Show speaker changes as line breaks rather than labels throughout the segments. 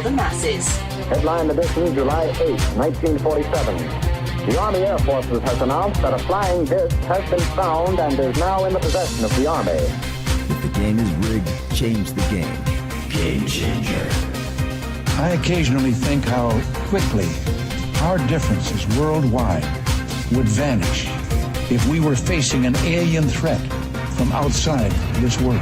the masses.
Headline edition, July 8, 1947. The Army Air Forces has announced that a flying disc has been found and is now in the possession of the Army.
If the game is rigged, change the game. Game changer.
I occasionally think how quickly our differences worldwide would vanish if we were facing an alien threat from outside this world.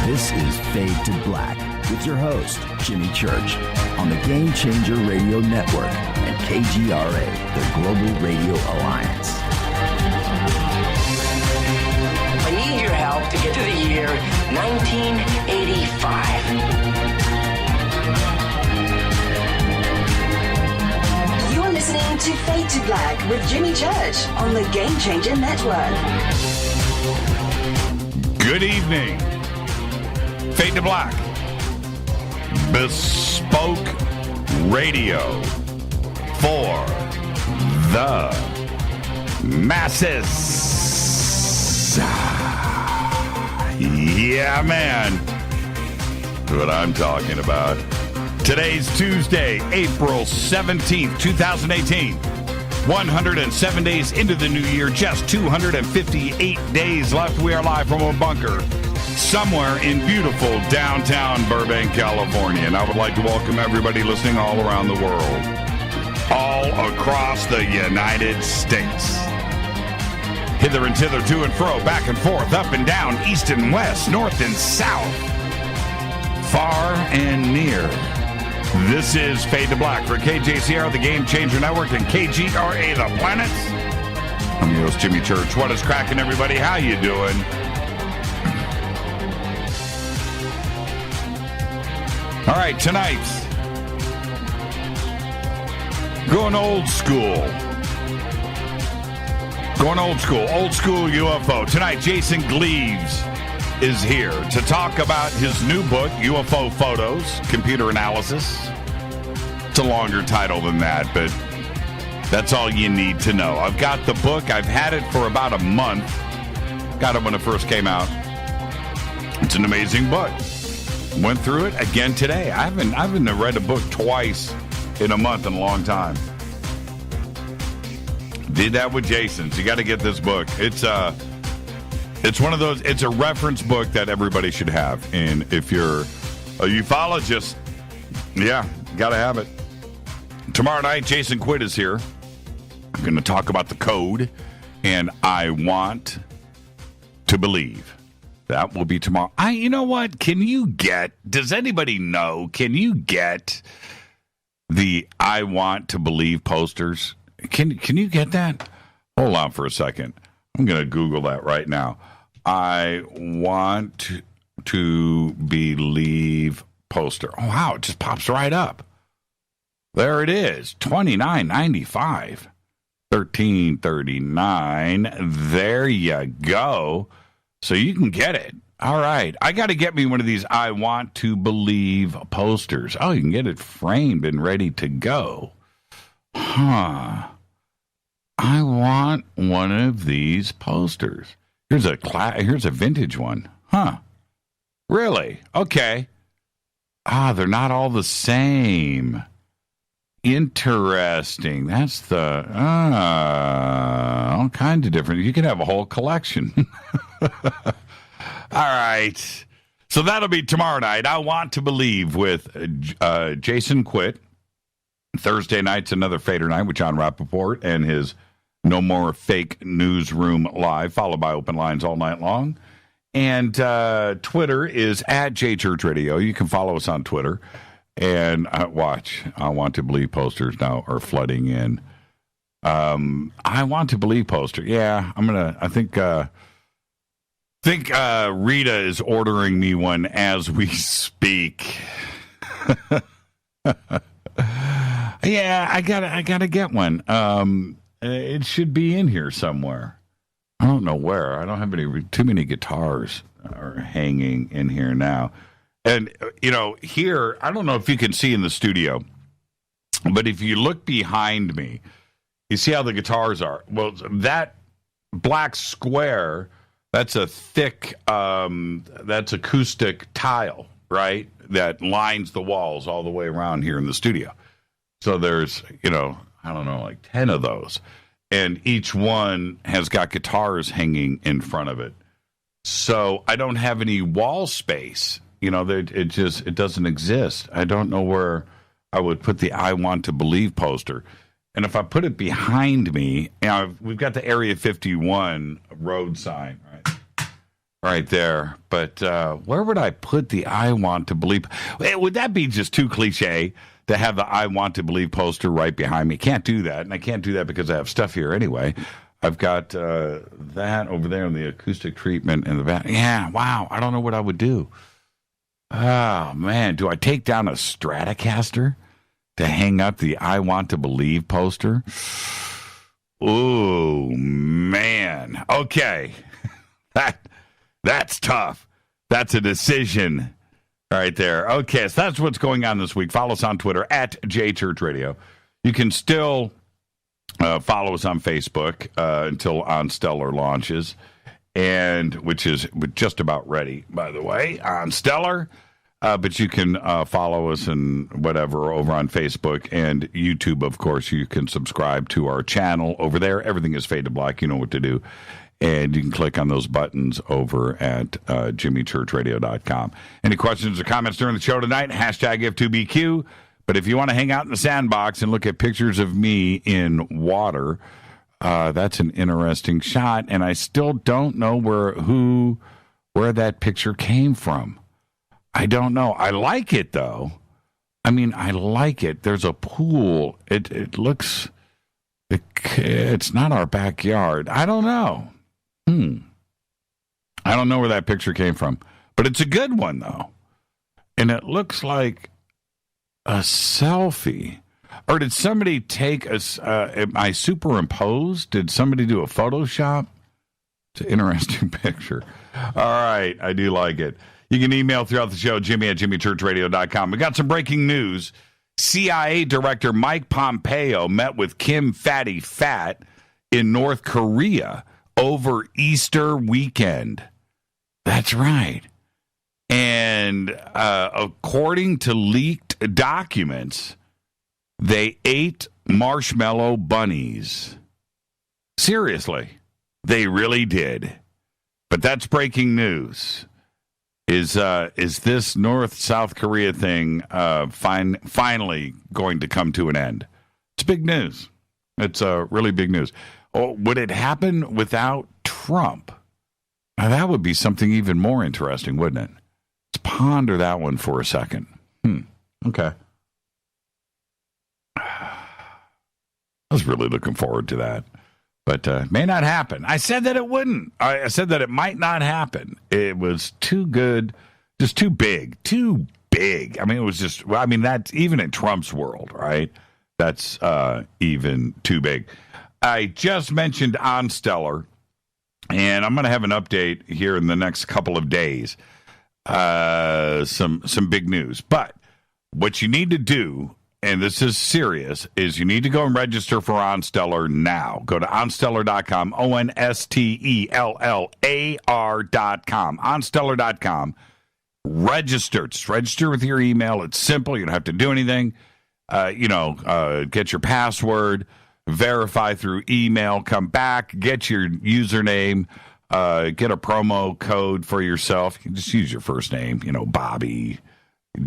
This is Fade to Black with your host, Jimmy Church, on the Game Changer Radio Network and KGRA, the Global Radio Alliance.
I need your help to get to the year 1985.
You're listening to Fade to Black with Jimmy Church on the Game Changer Network.
Good evening. Fade to Black. Bespoke radio for the masses. Yeah, man. That's what I'm talking about. Today's Tuesday, April 17th, 2018. 107 days into the new year, just 258 days left. We are live from a bunker somewhere in beautiful downtown Burbank, California. And I would like to welcome everybody listening all around the world, all across the United States. Hither and thither, to and fro, back and forth, up and down, east and west, north and south, far and near. This is Fade to Black for KJCR, the Game Changer Network, and KGRA, the Planet. I'm your host, Jimmy Church. What is cracking, everybody? How you doing? All right, tonight, going old school. Old school UFO. Tonight, Jason Gleaves is here to talk about his new book, UFO Photos, Computer Analysis. It's a longer title than that, but that's all you need to know. I've got the book. I've had it for about a month. Got it when it first came out. It's an amazing book. Went through it again today. I haven't read a book twice in a month in a long time. Did that with Jason's. You got to get this book. It's one of those. It's a reference book that everybody should have. And if you're a ufologist, yeah, got to have it. Tomorrow night, Jason Quidd is here. I'm going to talk about the code, and I want to believe. That will be tomorrow. You know what? Does anybody know? Can you get the I want to believe posters? Can you get that? Hold on for a second. I'm going to Google that right now. I want to believe poster. Oh, wow. It just pops right up. There it is. $29.95. $13.39. There you go. So you can get it. All right. I got to get me one of these I want to believe posters. Oh, you can get it framed and ready to go. Huh. I want one of these posters. Here's a vintage one. Huh. Really? Okay. They're not all the same. Interesting. That's all kinds of different. You can have a whole collection. All right. So that'll be tomorrow night. I Want to Believe with Jason Quidd. Thursday night's another Fader night with John Rappaport and his No More Fake Newsroom Live, followed by open lines all night long. And Twitter is at JChurchRadio. You can follow us on Twitter. And watch, I Want to Believe posters now are flooding in. I Want to Believe poster. Yeah, I think Rita is ordering me one as we speak. Yeah, I gotta get one. It should be in here somewhere. I don't know where. I don't have too many guitars are hanging in here now. And, here, I don't know if you can see in the studio, but if you look behind me, you see how the guitars are. Well, that black square, That's a thick, that's acoustic tile, right? That lines the walls all the way around here in the studio. So there's, I don't know, like 10 of those. And each one has got guitars hanging in front of it. So I don't have any wall space. It doesn't exist. I don't know where I would put the I Want to Believe poster. And if I put it behind me, we've got the Area 51 road sign, right there. But where would I put the I Want to Believe? Would that be just too cliche to have the I Want to Believe poster right behind me? Can't do that. And I can't do that because I have stuff here anyway. I've got that over there in the acoustic treatment in the back. Yeah, wow. I don't know what I would do. Oh, man. Do I take down a Stratocaster to hang up the I Want to Believe poster? Oh, man. Okay. That's tough. That's a decision right there. Okay, so that's what's going on this week. Follow us on Twitter at JChurchRadio. You can still follow us on Facebook until On Stellar launches, and which is just about ready, by the way, On Stellar. But you can follow us and whatever over on Facebook and YouTube, of course. You can subscribe to our channel over there. Everything is Fade to Black. You know what to do. And you can click on those buttons over at jimmychurchradio.com. Any questions or comments during the show tonight? Hashtag F2BQ. But if you want to hang out in the sandbox and look at pictures of me in water, that's an interesting shot. And I still don't know where that picture came from. I don't know. I like it, though. I mean, I like it. There's a pool. It looks... It's not our backyard. I don't know. I don't know where that picture came from. But it's a good one, though. And it looks like a selfie. Or did somebody take am I superimposed? Did somebody do a Photoshop? It's an interesting picture. All right. I do like it. You can email throughout the show, Jimmy at jimmychurchradio.com. We got some breaking news. CIA Director Mike Pompeo met with Kim Fatty Fat in North Korea over Easter weekend. That's right. And according to leaked documents, they ate marshmallow bunnies. Seriously, they really did. But that's breaking news. Is this North-South Korea thing finally going to come to an end? It's big news. It's really big news. Oh, would it happen without Trump? Now, that would be something even more interesting, wouldn't it? Let's ponder that one for a second. Okay. I was really looking forward to that. But may not happen. I said that it wouldn't. I said that it might not happen. It was too good, just too big. Too big. I mean, it was just, that's even in Trump's world, right? That's even too big. I just mentioned On Stellar, and I'm going to have an update here in the next couple of days. Some big news. But what you need to do, and this is serious, is you need to go and register for OnStellar now. Go to onstellar.com, OnStellar.com, onstellar.com. Register. Just register with your email. It's simple. You don't have to do anything. Get your password, verify through email, come back, get your username, get a promo code for yourself. You can just use your first name, Bobby,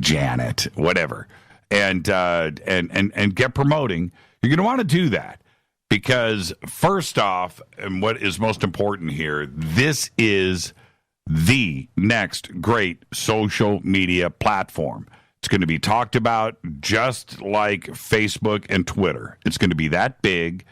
Janet, whatever. And get promoting. You're going to want to do that because first off, and what is most important here, this is the next great social media platform. It's going to be talked about just like Facebook and Twitter. It's going to be that big.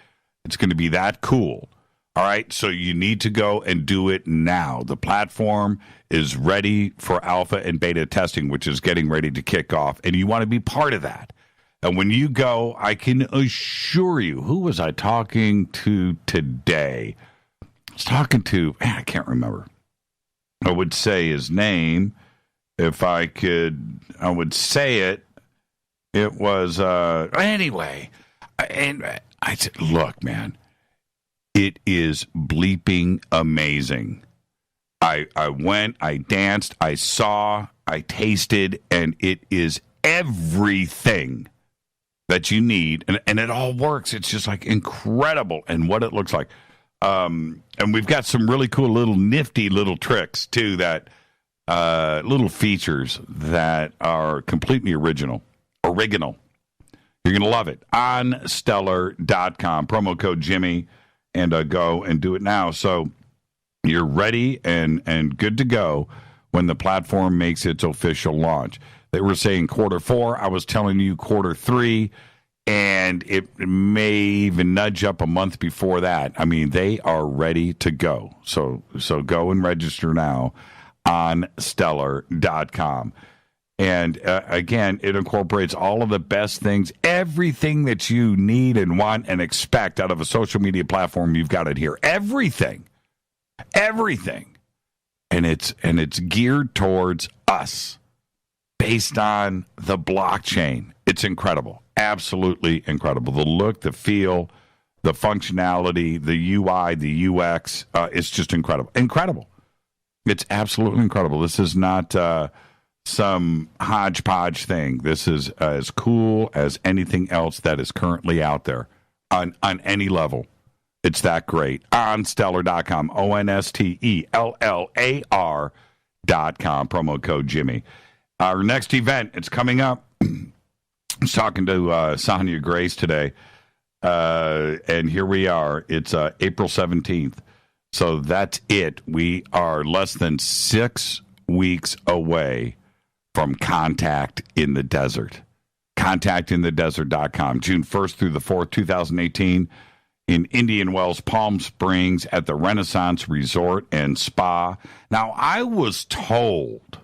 It's going to be that cool. All right, so you need to go and do it now. The platform is ready for alpha and beta testing, which is getting ready to kick off, and you want to be part of that. And when you go, I can assure you, who was I talking to today? I was talking to, I can't remember. I would say his name. If I could, I would say it. It was, anyway. And I said, look, man. It is bleeping amazing. I went, I danced, I saw, I tasted, and it is everything that you need, and it all works. It's just like incredible, and what it looks like. And we've got some really cool little nifty little tricks too, that little features that are completely original. You're going to love it. On Stellar.com, promo code Jimmy, and go and do it now. So you're ready and good to go when the platform makes its official launch. They were saying Q4. I was telling you Q3, and it may even nudge up a month before that. I mean, they are ready to go. So go and register now on Stellar.com. And again, it incorporates all of the best things, everything that you need and want and expect out of a social media platform. You've got it here. Everything. And it's geared towards us based on the blockchain. It's incredible. Absolutely incredible. The look, the feel, the functionality, the UI, the UX, it's just incredible. Incredible. It's absolutely incredible. This is not some hodgepodge thing. This is as cool as anything else that is currently out there on any level. It's that great. On Stellar.com, OnStellar.com, promo code Jimmy. Our next event, it's coming up. I was talking to Sonia Grace today, and here we are. It's April 17th. So that's it. We are less than 6 weeks away from Contact in the Desert. ContactInTheDesert.com. June 1st through the 4th, 2018, in Indian Wells, Palm Springs, at the Renaissance Resort and Spa. Now, I was told,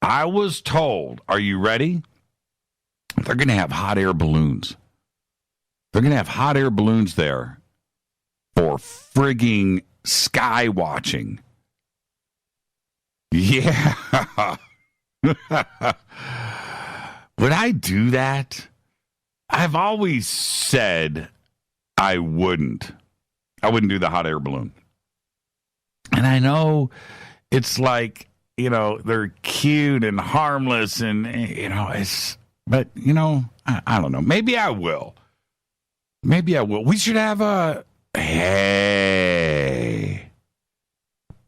are you ready? They're going to have hot air balloons. They're going to have hot air balloons there for frigging sky watching. Yeah. Would I do that? I've always said I wouldn't. I wouldn't do the hot air balloon. And I know it's like, they're cute and harmless and, but, I don't know. Maybe I will. We should have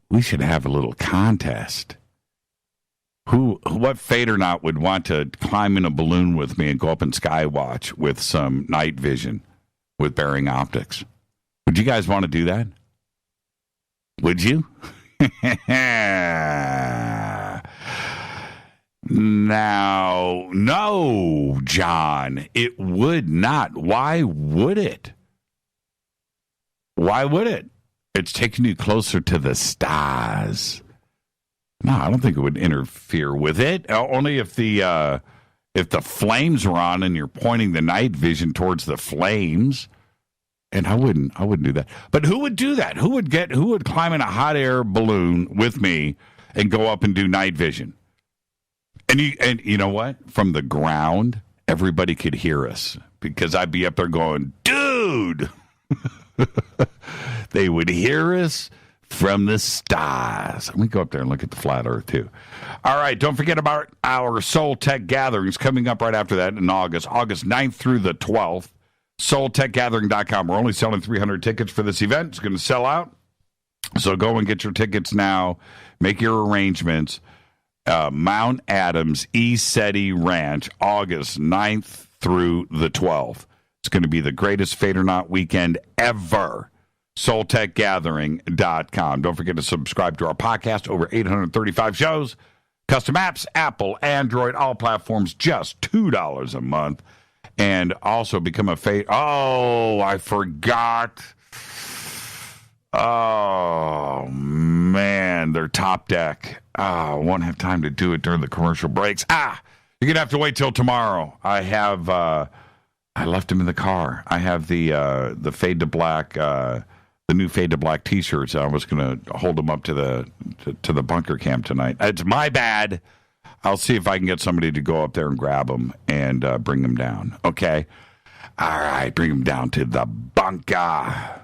we should have a little contest. What Fadernaut would want to climb in a balloon with me and go up and skywatch with some night vision with Bearing Optics? Would you guys want to do that? Would you? Now, no, John, it would not. Why would it? It's taking you closer to the stars. No, I don't think it would interfere with it. Only if the flames are on and you're pointing the night vision towards the flames. And I wouldn't do that. But who would do that? Who would climb in a hot air balloon with me and go up and do night vision? And you know what? From the ground, everybody could hear us because I'd be up there going, dude. They would hear us from the stars. Let me go up there and look at the flat earth, too. All right, don't forget about our Soul Tech Gatherings coming up right after that in August 9th through the 12th. SoulTechGathering.com. We're only selling 300 tickets for this event. It's going to sell out. So go and get your tickets now. Make your arrangements. Mount Adams, ECETI Ranch, August 9th through the 12th. It's going to be the greatest Fadernaut weekend ever. SoulTechGathering.com. Don't forget to subscribe to our podcast. Over 835 shows. Custom apps, Apple, Android, all platforms, just $2 a month. And also become a Oh, I forgot. Oh, man, their Top Deck. I won't have time to do it during the commercial breaks. You're going to have to wait till tomorrow. I have, I left them in the car. I have the Fade to Black, the new Fade to Black T-shirts. I was going to hold them up to the bunker camp tonight. It's my bad. I'll see if I can get somebody to go up there and grab them and bring them down. Okay? All right, bring them down to the bunker.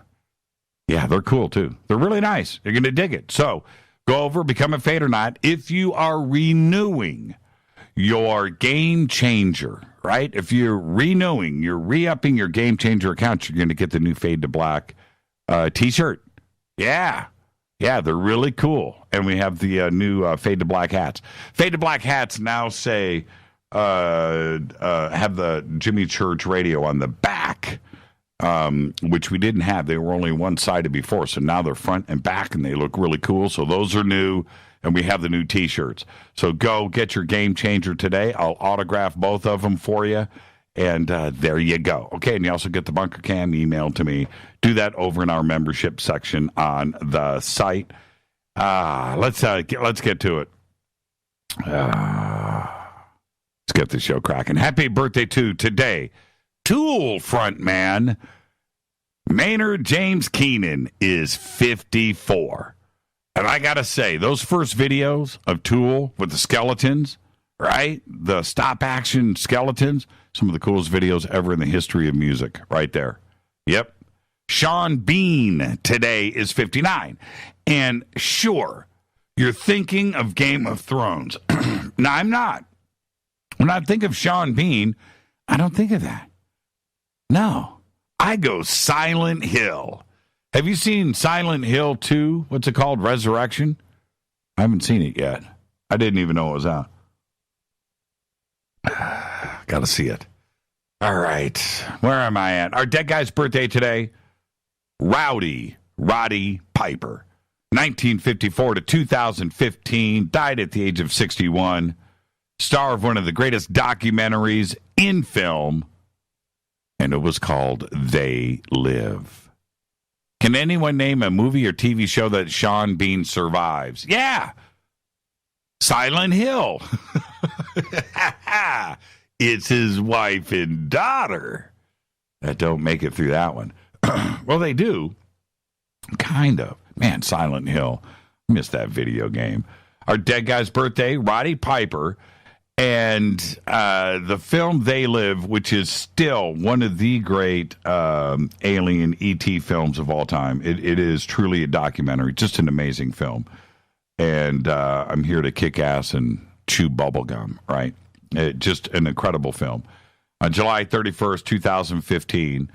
Yeah, they're cool, too. They're really nice. You're going to dig it. So Go over, become a Fader Not. If you are renewing your Game Changer, right? If you're renewing, you're re-upping your Game Changer account, you're going to get the new Fade to Black T-shirt. Yeah, they're really cool. And we have the new Fade to Black hats. Fade to Black hats now say, have the Jimmy Church Radio on the back, which we didn't have. They were only one-sided before, so now they're front and back, and they look really cool. So those are new, and we have the new T-shirts. So go get your Game Changer today. I'll autograph both of them for you, and there you go. Okay, and you also get the Bunker Cam emailed to me. Do that over in our membership section on the site. Let's get to it. Let's get the show cracking. Happy birthday to today, Tool frontman Maynard James Keenan is 54. And I got to say, those first videos of Tool with the skeletons, right? The stop-action skeletons, some of the coolest videos ever in the history of music right there. Yep. Sean Bean today is 59. And sure, you're thinking of Game of Thrones. No, I'm not. When I think of Sean Bean, I don't think of that. No. I go Silent Hill. Have you seen Silent Hill 2? What's it called? Resurrection? I haven't seen it yet. I didn't even know it was out. Got to see it. All right. Where am I at? Our dead guy's birthday today, Roddy Piper. 1954 to 2015. Died at the age of 61. Star of one of the greatest documentaries in film. And it was called They Live. Can anyone name a movie or TV show that Sean Bean survives? Yeah. Silent Hill. It's his wife and daughter that don't make it through that one. Well, they do. Kind of. Man, Silent Hill. Missed that video game. Our dead guy's birthday, Roddy Piper. And the film They Live, which is still one of the great alien E.T. films of all time. It is truly a documentary, just an amazing film. And I'm here to kick ass and chew bubblegum, right? Just an incredible film. On July 31st, 2015,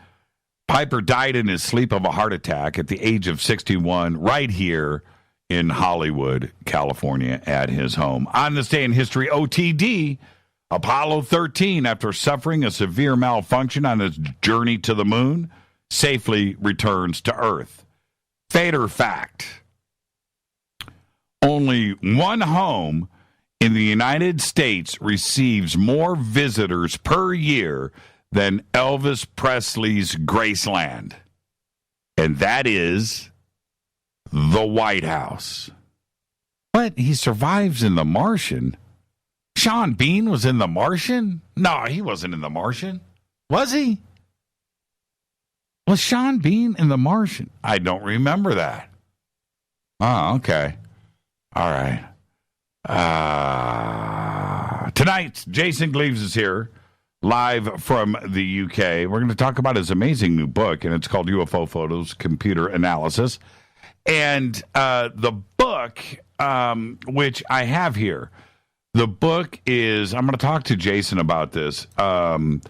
Piper died in his sleep of a heart attack at the age of 61 right here in Hollywood, California, at his home. On this day in history, OTD, Apollo 13, after suffering a severe malfunction on his journey to the moon, safely returns to Earth. Fader fact: only one home in the United States receives more visitors per year than Elvis Presley's Graceland. And that is the White House. What? He survives in The Martian? Sean Bean was in The Martian? No, he wasn't in The Martian. Was he? Was Sean Bean in The Martian? I don't remember that. Oh, okay. All right. Tonight, Jason Gleaves is here, live from the UK. We're going to talk about his amazing new book, and it's called UFO Photos, Computer Analysis. And the book, which I have here, the book is, I'm going to talk to Jason about this. It's called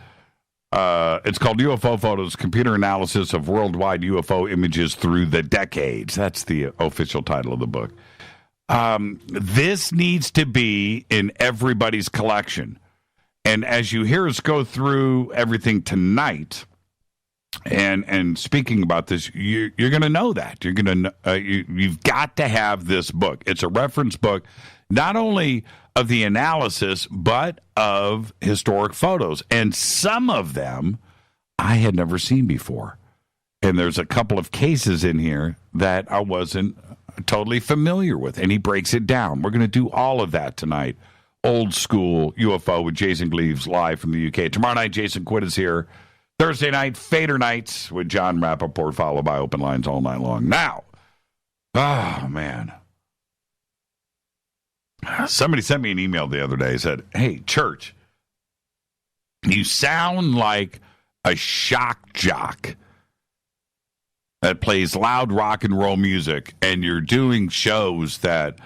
UFO Photos, Computer Analysis of Worldwide UFO Images Through the Decades. That's the official title of the book. This needs to be in everybody's collection. And as you hear us go through everything tonight, and speaking about this, you're going to know that. You're going to you've got to have this book. It's a reference book, not only of the analysis, but of historic photos. And some of them I had never seen before. And there's a couple of cases in here that I wasn't totally familiar with. And he breaks it down. We're going to do all of that tonight. Old school UFO with Jason Gleaves live from the UK. Tomorrow night, Jason Quidd is here. Thursday night, Fader Nights with John Rappaport, followed by Open Lines all night long. Now, oh, man. Somebody sent me an email the other day, said, hey, Church, you sound like a shock jock. that plays loud rock and roll music, and you're doing shows that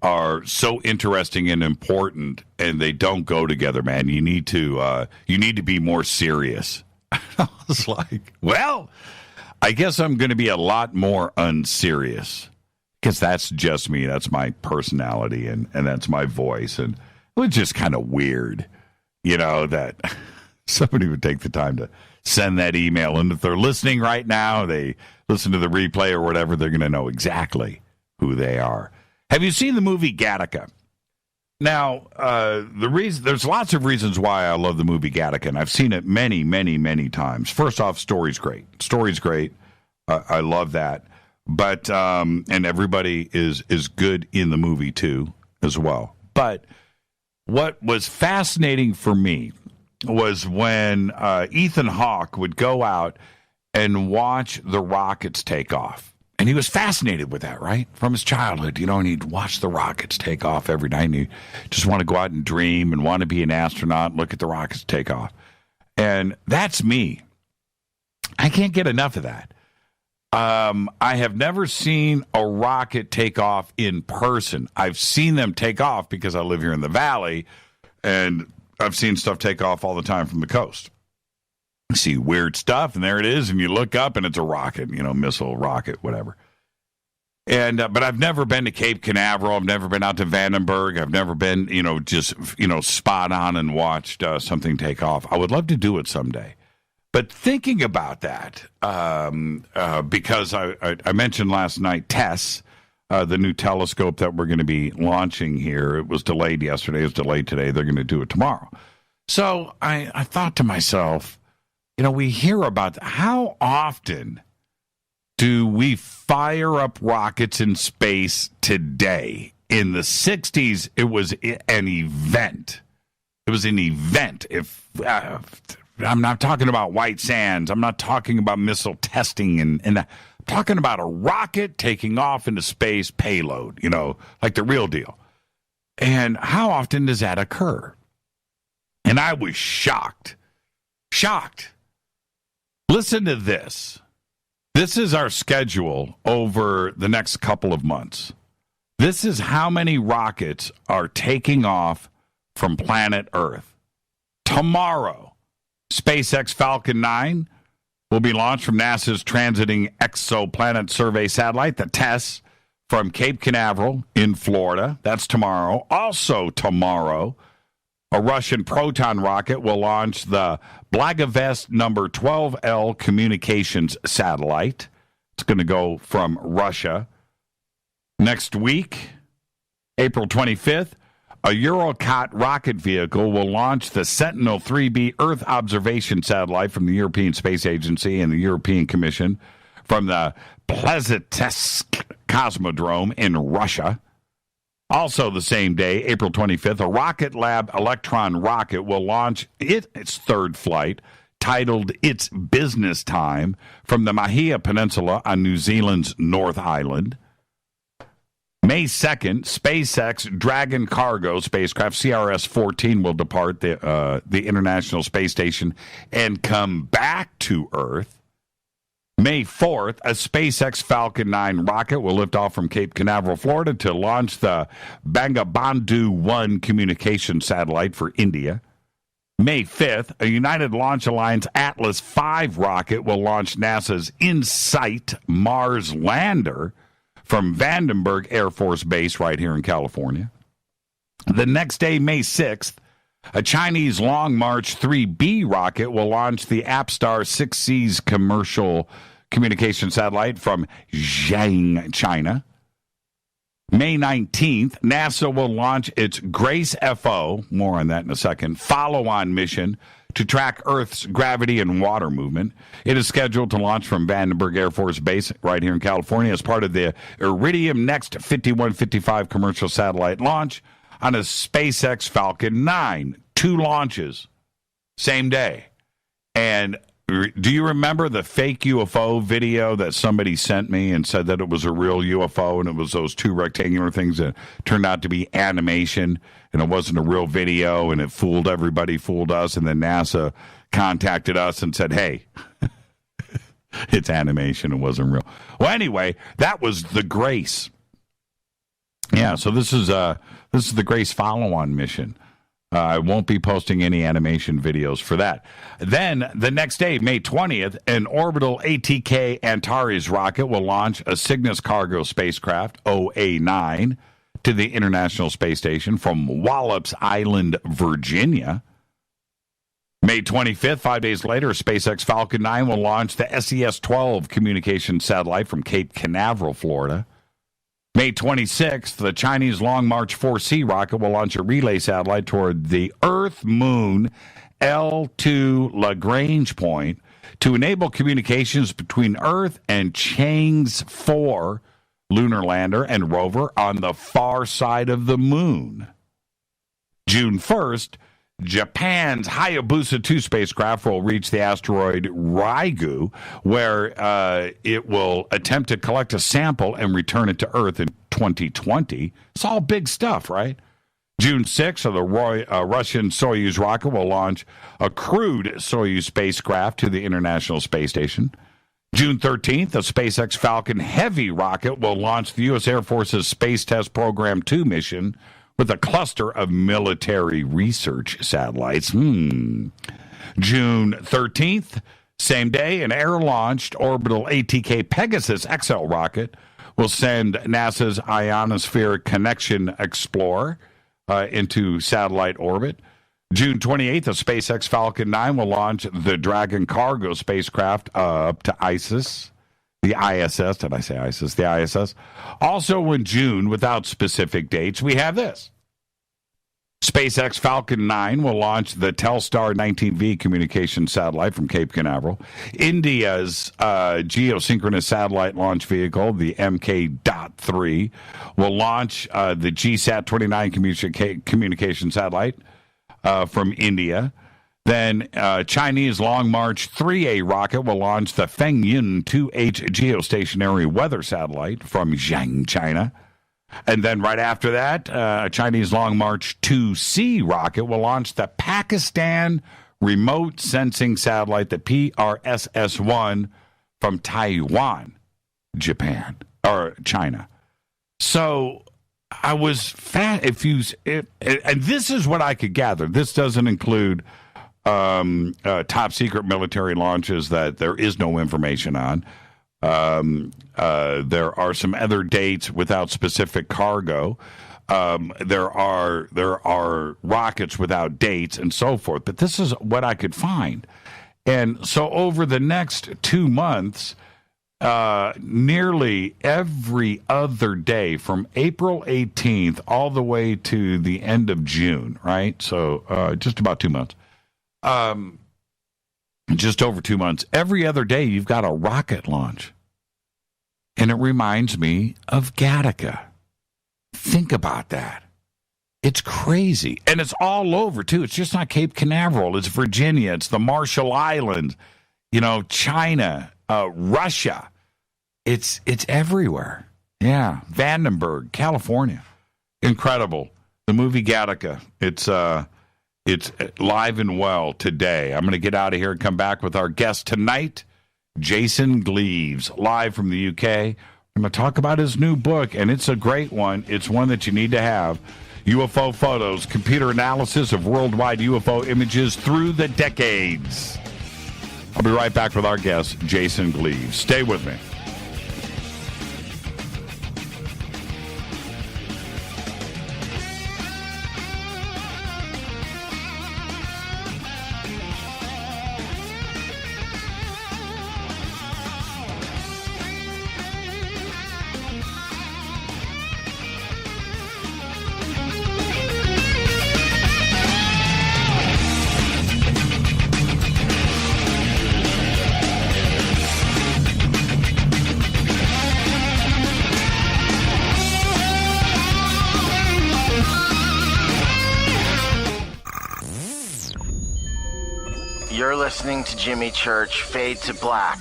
are so interesting and important, and they don't go together, man. You need to be more serious. I was like, well, I guess I'm going to be a lot more unserious, because that's just me. That's my personality, and that's my voice. And it was just kind of weird, that somebody would take the time to send that email. And if they're listening right now, they listen to the replay or whatever, they're going to know exactly who they are. Have you seen the movie Gattaca? Now, there's lots of reasons why I love the movie Gattaca, and I've seen it many, many, many times. First off, story's great. I love that. But and everybody is good in the movie too, as well. But what was fascinating for me was when Ethan Hawke would go out and watch the rockets take off. And he was fascinated with that, right? From his childhood, and he'd watch the rockets take off every night. And he just want to go out and dream and want to be an astronaut, look at the rockets take off. And that's me. I can't get enough of that. I have never seen a rocket take off in person. I've seen them take off because I live here in the valley, and I've seen stuff take off all the time from the coast. You see weird stuff, and there it is, and you look up, and it's a rocket, missile, rocket, whatever. And but I've never been to Cape Canaveral. I've never been out to Vandenberg. I've never been, just spot on and watched something take off. I would love to do it someday. But thinking about that, because I mentioned last night TESS, the new telescope that we're going to be launching here. It was delayed yesterday. It was delayed today. They're going to do it tomorrow. So I thought to myself, we hear about how often do we fire up rockets in space today? In the 60s, it was an event. It was an event. I'm not talking about White Sands. I'm not talking about missile testing. And I'm talking about a rocket taking off into space payload, like the real deal. And how often does that occur? And I was shocked. Listen to this. This is our schedule over the next couple of months. This is how many rockets are taking off from planet Earth. Tomorrow, SpaceX Falcon 9 will be launched from NASA's Transiting Exoplanet Survey satellite, the TESS, from Cape Canaveral in Florida. That's tomorrow. Also tomorrow, a Russian Proton rocket will launch the Blagovest number 12L communications satellite. It's going to go from Russia. Next week, April 25th, a Eurocot rocket vehicle will launch the Sentinel-3B Earth observation satellite from the European Space Agency and the European Commission from the Plesetsk Cosmodrome in Russia. Also the same day, April 25th, a Rocket Lab Electron rocket will launch its third flight, titled It's Business Time, from the Mahia Peninsula on New Zealand's North Island. May 2nd, SpaceX Dragon Cargo spacecraft CRS-14 will depart the International Space Station and come back to Earth. May 4th, a SpaceX Falcon 9 rocket will lift off from Cape Canaveral, Florida, to launch the Bangabandhu 1 communication satellite for India. May 5th, a United Launch Alliance Atlas V rocket will launch NASA's InSight Mars lander from Vandenberg Air Force Base right here in California. The next day, May 6th, a Chinese Long March 3B rocket will launch the Apstar 6C's commercial communication satellite from Zhang, China. May 19th, NASA will launch its Grace FO, more on that in a second, follow-on mission to track Earth's gravity and water movement. It is scheduled to launch from Vandenberg Air Force Base right here in California as part of the Iridium Next 5155 commercial satellite launch on a SpaceX Falcon 9. 2 launches, same day. And do you remember the fake UFO video that somebody sent me and said that it was a real UFO and it was those 2 rectangular things that turned out to be animation and it wasn't a real video and it fooled everybody, fooled us, and then NASA contacted us and said, hey, It's animation. It wasn't real. Well, anyway, that was the Grace. Yeah, so this is the Grace follow-on mission. I won't be posting any animation videos for that. Then, the next day, May 20th, an orbital ATK Antares rocket will launch a Cygnus cargo spacecraft, OA-9, to the International Space Station from Wallops Island, Virginia. May 25th, 5 days later, SpaceX Falcon 9 will launch the SES-12 communication satellite from Cape Canaveral, Florida. May 26th, the Chinese Long March 4C rocket will launch a relay satellite toward the Earth-Moon L2 Lagrange point to enable communications between Earth and Chang'e 4 lunar lander and rover on the far side of the moon. June 1st, Japan's Hayabusa 2 spacecraft will reach the asteroid Ryugu, where it will attempt to collect a sample and return it to Earth in 2020. It's all big stuff, right? June 6th, the Russian Soyuz rocket will launch a crewed Soyuz spacecraft to the International Space Station. June 13th, the SpaceX Falcon Heavy rocket will launch the U.S. Air Force's Space Test Program 2 mission with a cluster of military research satellites. June 13th, same day, an air-launched orbital ATK Pegasus XL rocket will send NASA's Ionosphere Connection Explorer into satellite orbit. June 28th, the SpaceX Falcon 9 will launch the Dragon cargo spacecraft up to ISS. The ISS, did I say ISIS? The ISS. Also in June, without specific dates, we have this. SpaceX Falcon 9 will launch the Telstar 19V communication satellite from Cape Canaveral. India's geosynchronous satellite launch vehicle, the MK-3, will launch the GSAT-29 communication satellite from India. Then Chinese Long March 3A rocket will launch the Fengyun 2H geostationary weather satellite from Zhang, China. And then right after that, a Chinese Long March 2C rocket will launch the Pakistan remote sensing satellite, the PRSS-1, from Taiwan, Japan, or China. So I was and this is what I could gather. This doesn't include top secret military launches that there is no information on. There are some other dates without specific cargo. There are rockets without dates and so forth. But this is what I could find. And so over the next 2 months, nearly every other day from April 18th all the way to the end of June, right? So just about 2 months. Just over 2 months. Every other day, you've got a rocket launch. And it reminds me of Gattaca. Think about that. It's crazy. And it's all over, too. It's just not Cape Canaveral. It's Virginia. It's the Marshall Islands. China, Russia. It's everywhere. Yeah. Vandenberg, California. Incredible. The movie Gattaca. It's live and well today. I'm going to get out of here and come back with our guest tonight, Jason Gleaves, live from the UK. I'm going to talk about his new book, and it's a great one. It's one that you need to have. UFO Photos, Computer Analysis of Worldwide UFO Images Through the Decades. I'll be right back with our guest, Jason Gleaves. Stay with me.
You're listening to Jimmy Church, Fade to Black.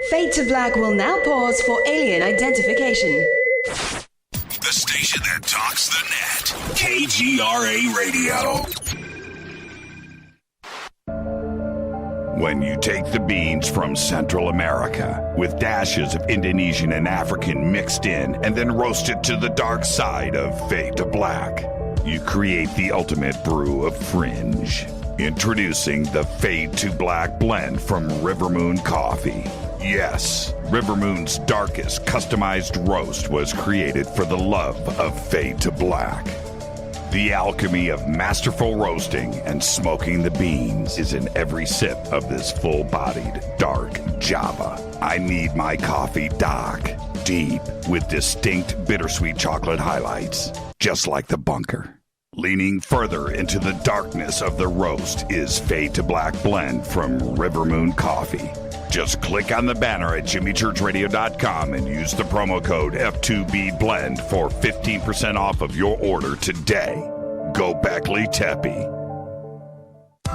Fade to Black will now pause for alien identification.
The station that talks the net. KGRA Radio.
When you take the beans from Central America with dashes of Indonesian and African mixed in and then roasted to the dark side of Fade to Black, you create the ultimate brew of fringe. Introducing the Fade to Black blend from Rivermoon Coffee. Yes, Rivermoon's darkest customized roast was created for the love of Fade to Black. The alchemy of masterful roasting and smoking the beans is in every sip of this full-bodied, dark Java. I need my coffee dark, deep, with distinct bittersweet chocolate highlights, just like the bunker. Leaning further into the darkness of the roast is Fade to Black blend from Rivermoon Coffee. Just click on the banner at jimmychurchradio.com and use the promo code F2BBLEND for 15% off of your order today. Go Beckley Teppy.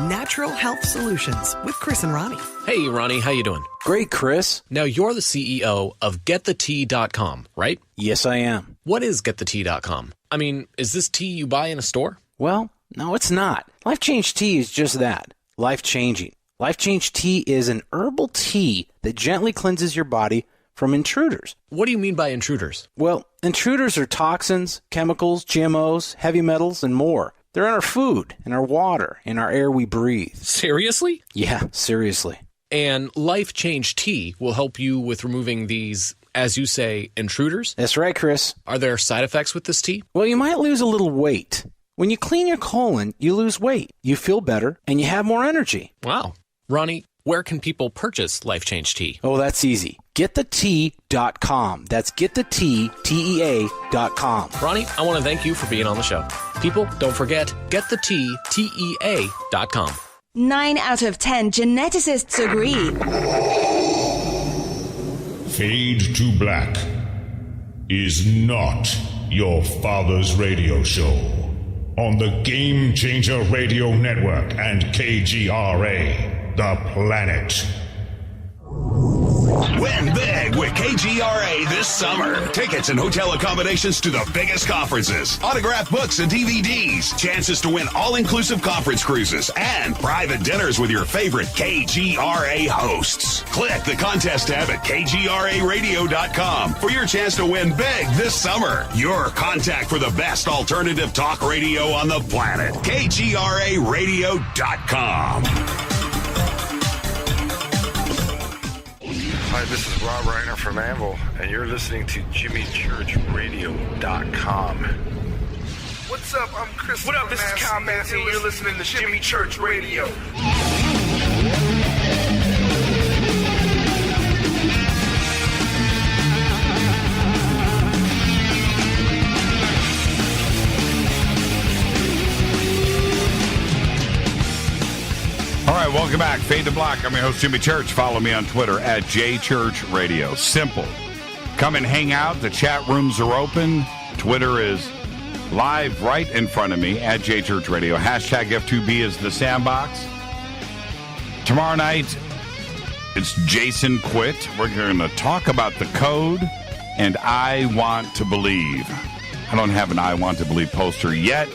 Natural Health Solutions with Chris and Ronnie.
Hey, Ronnie, how you doing?
Great, Chris.
Now, you're the CEO of GetTheTea.com, right?
Yes, I am.
What is GetTheTea.com? I mean, is this tea you buy in a store?
Well, no, it's not. Life Change Tea is just that. Life-changing. Life Change Tea is an herbal tea that gently cleanses your body from intruders.
What do you mean by intruders?
Well, intruders are toxins, chemicals, GMOs, heavy metals, and more. They're in our food, in our water, in our air we breathe.
Seriously?
Yeah, seriously.
And Life Change Tea will help you with removing these, as you say, intruders?
That's right, Chris.
Are there side effects with this tea?
Well, you might lose a little weight. When you clean your colon, you lose weight, you feel better, and you have more energy.
Wow. Ronnie, where can people purchase Life Change Tea?
Oh, that's easy. GetTheTea.com. That's GetTheTea.com.
Ronnie, I want to thank you for being on the show. People, don't forget, GetTheTea.com.
9 out of 10 geneticists agree.
Fade to Black is not your father's radio show on the Game Changer Radio Network and KGRA, The Planet.
Win big with KGRA this summer. Tickets and hotel accommodations to the biggest conferences, autographed books and DVDs, chances to win all-inclusive conference cruises, and private dinners with your favorite KGRA hosts. Click the contest tab at KGRAradio.com for your chance to win big this summer. Your contact for the best alternative talk radio on the planet. KGRAradio.com.
Hi, this is Rob Reiner from Anvil, and you're listening to JimmyChurchRadio.com.
What's up? I'm Chris. What up? This is Kyle Massey, and you're listening to Jimmy Church Radio.
All right, welcome back. Fade to Black. I'm your host, Jimmy Church. Follow me on Twitter at JChurchRadio. Simple. Come and hang out. The chat rooms are open. Twitter is live right in front of me at JChurchRadio. Hashtag F2B is the sandbox. Tomorrow night, it's Jason Quit. We're going to talk about the code and I Want to Believe. I don't have an I Want to Believe poster yet.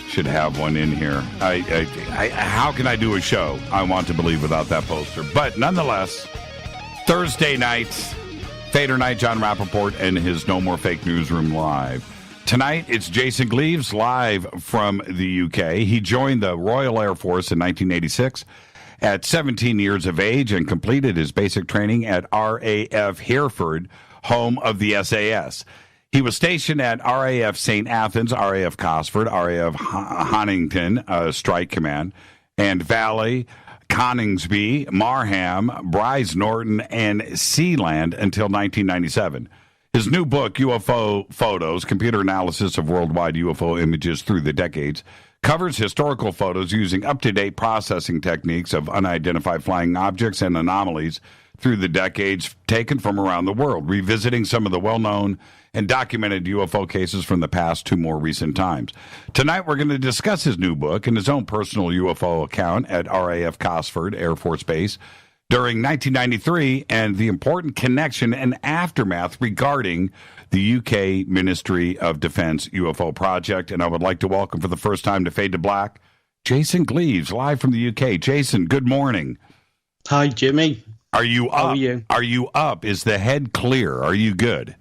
Should have one in here. How can I do a show, I Want to Believe, without that poster? But nonetheless, Thursday night, Fader Night, John Rappaport and his No More Fake Newsroom live. Tonight, it's Jason Gleaves live from the UK. He joined the Royal Air Force in 1986 at 17 years of age and completed his basic training at RAF Hereford, home of the SAS. He was stationed at RAF St. Athens, RAF Cosford, RAF Honington Strike Command, and Valley, Coningsby, Marham, Bryce Norton, and Sealand until 1997. His new book, UFO Photos, Computer Analysis of Worldwide UFO Images Through the Decades, covers historical photos using up-to-date processing techniques of unidentified flying objects and anomalies through the decades taken from around the world, revisiting some of the well-known and documented UFO cases from the past to more recent times. Tonight, we're going to discuss his new book and his own personal UFO account at RAF Cosford Air Force Base during 1993 and the important connection and aftermath regarding the UK Ministry of Defense UFO project. And I would like to welcome for the first time to Fade to Black, Jason Gleaves, live from the UK. Jason, good morning.
Hi, Jimmy.
Are you up?
How are you?
Are you up? Is the head clear? Are you good?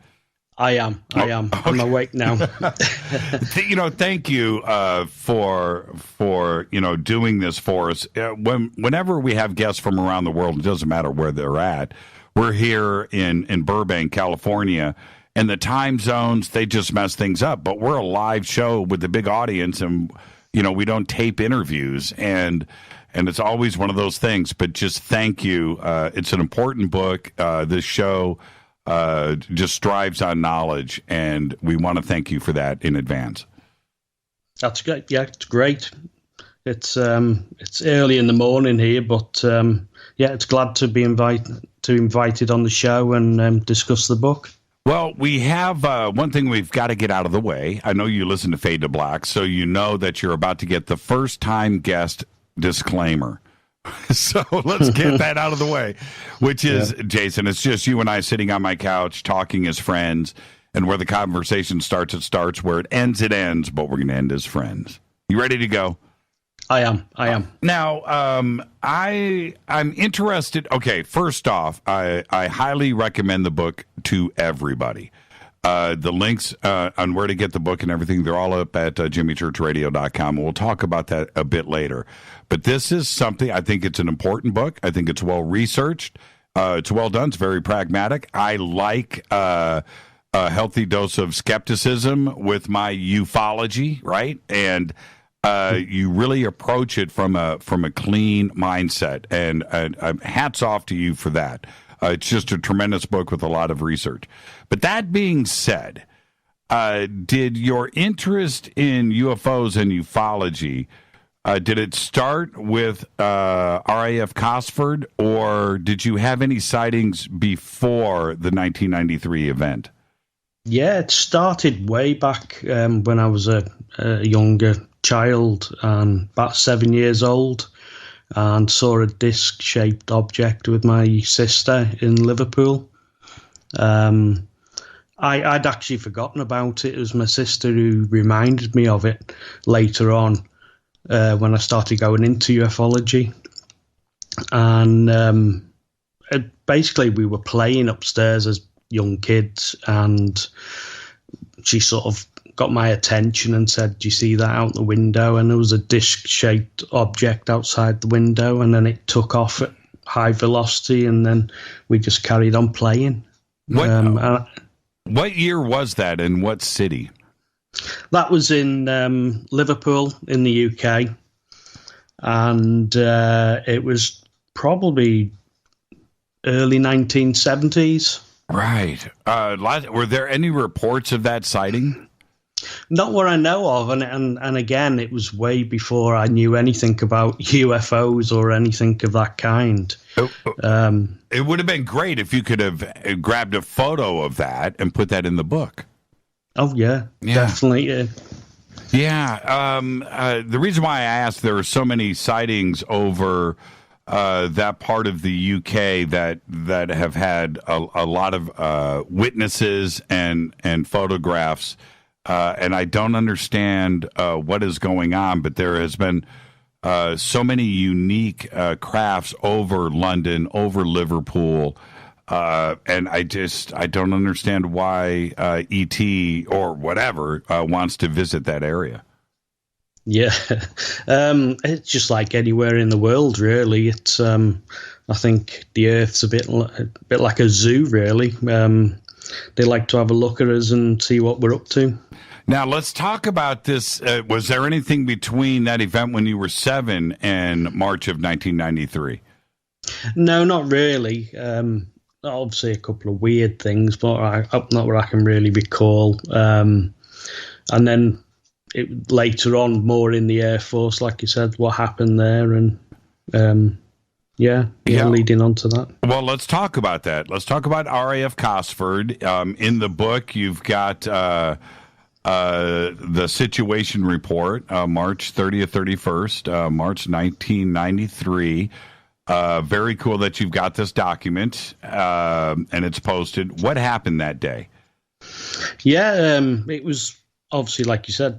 I am. Okay. I'm awake now.
Thank you for doing this for us. Whenever we have guests from around the world, it doesn't matter where they're at. We're here in Burbank, California, and the time zones, they just mess things up. But we're a live show with a big audience, and we don't tape interviews, and it's always one of those things. But just thank you. It's an important book. This show just strives on knowledge, and we want to thank you for that in advance.
That's good. Yeah, it's great. It's early in the morning here, but it's glad to be invited on the show and discuss the book.
Well, we have one thing we've got to get out of the way. I know you listen to Fade to Black, so you know that you're about to get the first-time guest disclaimer. So let's get that out of the way, which is, Jason, it's just you and I sitting on my couch talking as friends, and where the conversation starts, it starts. Where it ends, but we're going to end as friends. You ready to go?
I am.
Now, I'm interested. Okay, first off, I highly recommend the book to everybody. The links on where to get the book and everything, they're all up at jimmychurchradio.com. We'll talk about that a bit later. But this is something, I think it's an important book. I think it's well-researched. It's well done. It's very pragmatic. I like a healthy dose of skepticism with my ufology, right? And you really approach it from a clean mindset. And hats off to you for that. It's just a tremendous book with a lot of research. But that being said, did your interest in UFOs and ufology, did it start with RAF Cosford, or did you have any sightings before the 1993 event?
Yeah, it started way back when I was a younger child, about 7 years old, and saw a disc-shaped object with my sister in Liverpool. I'd actually forgotten about it. It was my sister who reminded me of it later on when I started going into ufology. And basically we were playing upstairs as young kids, and she sort of got my attention and said, "Do you see that out the window?" And there was a disc-shaped object outside the window, and then it took off at high velocity, and then we just carried on playing.
What year was that, and what city?
That was in Liverpool in the UK, and it was probably early 1970s.
Right. Were there any reports of that sighting?
Not what I know of, and again, it was way before I knew anything about UFOs or anything of that kind.
It would have been great if you could have grabbed a photo of that and put that in the book.
Oh, yeah. Definitely.
Yeah. The reason why I asked, there are so many sightings over that part of the UK that have had a lot of witnesses and photographs. And I don't understand what is going on, but there has been so many unique crafts over London, over Liverpool, and I don't understand why ET or whatever wants to visit that area.
Yeah, it's just like anywhere in the world, really. It's I think the Earth's a bit like a zoo, really. They like to have a look at us and see what we're up to.
Now, let's talk about this. Was there anything between that event when you were 7 and March of 1993?
No, not really. Obviously, a couple of weird things, but not what I can really recall. And then later on, more in the Air Force, like you said, what happened there, and leading on to that.
Well, let's talk about that. Let's talk about RAF Cosford. In the book, you've got the situation report, March 30th, 31st, March 1993. Very cool that you've got this document, and it's posted. What happened that day?
Yeah, it was obviously, like you said,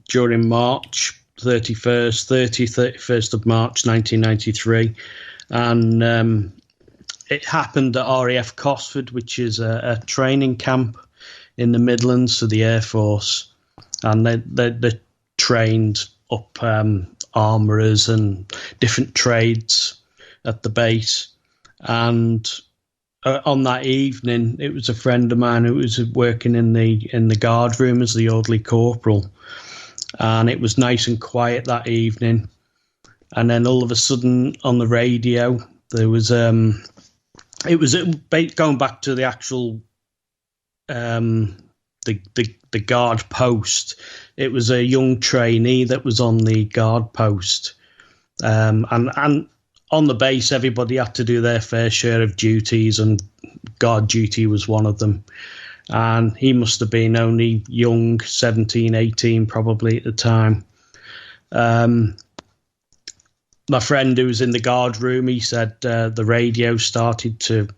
during March 31st of March 1993. and it happened at RAF Cosford, which is a training camp in the Midlands for the Air Force, and they trained up armourers and different trades at the base. And on that evening, it was a friend of mine who was working in the guard room as the orderly corporal, and it was nice and quiet that evening. And then all of a sudden, on the radio, there was it was going back to the actual the guard post. It was a young trainee that was on the guard post, and on the base, everybody had to do their fair share of duties, and guard duty was one of them. And he must have been only young, 17, 18 probably at the time. My friend who was in the guard room, he said the radio started to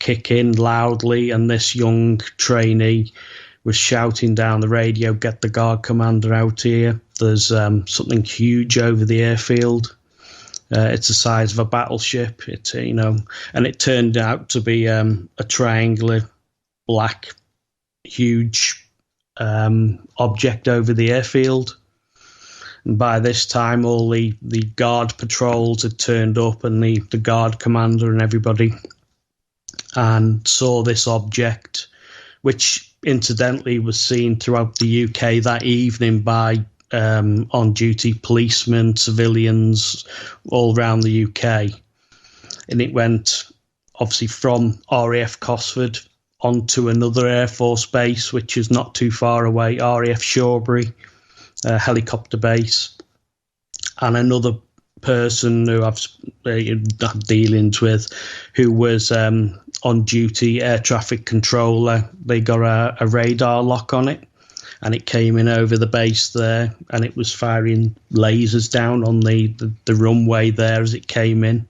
kick in loudly, and this young trainee was shouting down the radio, "Get the guard commander out here. There's something huge over the airfield. It's the size of a battleship." It's and it turned out to be a triangular, black, huge object over the airfield. And by this time, all the guard patrols had turned up, and the guard commander and everybody, and saw this object, which incidentally was seen throughout the UK that evening by on-duty policemen, civilians all around the UK. And it went, obviously, from RAF Cosford onto another Air Force base, which is not too far away, RAF Shawbury, helicopter base. And another person who I've had dealings with, who was on duty air traffic controller, they got a radar lock on it, and it came in over the base there, and it was firing lasers down on the runway there as it came in.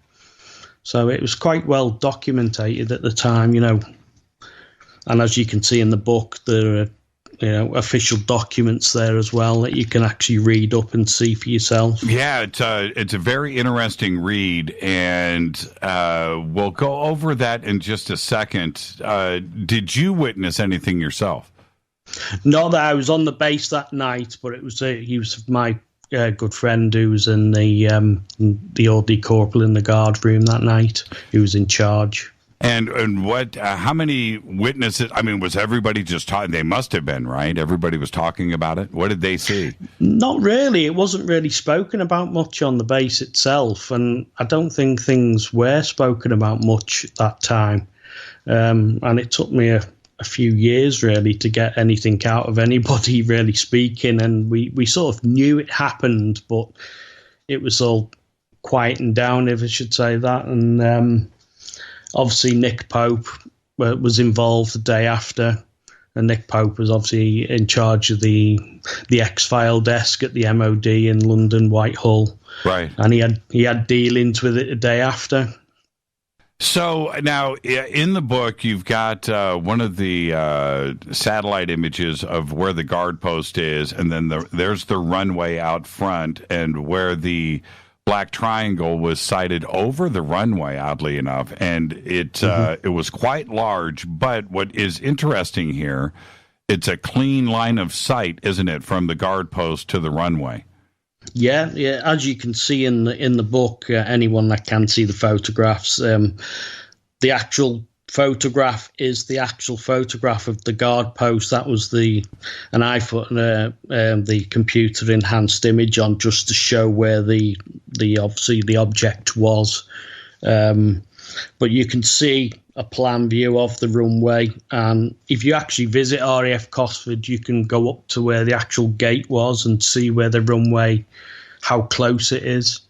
So it was quite well documented at the time, and as you can see in the book, there are official documents there as well that you can actually read up and see for yourself.
Yeah, it's a very interesting read, and we'll go over that in just a second. Did you witness anything yourself?
Not that I was on the base that night, but he was my good friend who was in the orderly corporal in the guard room that night, who was in charge.
And what? How many witnesses? I mean, was everybody just talking? They must have been, right? Everybody was talking about it. What did they see?
Not really. It wasn't really spoken about much on the base itself, and I don't think things were spoken about much at that time. And it took me a few years really to get anything out of anybody really speaking, and we sort of knew it happened, but it was all quieting down, if I should say that. And obviously, Nick Pope was involved the day after, and Nick Pope was obviously in charge of the X-File desk at the MOD in London, Whitehall.
Right.
And he had dealings with it the day after.
So now, in the book, you've got one of the satellite images of where the guard post is, and then there's the runway out front, and where the black triangle was sighted over the runway, oddly enough, and it was quite large. But what is interesting here, it's a clean line of sight, isn't it, from the guard post to the runway?
Yeah. As you can see in the book, anyone that can see the photographs, the actual photograph is the actual photograph of the guard post. That was and I put the computer enhanced image on just to show where the obviously the object was. But you can see a plan view of the runway, and if you actually visit RAF Cosford, you can go up to where the actual gate was and see where the runway, how close it is.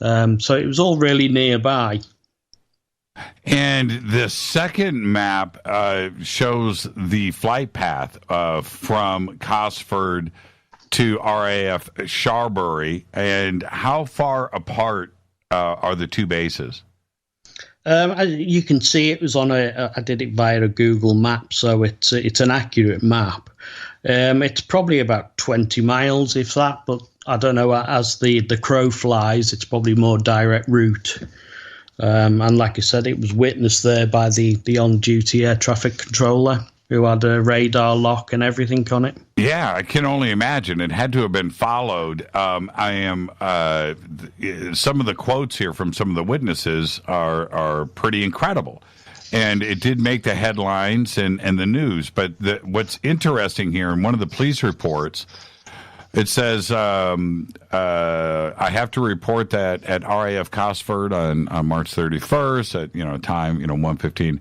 So it was all really nearby.
And the second map shows the flight path from Cosford to RAF Shawbury. And how far apart are the two bases?
You can see it was on I did it via a Google map, so it's an accurate map. It's probably about 20 miles, if that, but I don't know, as the crow flies, it's probably more direct route. And like I said, it was witnessed there by the on-duty air traffic controller who had a radar lock and everything on it.
Yeah, I can only imagine. It had to have been followed. Some of the quotes here from some of the witnesses are pretty incredible. And it did make the headlines and the news. But what's interesting here, in one of the police reports, it says, I have to report that at RAF Cosford on March 31st at, time, 1:15,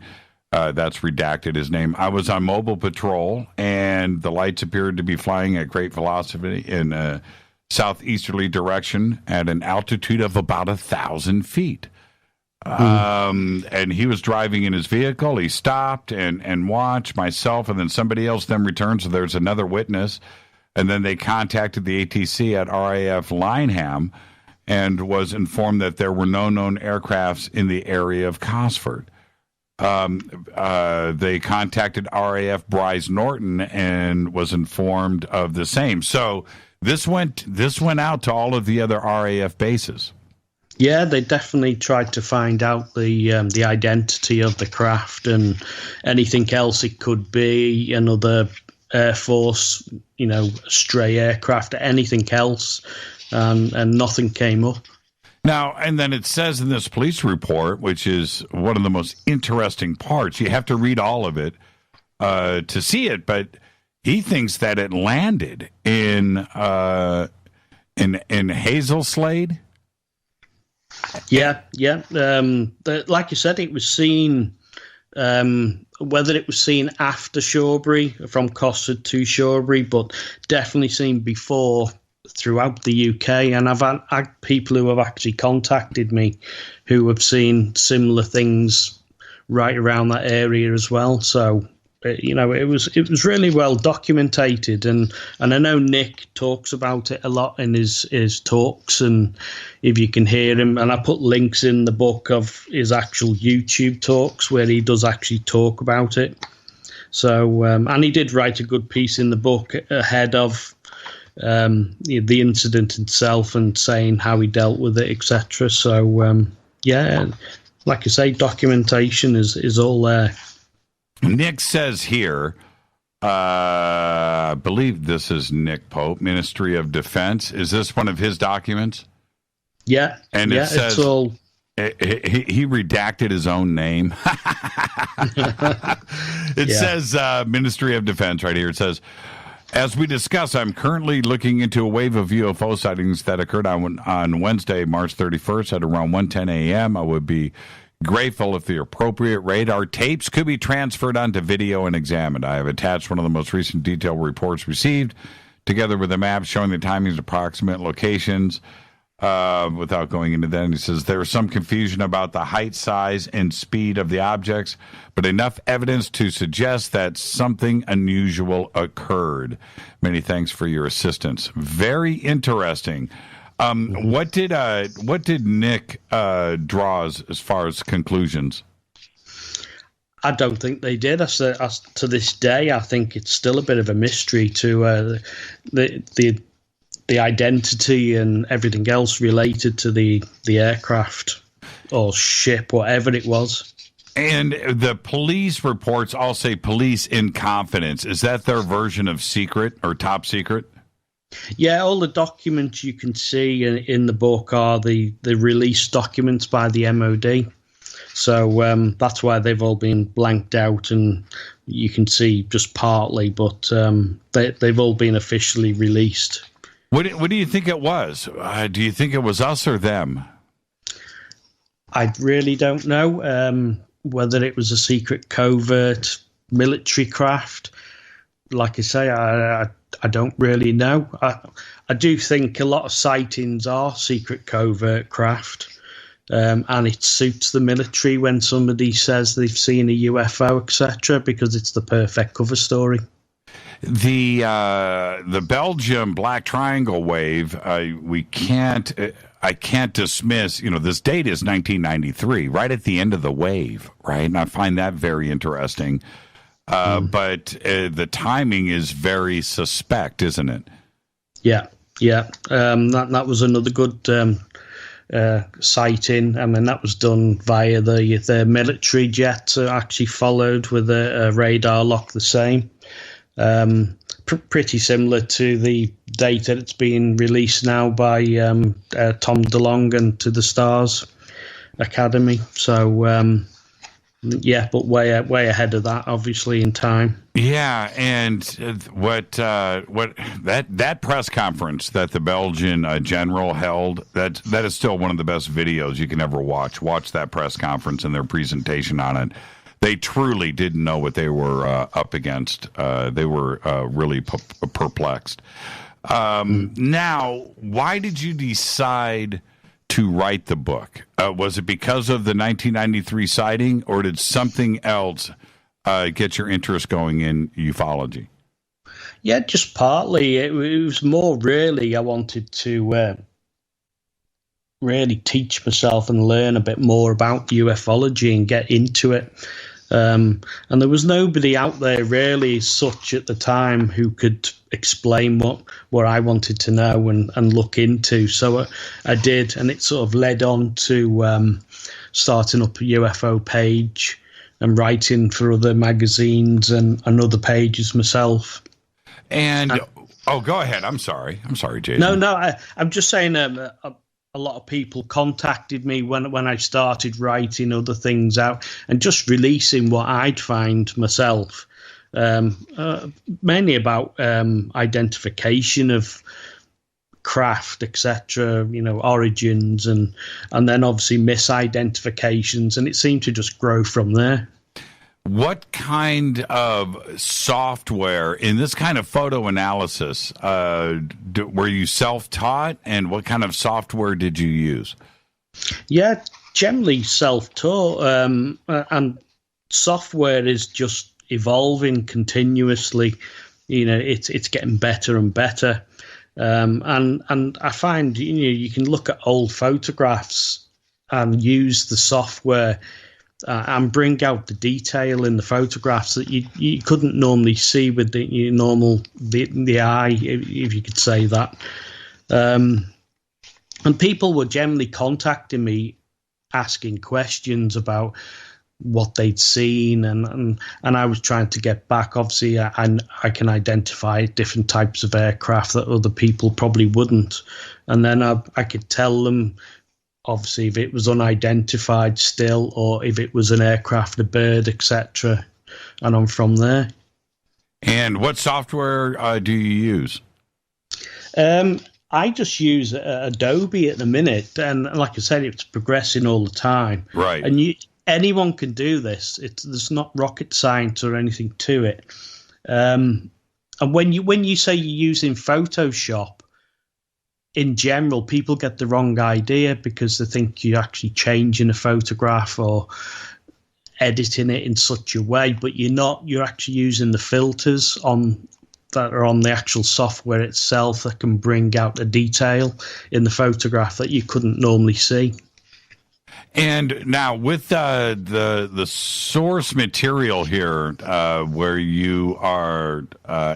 that's redacted his name. I was on mobile patrol, and the lights appeared to be flying at great velocity in a southeasterly direction at an altitude of about 1,000 feet. And he was driving in his vehicle. He stopped and watched myself, and then somebody else then returned. So there's another witness. And then they contacted the ATC at RAF Lineham and was informed that there were no known aircrafts in the area of Cosford. They contacted RAF Bryce Norton and was informed of the same. So this went out to all of the other RAF bases.
Yeah, they definitely tried to find out the identity of the craft and anything else it could be, another Air Force, stray aircraft, anything else, and nothing came up.
Now, and then it says in this police report, which is one of the most interesting parts, you have to read all of it to see it, but he thinks that it landed in Hazelslade.
Yeah. Like you said, it was seen. Whether it was seen after Shawbury, from Cosford to Shawbury, but definitely seen before throughout the UK. And I've had people who have actually contacted me who have seen similar things right around that area as well. So, it was really well documented, and I know Nick talks about it a lot in his talks, and if you can hear him, and I put links in the book of his actual YouTube talks where he does actually talk about it. So, and he did write a good piece in the book ahead of the incident itself and saying how he dealt with it, etc. So, like I say, documentation is all there.
Nick says here, I believe this is Nick Pope, Ministry of Defense. Is this one of his documents?
Yeah.
And it says,
it's all...
he redacted his own name. It says Ministry of Defense right here. It says, as we discussed, I'm currently looking into a wave of UFO sightings that occurred on Wednesday, March 31st at around 1:10 a.m. I would be grateful if the appropriate radar tapes could be transferred onto video and examined. I have attached one of the most recent detailed reports received, together with a map showing the timings, approximate locations, without going into that. And he says, there is some confusion about the height, size, and speed of the objects, but enough evidence to suggest that something unusual occurred. Many thanks for your assistance. Very interesting. What did Nick draw as far as conclusions?
I don't think they did. As to this day, I think it's still a bit of a mystery to the identity and everything else related to the aircraft or ship, whatever it was.
And the police reports all say police in confidence. Is that their version of secret or top secret?
Yeah, all the documents you can see in the book are the released documents by the MOD. So that's why they've all been blanked out, and you can see just partly, but they've all been officially released.
What do you think it was? Do you think it was us or them?
I really don't know whether it was a secret covert military craft. Like I say, I don't really know. I do think a lot of sightings are secret covert craft, and it suits the military when somebody says they've seen a UFO, etc., because it's the perfect cover story.
The Belgium Black Triangle wave, I can't dismiss. This date is 1993, right at the end of the wave, right? And I find that very interesting. But the timing is very suspect, isn't it?
Yeah. That was another good sighting. I mean, that was done via the military jet, actually followed with a radar lock the same. Pretty similar to the data that's being released now by Tom DeLonge and To the Stars Academy. So, yeah, but way ahead of that, obviously, in time.
Yeah, and what that press conference that the Belgian general held, that is still one of the best videos you can ever watch. Watch that press conference and their presentation on it. They truly didn't know what they were up against. They were really perplexed. Now, why did you decide to write the book? Was it because of the 1993 sighting, or did something else get your interest going in ufology?
Yeah, just partly. It was more really I wanted to really teach myself and learn a bit more about ufology and get into it. And there was nobody out there really such at the time who could explain what I wanted to know and look into. So I did, and it sort of led on to starting up a UFO page and writing for other magazines and other pages myself.
And go ahead. I'm sorry, Jason.
No. I'm just saying. A lot of people contacted me when I started writing other things out and just releasing what I'd find myself, mainly about identification of craft, etc. Origins and then obviously misidentifications, and it seemed to just grow from there.
What kind of software in this kind of photo analysis were you self-taught, and what kind of software did you use?
Yeah, generally self-taught, and software is just evolving continuously. It's getting better and better, and I find you can look at old photographs and use the software. And bring out the detail in the photographs that you couldn't normally see with the eye, if you could say that. And people were generally contacting me, asking questions about what they'd seen, and I was trying to get back. Obviously, I can identify different types of aircraft that other people probably wouldn't, and then I could tell them, obviously, if it was unidentified still, or if it was an aircraft, a bird, etc. And I'm from there.
And what software do you use?
I just use Adobe at the minute, and like I said, it's progressing all the time.
Right.
And anyone can do this. There's not rocket science or anything to it. And when you say you're using Photoshop, in general, people get the wrong idea because they think you're actually changing a photograph or editing it in such a way, but you're not. You're actually using the filters that are on the actual software itself that can bring out a detail in the photograph that you couldn't normally see.
And now with the source material here, where you are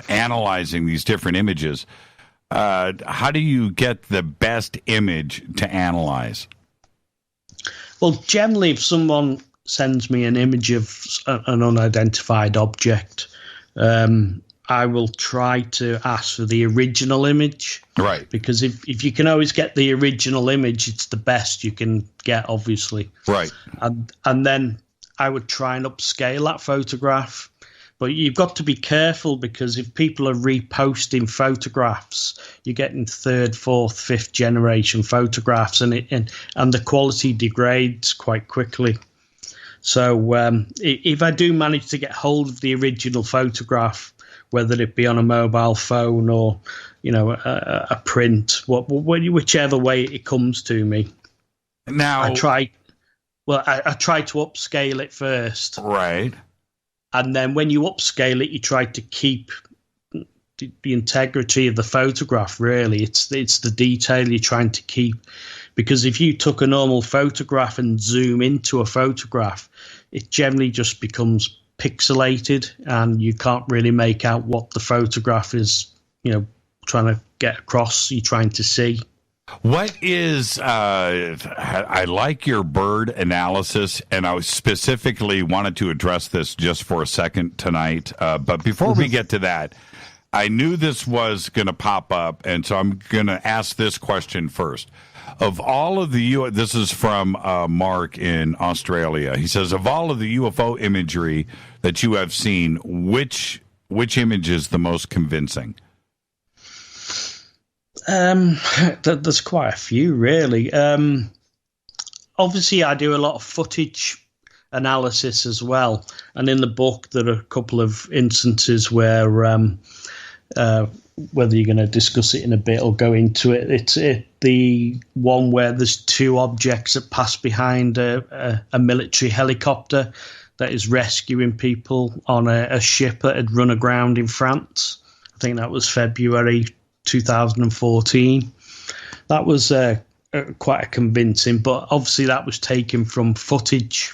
analyzing these different images, how do you get the best image to analyze?
Well, generally, if someone sends me an image of an unidentified object, I will try to ask for the original image.
Right.
Because if you can always get the original image, it's the best you can get, obviously.
Right.
And then I would try and upscale that photograph. But you've got to be careful, because if people are reposting photographs, you're getting third, fourth, fifth generation photographs, and the quality degrades quite quickly. So if I do manage to get hold of the original photograph, whether it be on a mobile phone or a print, whichever way it comes to me,
now
I try to upscale it first.
Right.
And then when you upscale it, you try to keep the integrity of the photograph, really. It's the detail you're trying to keep. Because if you took a normal photograph and zoom into a photograph, it generally just becomes pixelated and you can't really make out what the photograph is, trying to get across, you're trying to see.
What is, I like your bird analysis, and I specifically wanted to address this just for a second tonight. But before we get to that, I knew this was going to pop up, and so I'm going to ask this question first. Of all of the this is from Mark in Australia. He says, of all of the UFO imagery that you have seen, which image is the most convincing?
There's quite a few, really. Obviously, I do a lot of footage analysis as well, and in the book there are a couple of instances where, whether you're going to discuss it in a bit or go into it, it's the one where there's two objects that pass behind a military helicopter that is rescuing people on a ship that had run aground in France. I think that was February 2014. That was quite convincing, but obviously that was taken from footage,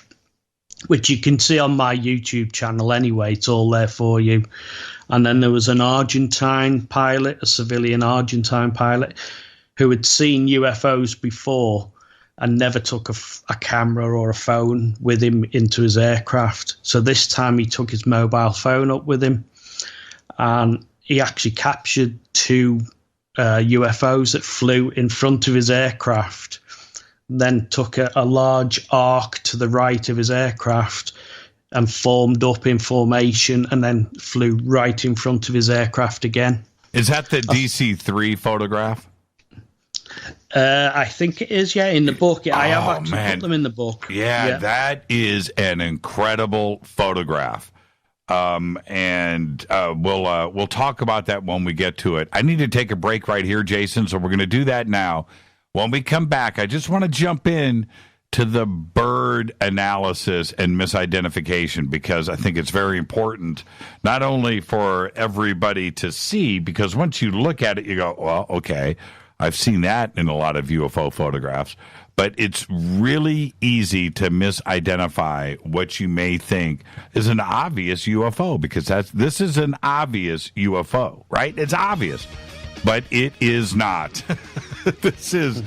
which you can see on my YouTube channel anyway. It's all there for you. And then there was an Argentine pilot, a civilian Argentine pilot, who had seen UFOs before and never took a camera or a phone with him into his aircraft. So this time he took his mobile phone up with him, and he actually captured two UFOs that flew in front of his aircraft, then took a large arc to the right of his aircraft and formed up in formation, and then flew right in front of his aircraft again.
Is that the DC-3 photograph?
I think it is, yeah, in the book. I have actually put them in the book.
Yeah, that is an incredible photograph. And we'll talk about that when we get to it. I need to take a break right here, Jason, so we're going to do that now. When we come back, I just want to jump in to the bird analysis and misidentification, because I think it's very important, not only for everybody to see, because once you look at it, you go, well, okay, I've seen that in a lot of UFO photographs, but it's really easy to misidentify what you may think is an obvious UFO, because this is an obvious UFO, right? It's obvious, but it is not. This is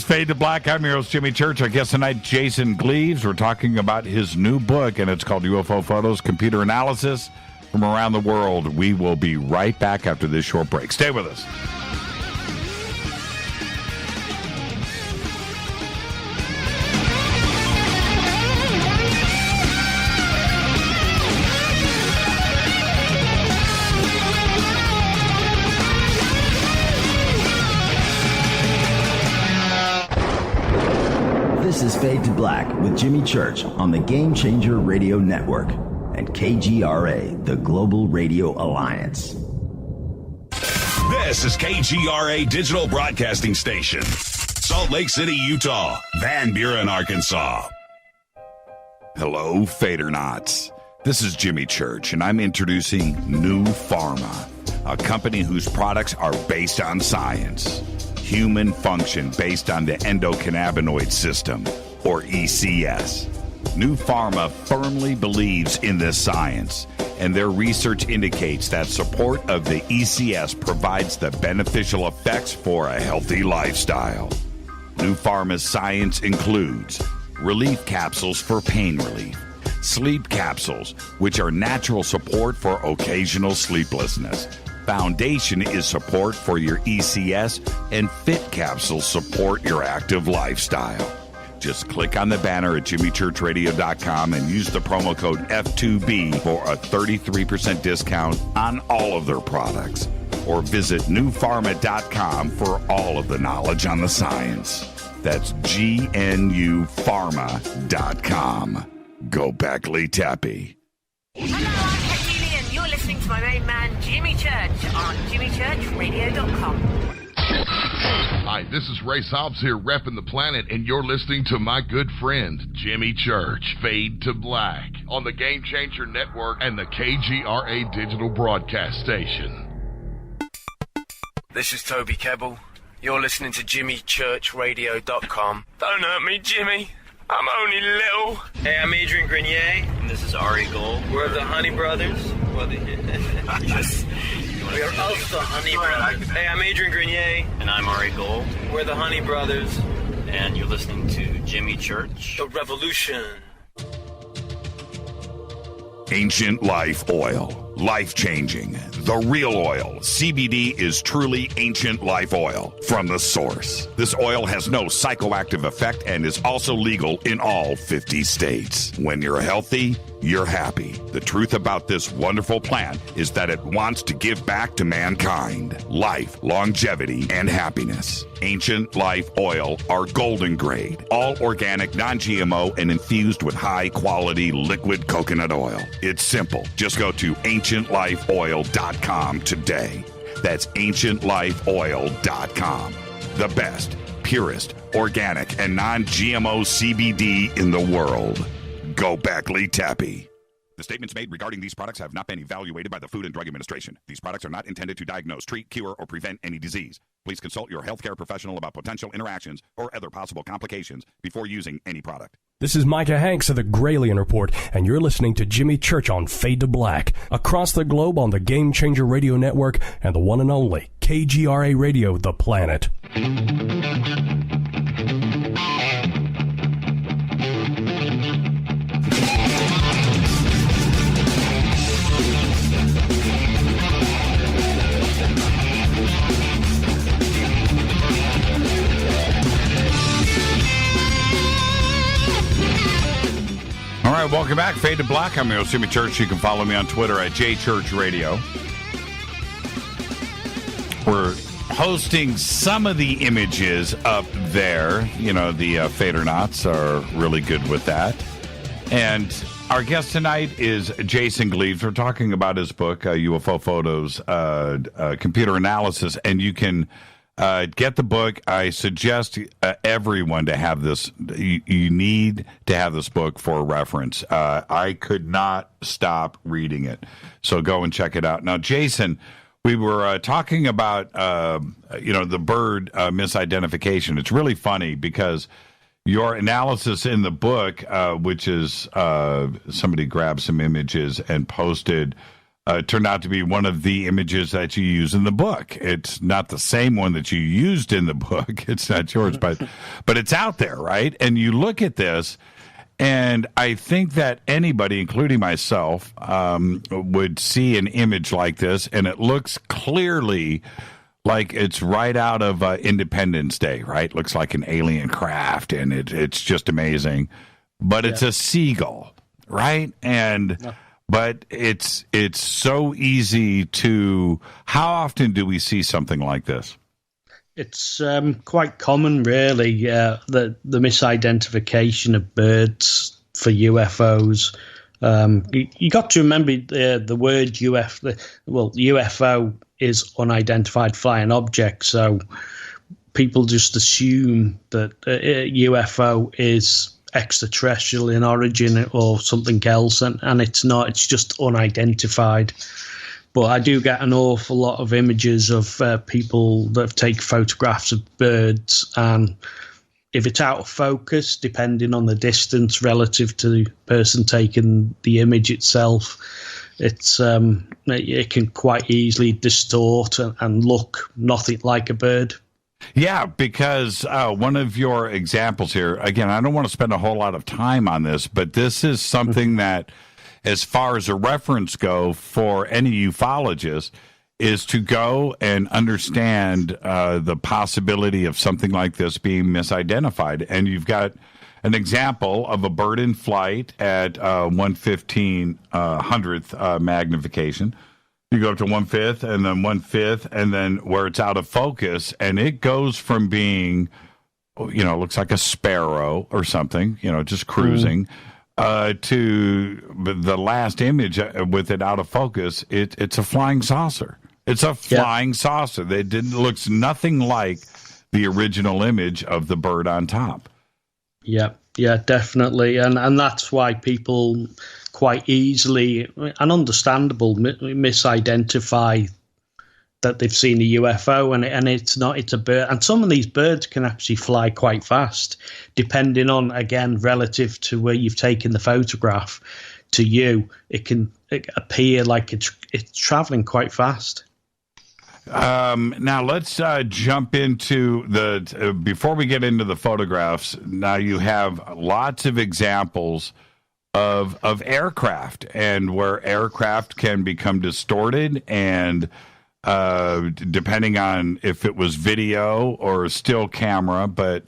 Fade to Black. I'm your host, Jimmy Church. Our guest tonight, Jason Gleaves. We're talking about his new book, and it's called UFO Photos, Computer Analysis from Around the World. We will be right back after this short break. Stay with us.
This is Fade to Black with Jimmy Church on the Game Changer Radio Network and KGRA, the Global Radio Alliance.
This is KGRA Digital Broadcasting Station, Salt Lake City, Utah, Van Buren, Arkansas.
Hello, Fadernauts. This is Jimmy Church, and I'm introducing New Pharma, a company whose products are based on science. Human function based on the endocannabinoid system, or ECS. New Pharma firmly believes in this science, and their research indicates that support of the ECS provides the beneficial effects for a healthy lifestyle. New Pharma's science includes relief capsules for pain relief, sleep capsules, which are natural support for occasional sleeplessness. Foundation is support for your ECS, and Fit capsules support your active lifestyle. Just click on the banner at jimmychurchradio.com and use the promo code F2B for a 33% discount on all of their products. Or visit newpharma.com for all of the knowledge on the science. That's GNUpharma.com. Go Beckley Tappy.
You're listening to my main man, Jimmy Church, on jimmychurchradio.com.
Hi, this is Ray Hobbs here, repping the planet, and you're listening to my good friend, Jimmy Church, Fade to Black, on the Game Changer Network and the KGRA Digital Broadcast Station.
This is Toby Kebbell. You're listening to jimmychurchradio.com. Don't hurt me, Jimmy. I'm only little.
Hey, I'm Adrian Grenier.
And this is Ari Gold.
We're the Honey Brothers.
You
We are of the Honey Brothers. Hey, I'm Adrian Grenier.
And I'm Ari Gold.
We're the Honey Brothers.
And you're listening to Jimmy Church.
The Revolution.
Ancient Life Oil. Life-changing. The real oil. CBD is truly Ancient Life Oil from the source. This oil has no psychoactive effect and is also legal in all 50 states. When you're healthy, you're happy. The truth about this wonderful plant is that it wants to give back to mankind life, longevity, and happiness. Ancient Life Oil are golden grade, all organic, non-GMO, and infused with high-quality liquid coconut oil. It's simple. Just go to ancientlifeoil.com today. That's ancientlifeoil.com. The best, purest, organic, and non-GMO CBD in the world. Go Beckley Tappy. The statements made regarding these products have not been evaluated by the Food and Drug Administration. These products are not intended to diagnose, treat, cure, or prevent any disease. Please consult your healthcare professional about potential interactions or other possible complications before using any product.
This is Micah Hanks of the Gralien Report, and you're listening to Jimmy Church on Fade to Black, across the globe on the Game Changer Radio Network and the one and only KGRA Radio, The Planet.
All right, welcome back. Fade to Black. I'm your host, Jimmy Church. You can follow me on Twitter at JChurchRadio. We're posting some of the images up there. You know, the Fadernauts are really good with that. And our guest tonight is Jason Gleaves. We're talking about his book, UFO Photos, Computer Analysis. And you can get the book. I suggest everyone to have this. You need to have this book for reference. I could not stop reading it. So go and check it out. Now, Jason, we were talking about, the bird misidentification. It's really funny because your analysis in the book, which is somebody grabbed some images and posted, turned out to be one of the images that you use in the book. It's not the same one that you used in the book. It's not yours, but it's out there, right? And you look at this, and I think that anybody, including myself, would see an image like this, and it looks clearly like it's right out of Independence Day, right? Looks like an alien craft, and it's just amazing. But it's a seagull, right? And... Yeah. But it's so easy to... How often do we see something like this?
It's quite common, really, the misidentification of birds for UFOs. You got to remember the word UFO is unidentified flying object, so people just assume that UFO is extraterrestrial in origin or something else, and it's not. It's just unidentified. But I do get an awful lot of images of people that take photographs of birds, and if it's out of focus, depending on the distance relative to the person taking the image itself, it can quite easily distort and look nothing like a bird.
Yeah, because one of your examples here, again, I don't want to spend a whole lot of time on this, but this is something that, as far as a reference go for any ufologist, is to go and understand the possibility of something like this being misidentified. And you've got an example of a bird in flight at 1/1500th magnification. You go up to 1/5 and then 1/5 and then where it's out of focus, and it goes from being, looks like a sparrow or something, just cruising, to the last image with it out of focus. It's a flying saucer. It's a flying saucer. Looks nothing like the original image of the bird on top.
Yeah, definitely. And that's why people quite easily and understandable misidentify that they've seen a UFO, and it's not. It's a bird. And some of these birds can actually fly quite fast, depending on, again, relative to where you've taken the photograph to you. It can appear like it's traveling quite fast.
Now let's jump into before we get into the photographs. Now you have lots of examples of aircraft and where aircraft can become distorted, and depending on if it was video or a still camera, but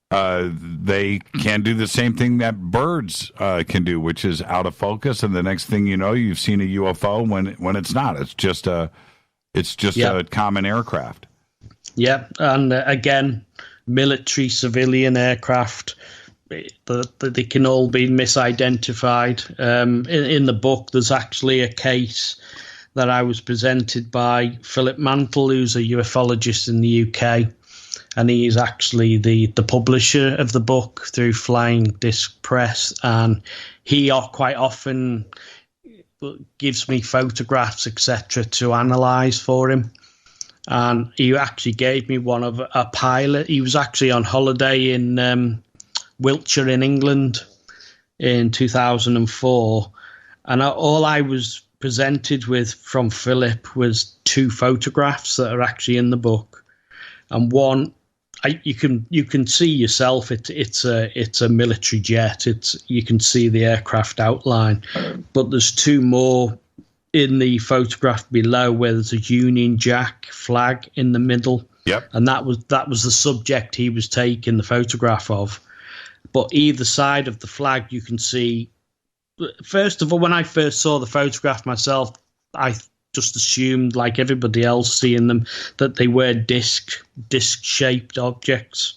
they can do the same thing that birds can do, which is out of focus, and the next thing you know, you've seen a UFO when it's not. It's just a common aircraft.
Yeah, and again, military, civilian aircraft, they can all be misidentified. In the book, there's actually a case that I was presented by Philip Mantle, who's a ufologist in the UK, and he is actually the publisher of the book through Flying Disc Press, and he quite often gives me photographs, etc., to analyze for him. And he actually gave me one of a pilot. He was actually on holiday in Wiltshire in England in 2004, and all I was presented with from Philip was 2 photographs that are actually in the book, and one you can see yourself. It's a military jet. You can see the aircraft outline, but there's 2 more in the photograph below where there's a Union Jack flag in the middle.
Yep.
And that was the subject he was taking the photograph of. But either side of the flag, you can see. First of all, when I first saw the photograph myself, I just assumed, like everybody else seeing them, that they were disc-shaped objects.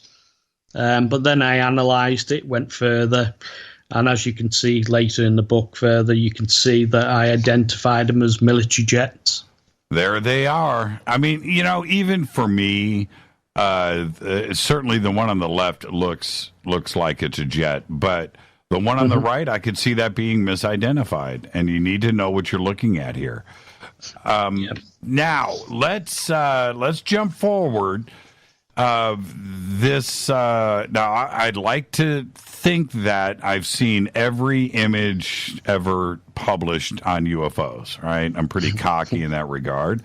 But then I analysed it, went further, and as you can see later in the book further, you can see that I identified them as military jets.
There they are. I mean, even for me, certainly the one on the left looks like it's a jet, but the one on the right, I could see that being misidentified, and you need to know what you're looking at here. Now let's jump forward. Now I'd like to think that I've seen every image ever published on UFOs, right? I'm pretty cocky in that regard.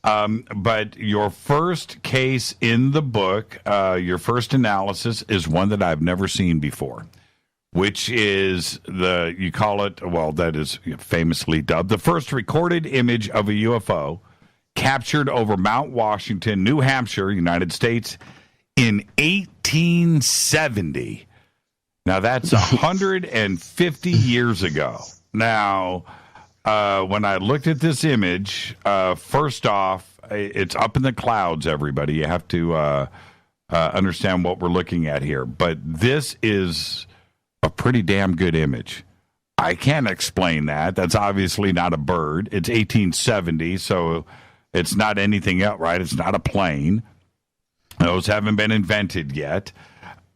But your first case in the book, your first analysis is one that I've never seen before, which is you call it, well, that is famously dubbed the first recorded image of a UFO captured over Mount Washington, New Hampshire, United States in 1870. Now, that's 150 years ago. Now, when I looked at this image, first off, it's up in the clouds, everybody. You have to understand what we're looking at here. But this is a pretty damn good image. I can't explain that. That's obviously not a bird. It's 1870, so it's not anything else, right? It's not a plane. Those haven't been invented yet.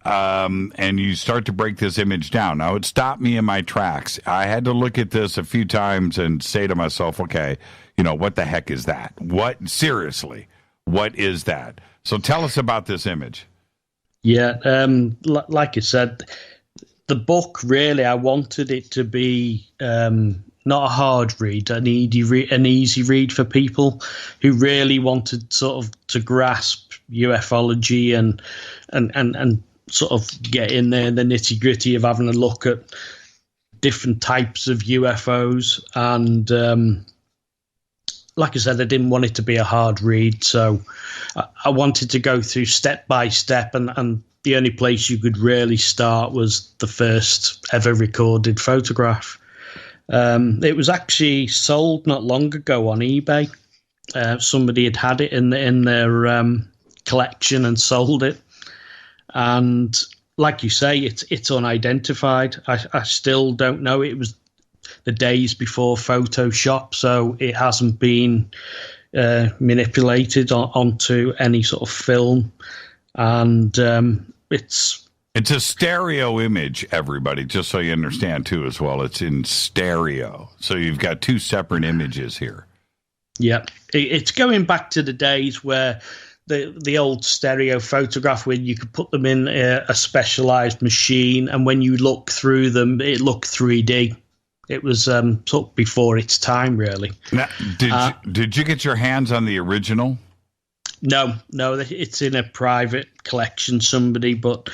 And you start to break this image down. Now, it stopped me in my tracks. I had to look at this a few times and say to myself, okay, what the heck is that? Seriously, what is that? So tell us about this image.
Yeah, like I said, the book, really, I wanted it to be not a hard read, an easy read for people who really wanted sort of to grasp ufology and sort of get in there, the nitty-gritty of having a look at different types of UFOs. And like I said, I didn't want it to be a hard read, so I wanted to go through step by step, and the only place you could really start was the first ever recorded photograph. It was actually sold not long ago on eBay. Somebody had it in their collection and sold it. And like you say, it's unidentified. I still don't know. It was the days before Photoshop, so it hasn't been manipulated onto any sort of film. And it's
a stereo image, everybody, just so you understand, too, as well. It's in stereo. So you've got 2 separate images here.
Yeah. It's going back to the days where the old stereo photograph, when you could put them in a specialized machine, and when you look through them, it looked 3D. It was sort of before its time, really.
Now, did you get your hands on the original?
No, it's in a private collection, somebody. But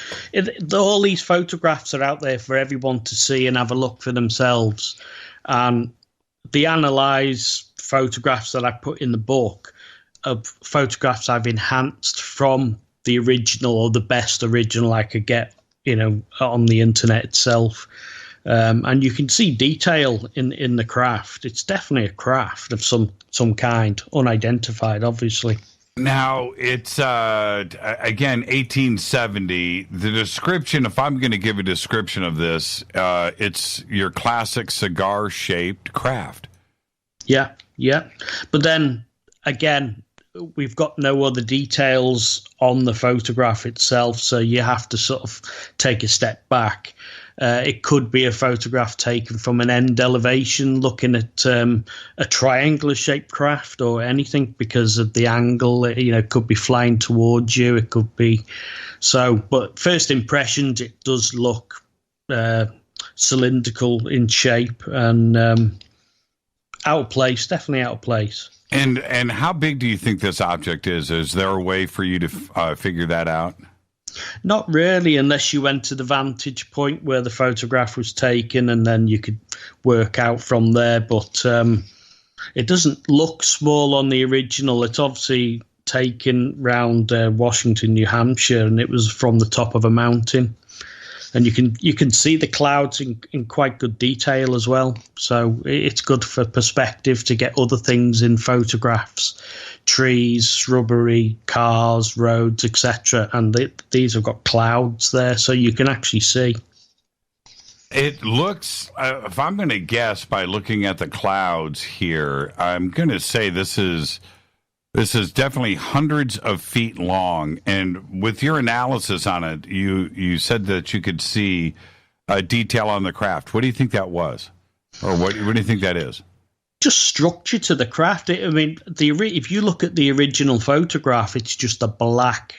all these photographs are out there for everyone to see and have a look for themselves. And the analyze photographs that I put in the book are photographs I've enhanced from the original or the best original I could get, on the internet itself. And you can see detail in the craft. It's definitely a craft of some kind, unidentified, obviously.
Now, it's, again, 1870. The description, if I'm going to give a description of this, it's your classic cigar-shaped craft.
Yeah. But then, again, we've got no other details on the photograph itself, so you have to sort of take a step back. It could be a photograph taken from an end elevation looking at a triangular-shaped craft or anything because of the angle. It could be flying towards you. It could be so. But first impressions, it does look cylindrical in shape and out of place, definitely out of place.
And how big do you think this object is? Is there a way for you to figure that out?
Not really, unless you went to the vantage point where the photograph was taken, and then you could work out from there. But it doesn't look small on the original. It's obviously taken round Washington, New Hampshire, and it was from the top of a mountain. And you can see the clouds in quite good detail as well. So it's good for perspective to get other things in photographs, trees, shrubbery, cars, roads, etc. And these have got clouds there, so you can actually see.
It looks, if I'm going to guess by looking at the clouds here, I'm going to say this is definitely hundreds of feet long. And with your analysis on it, you said that you could see detail on the craft. What do you think that was? Or what do you think that is?
Just structure to the craft. If you look at the original photograph, it's just a black,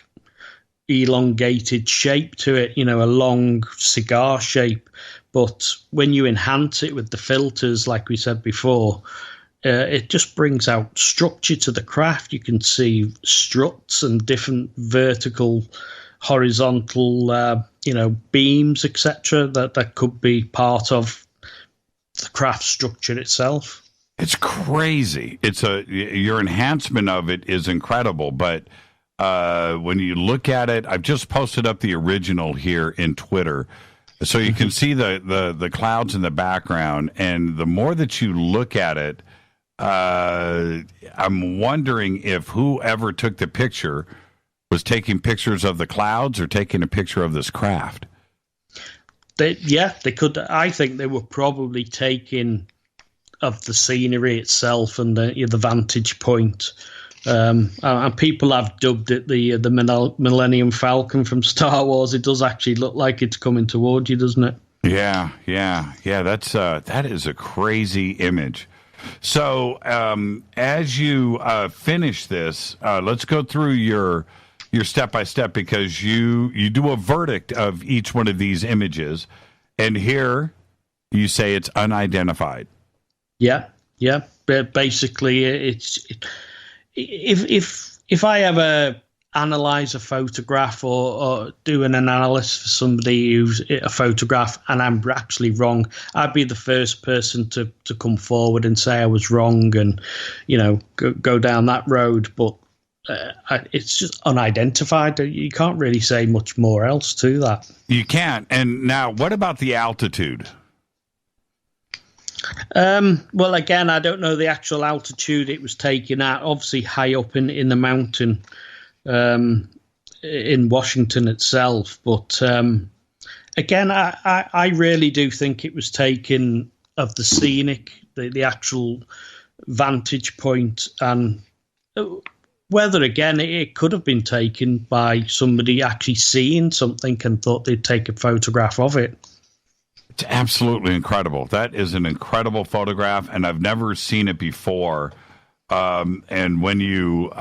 elongated shape to it, a long cigar shape. But when you enhance it with the filters, like we said before, it just brings out structure to the craft. You can see struts and different vertical, horizontal, beams, etc. That could be part of the craft structure itself.
It's crazy. Your enhancement of it is incredible. But when you look at it, I've just posted up the original here in Twitter, so you can see the clouds in the background. And the more that you look at it, I'm wondering if whoever took the picture was taking pictures of the clouds or taking a picture of this craft.
They could. I think they were probably taking of the scenery itself and the vantage point. And people have dubbed it the Millennium Falcon from Star Wars. It does actually look like it's coming toward you, doesn't it?
Yeah. That is a crazy image. So as you finish this, let's go through your step-by-step, because you do a verdict of each one of these images, and here you say it's unidentified.
Yeah. But basically, if I ever analyze a photograph or do an analysis for somebody who's a photograph and I'm actually wrong, I'd be the first person to come forward and say I was wrong and, go down that road. But it's just unidentified. You can't really say much more else to that.
You can't. And now, what about the altitude?
Well, again, I don't know the actual altitude it was taken at. Obviously, high up in the mountain in Washington itself. But again, I really do think it was taken of the scenic, the actual vantage point, and whether, again, it could have been taken by somebody actually seeing something and thought they'd take a photograph of it.
It's absolutely incredible. That is an incredible photograph, and I've never seen it before. And when you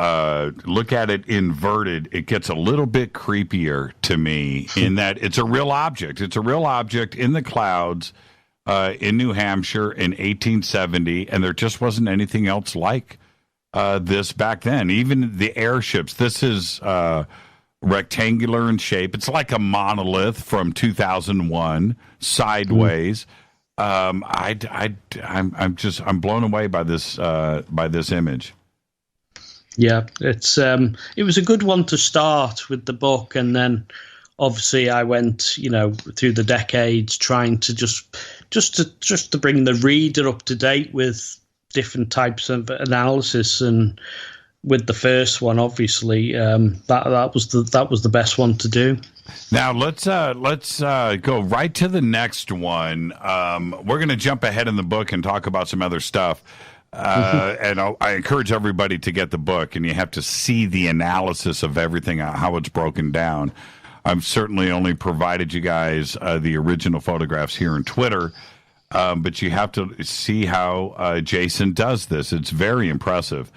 look at it inverted, it gets a little bit creepier to me in that it's a real object. It's a real object in the clouds in New Hampshire in 1870, and there just wasn't anything else like this back then. Even the airships. This is rectangular in shape. It's like a monolith from 2001, sideways. I'm blown away by this image.
Yeah, it was a good one to start with the book, and then obviously I went, through the decades trying to just to bring the reader up to date with different types of analysis, and with the first one, obviously, that was the best one to do.
Now let's go right to the next one. We're going to jump ahead in the book and talk about some other stuff. And I encourage everybody to get the book, and you have to see the analysis of everything, how it's broken down. I've certainly only provided you guys the original photographs here on Twitter, but you have to see how Jason does this. It's very impressive.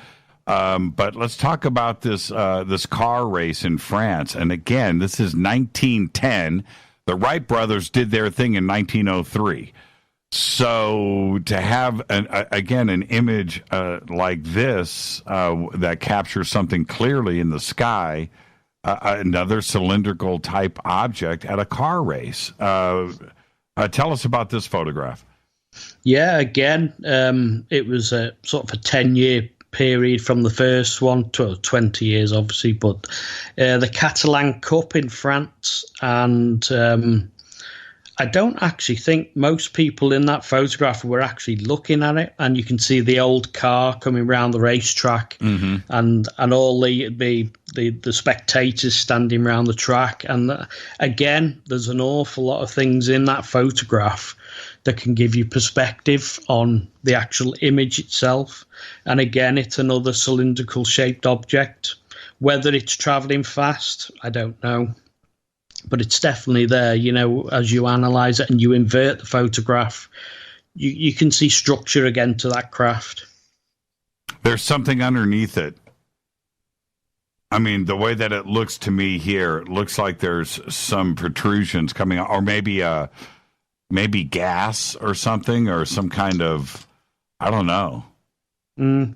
But let's talk about this car race in France. And again, this is 1910. The Wright brothers did their thing in 1903. So to have, an image like this that captures something clearly in the sky, another cylindrical type object at a car race. Tell us about this photograph.
Yeah, again, it was a sort of a 10-year period from the first one to 20 years, obviously, but the Catalan Cup in France, and I don't actually think most people in that photograph were actually looking at it, and you can see the old car coming around the racetrack, and all the spectators standing around the track. And again, there's an awful lot of things in that photograph that can give you perspective on the actual image itself. And again, it's another cylindrical shaped object. Whether it's traveling fast, I don't know. But it's definitely there, as you analyze it and you invert the photograph, you can see structure again to that craft.
There's something underneath it. I mean, the way that it looks to me here, it looks like there's some protrusions coming out, or maybe gas or something, or some kind of, I don't know.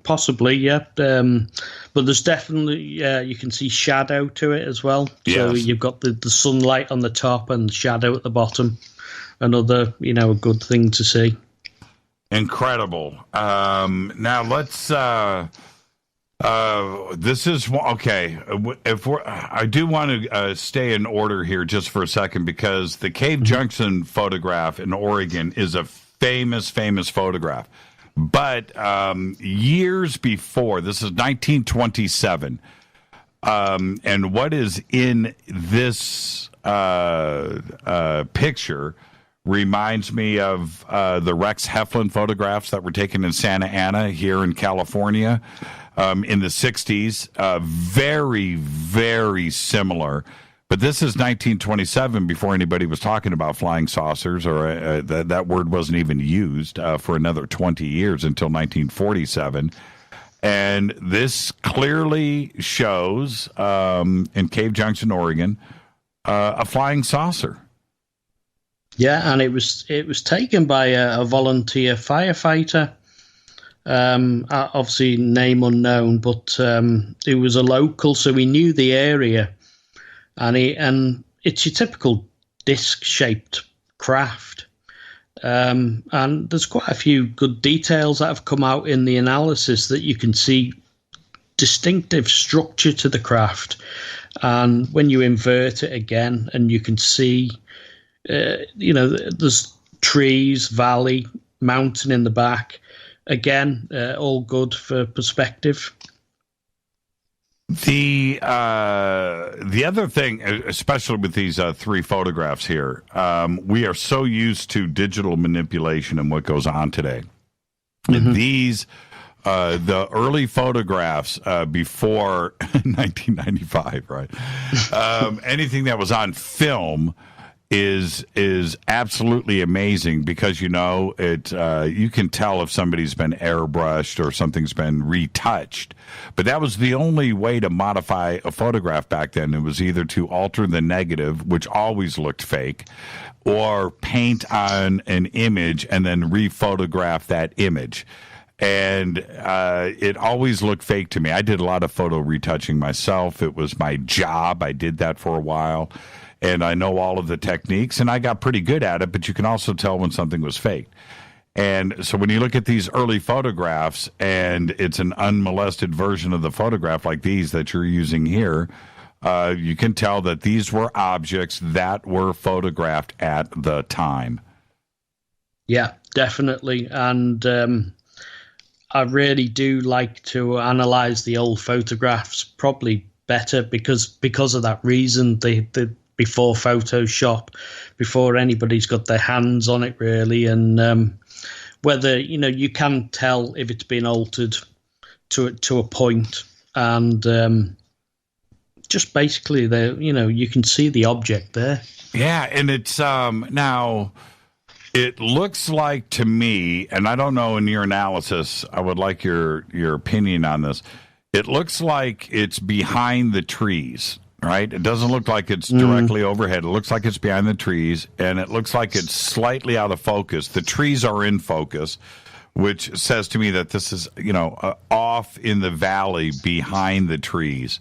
Possibly, yeah. But there's definitely, you can see shadow to it as well. So
yes.
You've got the sunlight on the top and shadow at the bottom. Another, a good thing to see.
Incredible. Now let's. This is okay. I do want to stay in order here just for a second, because the Cave Junction photograph in Oregon is a famous photograph. But years before, this is 1927, and what is in this picture reminds me of the Rex Heflin photographs that were taken in Santa Ana here in California in the 60s. Very, very similar. But this is 1927, before anybody was talking about flying saucers, or that word wasn't even used for another 20 years until 1947. And this clearly shows, in Cave Junction, Oregon, a flying saucer.
Yeah, and it was taken by a volunteer firefighter. Obviously, name unknown, but it was a local, so we knew the area. And it's your typical disc-shaped craft. And there's quite a few good details that have come out in the analysis, that you can see distinctive structure to the craft. And when you invert it again, and you can see, there's trees, valley, mountain in the back. Again, all good for perspective.
The other thing, especially with these three photographs here, we are so used to digital manipulation and what goes on today. These, the early photographs before 1995, right? Anything that was on film is absolutely amazing, because you can tell if somebody's been airbrushed or something's been retouched. But that was the only way to modify a photograph back then. It was either to alter the negative, which always looked fake, or paint on an image and then rephotograph that image. And it always looked fake to me. I did a lot of photo retouching myself. It was my job. I did that for a while. And I know all of the techniques, and I got pretty good at it, but you can also tell when something was fake. And so when you look at these early photographs, and it's an unmolested version of the photograph like these that you're using here, you can tell that these were objects that were photographed at the time.
Yeah, definitely. And I really do like to analyze the old photographs probably better because of that reason. The before Photoshop, before anybody's got their hands on it really, and whether you can tell if it's been altered to a point, and just basically you can see the object there.
Yeah, and it's now it looks like to me, and I don't know in your analysis, I would like your opinion on this. It looks like it's behind the trees. Right? It doesn't look like it's directly overhead. It looks like it's behind the trees, and it looks like it's slightly out of focus. The trees are in focus, which says to me that this is, off in the valley behind the trees.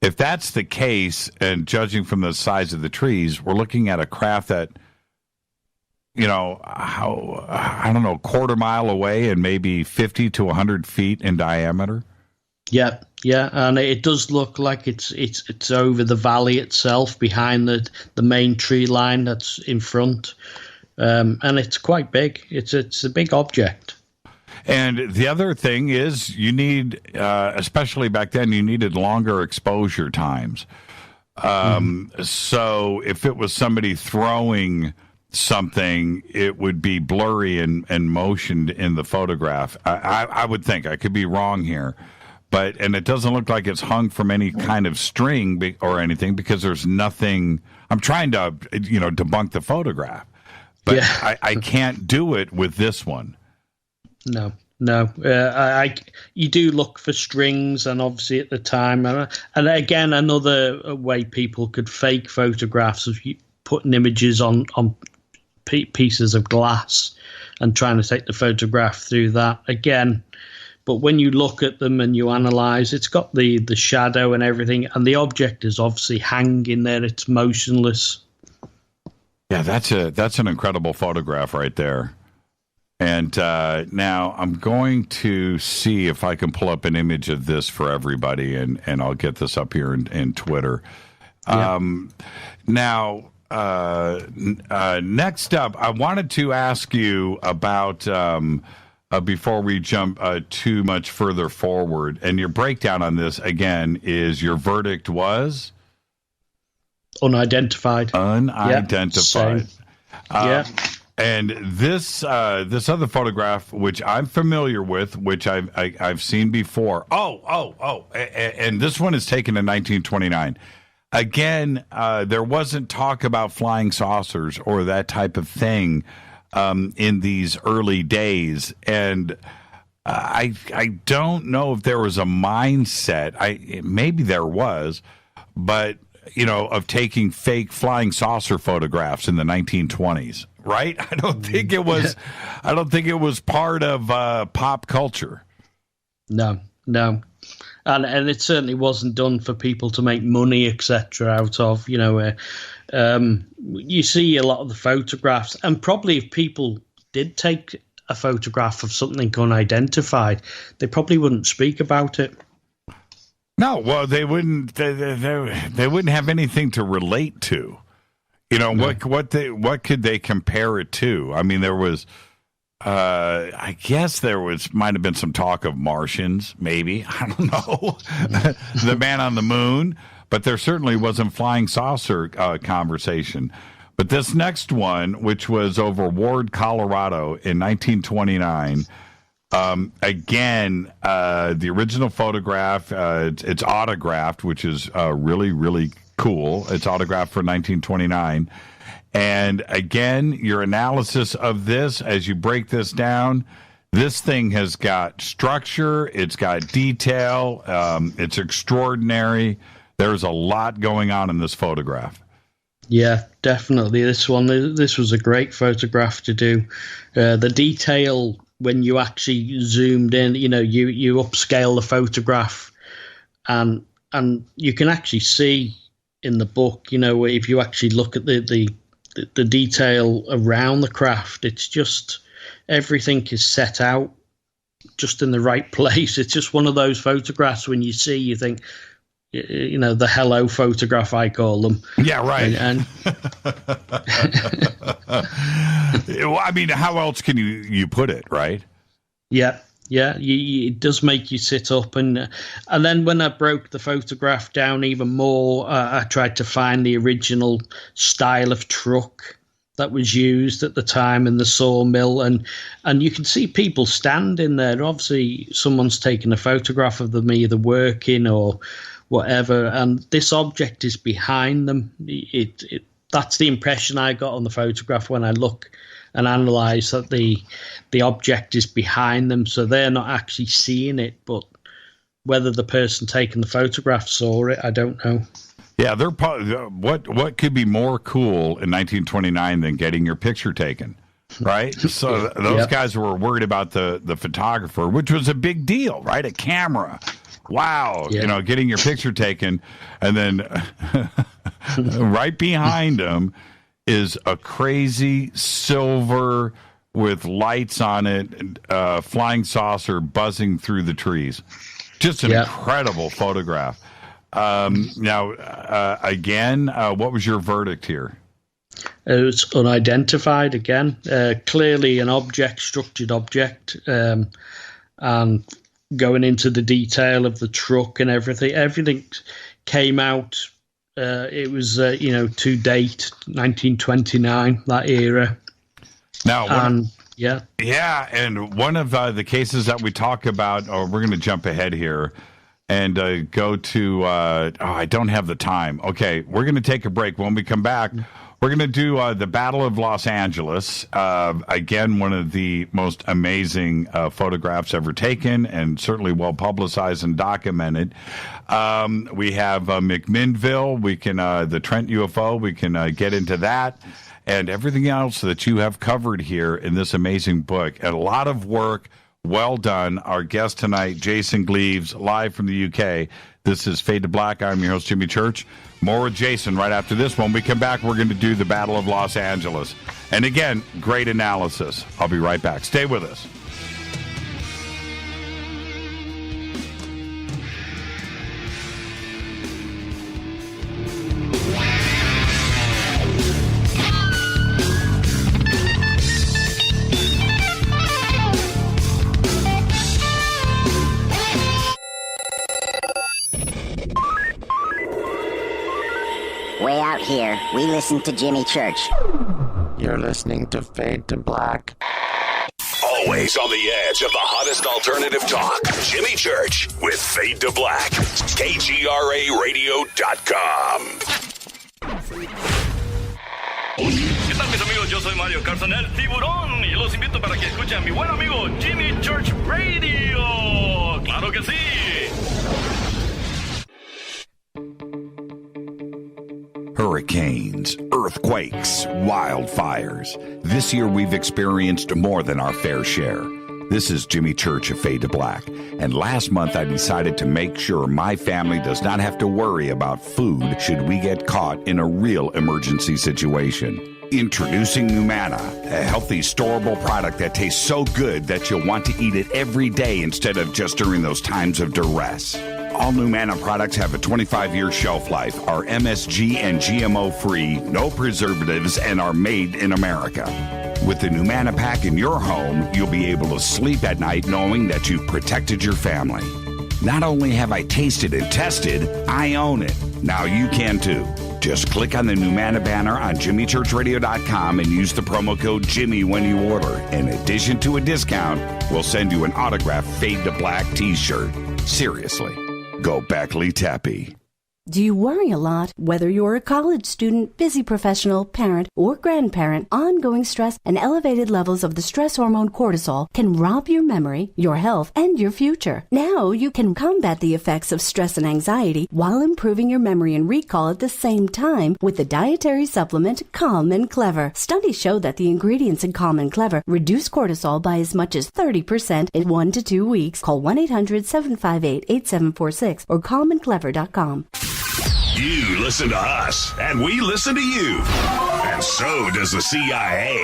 If that's the case, and judging from the size of the trees, we're looking at a craft that, I don't know, quarter mile away and maybe 50 to 100 feet in diameter.
Yeah, and it does look like it's over the valley itself, behind the main tree line that's in front, and it's quite big. It's a big object.
And the other thing is, you need, especially back then, you needed longer exposure times. So if it was somebody throwing something, it would be blurry and motioned in the photograph. I would think. I could be wrong here. And it doesn't look like it's hung from any kind of string or anything, because there's nothing. I'm trying to, debunk the photograph, but yeah. I can't do it with this one.
No. You do look for strings, and obviously at the time, and again, another way people could fake photographs of putting images on pieces of glass and trying to take the photograph through that again. But when you look at them and you analyze, it's got the shadow and everything, and the object is obviously hanging there. It's motionless.
Yeah, that's an incredible photograph right there. And now I'm going to see if I can pull up an image of this for everybody, and I'll get this up here in Twitter. Yeah. Now, next up, I wanted to ask you about... before we jump too much further forward, and your breakdown on this, again, is your verdict was?
Unidentified.
Unidentified.
Yeah.
And this other photograph, which I'm familiar with, which I've seen before. And this one is taken in 1929. Again, there wasn't talk about flying saucers or that type of thing in these early days, and I don't know if there was a mindset. Maybe there was, but of taking fake flying saucer photographs in the 1920s, right? I don't think it was. I don't think it was part of pop culture.
No, and it certainly wasn't done for people to make money, etc. Out of you see a lot of the photographs, and probably if people did take a photograph of something unidentified, they probably wouldn't speak about it.
No, well, they wouldn't. They wouldn't have anything to relate to. No. What could they compare it to? I mean, there was. I guess might have been some talk of Martians, maybe. I don't know. The man on the moon. But there certainly wasn't flying saucer conversation. But this next one, which was over Ward, Colorado in 1929, again, the original photograph, it's autographed, which is really, really cool. It's autographed for 1929. And again, your analysis of this, as you break this down, this thing has got structure, it's got detail, it's extraordinary. There's a lot going on in this photograph.
Yeah, definitely. This was a great photograph to do. The detail when you actually zoomed in, you upscale the photograph, and you can actually see in the book, if you actually look at the detail around the craft, it's just everything is set out just in the right place. It's just one of those photographs when you see, you think, the hello photograph, I call them.
Yeah, right.
And
well, I mean, how else can you put it, right?
Yeah. It does make you sit up, and then when I broke the photograph down even more, I tried to find the original style of truck that was used at the time in the sawmill, and you can see people standing there. Obviously, someone's taken a photograph of them either working or whatever, and this object is behind them. That's the impression I got on the photograph when I look and analyze that the object is behind them, so they're not actually seeing it, but whether the person taking the photograph saw it, I don't know.
Yeah, they're what could be more cool in 1929 than getting your picture taken, right? So those guys were worried about the photographer, which was a big deal, right? A camera. Wow, getting your picture taken, and then right behind them is a crazy silver with lights on it, flying saucer buzzing through the trees. Just an incredible photograph. Now, again, what was your verdict here?
It was unidentified again. Clearly an object, structured object, and going into the detail of the truck and everything came out. It was, to date, 1929, that era.
Now, and one of the cases that we talk about, we're going to jump ahead here and go to, I don't have the time. Okay, we're going to take a break. When we come back, we're going to do the Battle of Los Angeles. Again, one of the most amazing photographs ever taken, and certainly well publicized and documented. We have McMinnville. We can the Trent UFO. We can get into that and everything else that you have covered here in this amazing book. And a lot of work. Well done. Our guest tonight, Jason Gleaves, live from the UK. This is Fade to Black. I'm your host, Jimmy Church. More with Jason right after this. When we come back, we're going to do the Battle of Los Angeles. And again, great analysis. I'll be right back. Stay with us.
Way out here, we listen to Jimmy Church.
You're listening to Fade to Black.
Always on the edge of the hottest alternative talk. Jimmy Church with Fade to Black. KGRARadio.com.
¿Qué tal, mis amigos? Yo soy Mario Carson, el tiburón, y los invito para que escuchen a mi buen amigo Jimmy Church Radio. ¡Claro que sí!
Hurricanes, earthquakes, wildfires. This year we've experienced more than our fair share. This is Jimmy Church of Fade to Black. And last month I decided to make sure my family does not have to worry about food should we get caught in a real emergency situation. Introducing Numana, a healthy, storable product that tastes so good that you'll want to eat it every day instead of just during those times of duress. All Numana products have a 25-year shelf life, are MSG and GMO-free, no preservatives, and are made in America. With the Numana pack in your home, you'll be able to sleep at night knowing that you've protected your family. Not only have I tasted and tested, I own it. Now you can too. Just click on the Numana banner on JimmyChurchRadio.com and use the promo code Jimmy when you order. In addition to a discount, we'll send you an autographed Fade to Black t-shirt. Seriously. Go Beckley Tappy.
Do you worry a lot? Whether you're a college student, busy professional, parent, or grandparent, ongoing stress and elevated levels of the stress hormone cortisol can rob your memory, your health, and your future. Now you can combat the effects of stress and anxiety while improving your memory and recall at the same time with the dietary supplement Calm and Clever. Studies show that the ingredients in Calm and Clever reduce cortisol by as much as 30% in 1 to 2 weeks. Call 1-800-758-8746 or calmandclever.com.
You listen to us, and we listen to you. And so does the CIA.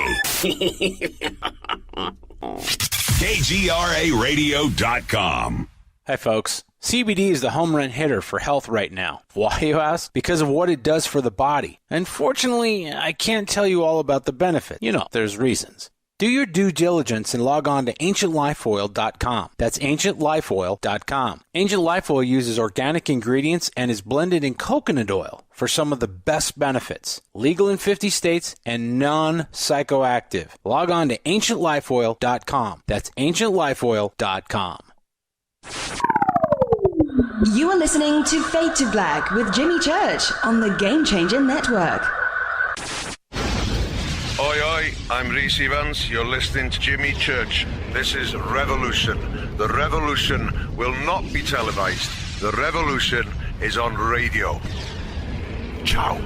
KGRARadio.com.
Hi, folks. CBD is the home run hitter for health right now. Why, you ask? Because of what it does for the body. Unfortunately, I can't tell you all about the benefit. You know, there's reasons. Do your due diligence and log on to AncientLifeOil.com. That's AncientLifeOil.com. Ancient Life Oil uses organic ingredients and is blended in coconut oil for some of the best benefits. Legal in 50 states and non-psychoactive. Log on to AncientLifeOil.com. That's AncientLifeOil.com.
You are listening to Fade to Black with Jimmy Church on the Game Changer Network.
Oi, oi, I'm Reese Evans. You're listening to Jimmy Church. This is Revolution. The revolution will not be televised. The revolution is on radio. Ciao.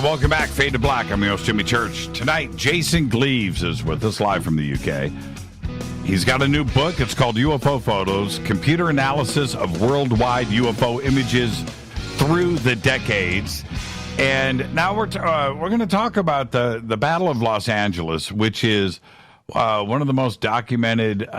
Welcome back, Fade to Black. I'm your host, Jimmy Church. Tonight, Jason Gleaves is with us live from the UK. He's got a new book. It's called UFO Photos, Computer Analysis of Worldwide UFO Images Through the Decades. And now we're going to talk about the Battle of Los Angeles, which is one of the most documented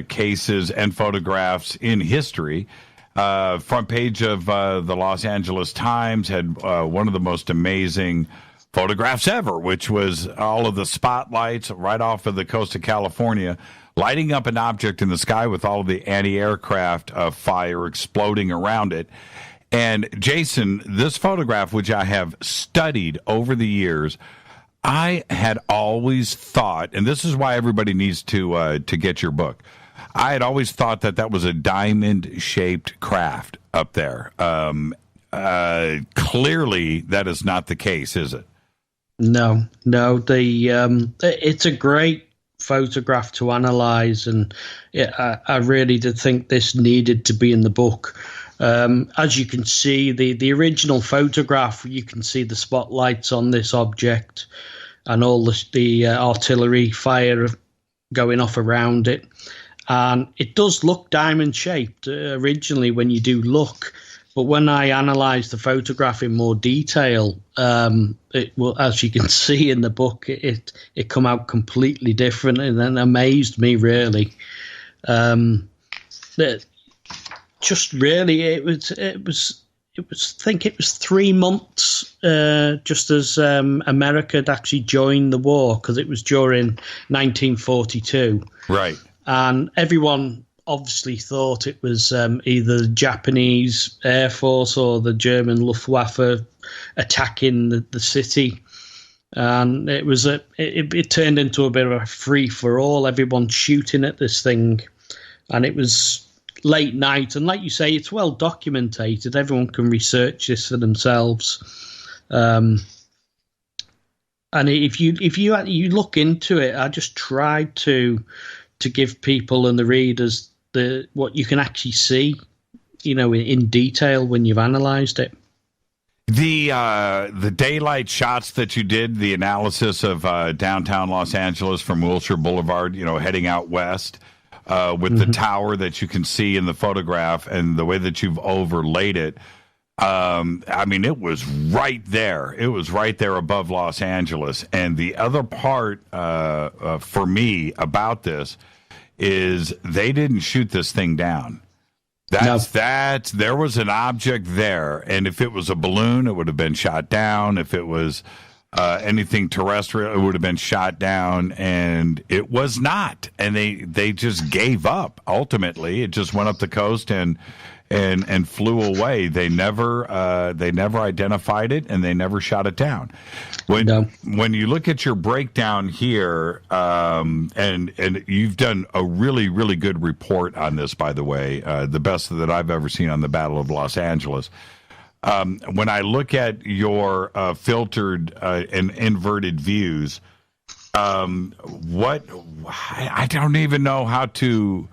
cases and photographs in history. Front page of the Los Angeles Times had one of the most amazing photographs ever, which was all of the spotlights right off of the coast of California, lighting up an object in the sky with all of the anti-aircraft fire exploding around it. And Jason, this photograph, which I have studied over the years, I had always thought, and this is why everybody needs to get your book, I had always thought that was a diamond-shaped craft up there. Clearly, that is not the case, is it?
No. It's a great photograph to analyze, and I really did think this needed to be in the book. As you can see, the original photograph, you can see the spotlights on this object and all the artillery fire going off around it. And it does look diamond-shaped originally when you do look. But when I analysed the photograph in more detail, it will, as you can see in the book, it come out completely different, and then amazed me really. Just really, it was. I think it was 3 months just as America had actually joined the war, because it was during 1942.
Right.
And everyone obviously thought it was either the Japanese Air Force or the German Luftwaffe attacking the city. And it was it turned into a bit of a free-for-all, everyone shooting at this thing. And it was late night. And like you say, it's well documented. Everyone can research this for themselves. And if you look into it, I just tried to give people and the readers what you can actually see, in detail when you've analysed it.
The daylight shots that you did, the analysis of downtown Los Angeles from Wilshire Boulevard, heading out west, with the tower that you can see in the photograph, and the way that you've overlaid it, I mean, it was right there. It was right there above Los Angeles. And the other part for me about this is they didn't shoot this thing down. There was an object there, and if it was a balloon, it would have been shot down. If it was anything terrestrial, it would have been shot down, and it was not. And they just gave up. Ultimately, it just went up the coast and flew away. They never identified it, and they never shot it down. When you look at your breakdown here, and you've done a really, really good report on this, by the way, the best that I've ever seen on the Battle of Los Angeles. When I look at your filtered and inverted views, I don't even know how to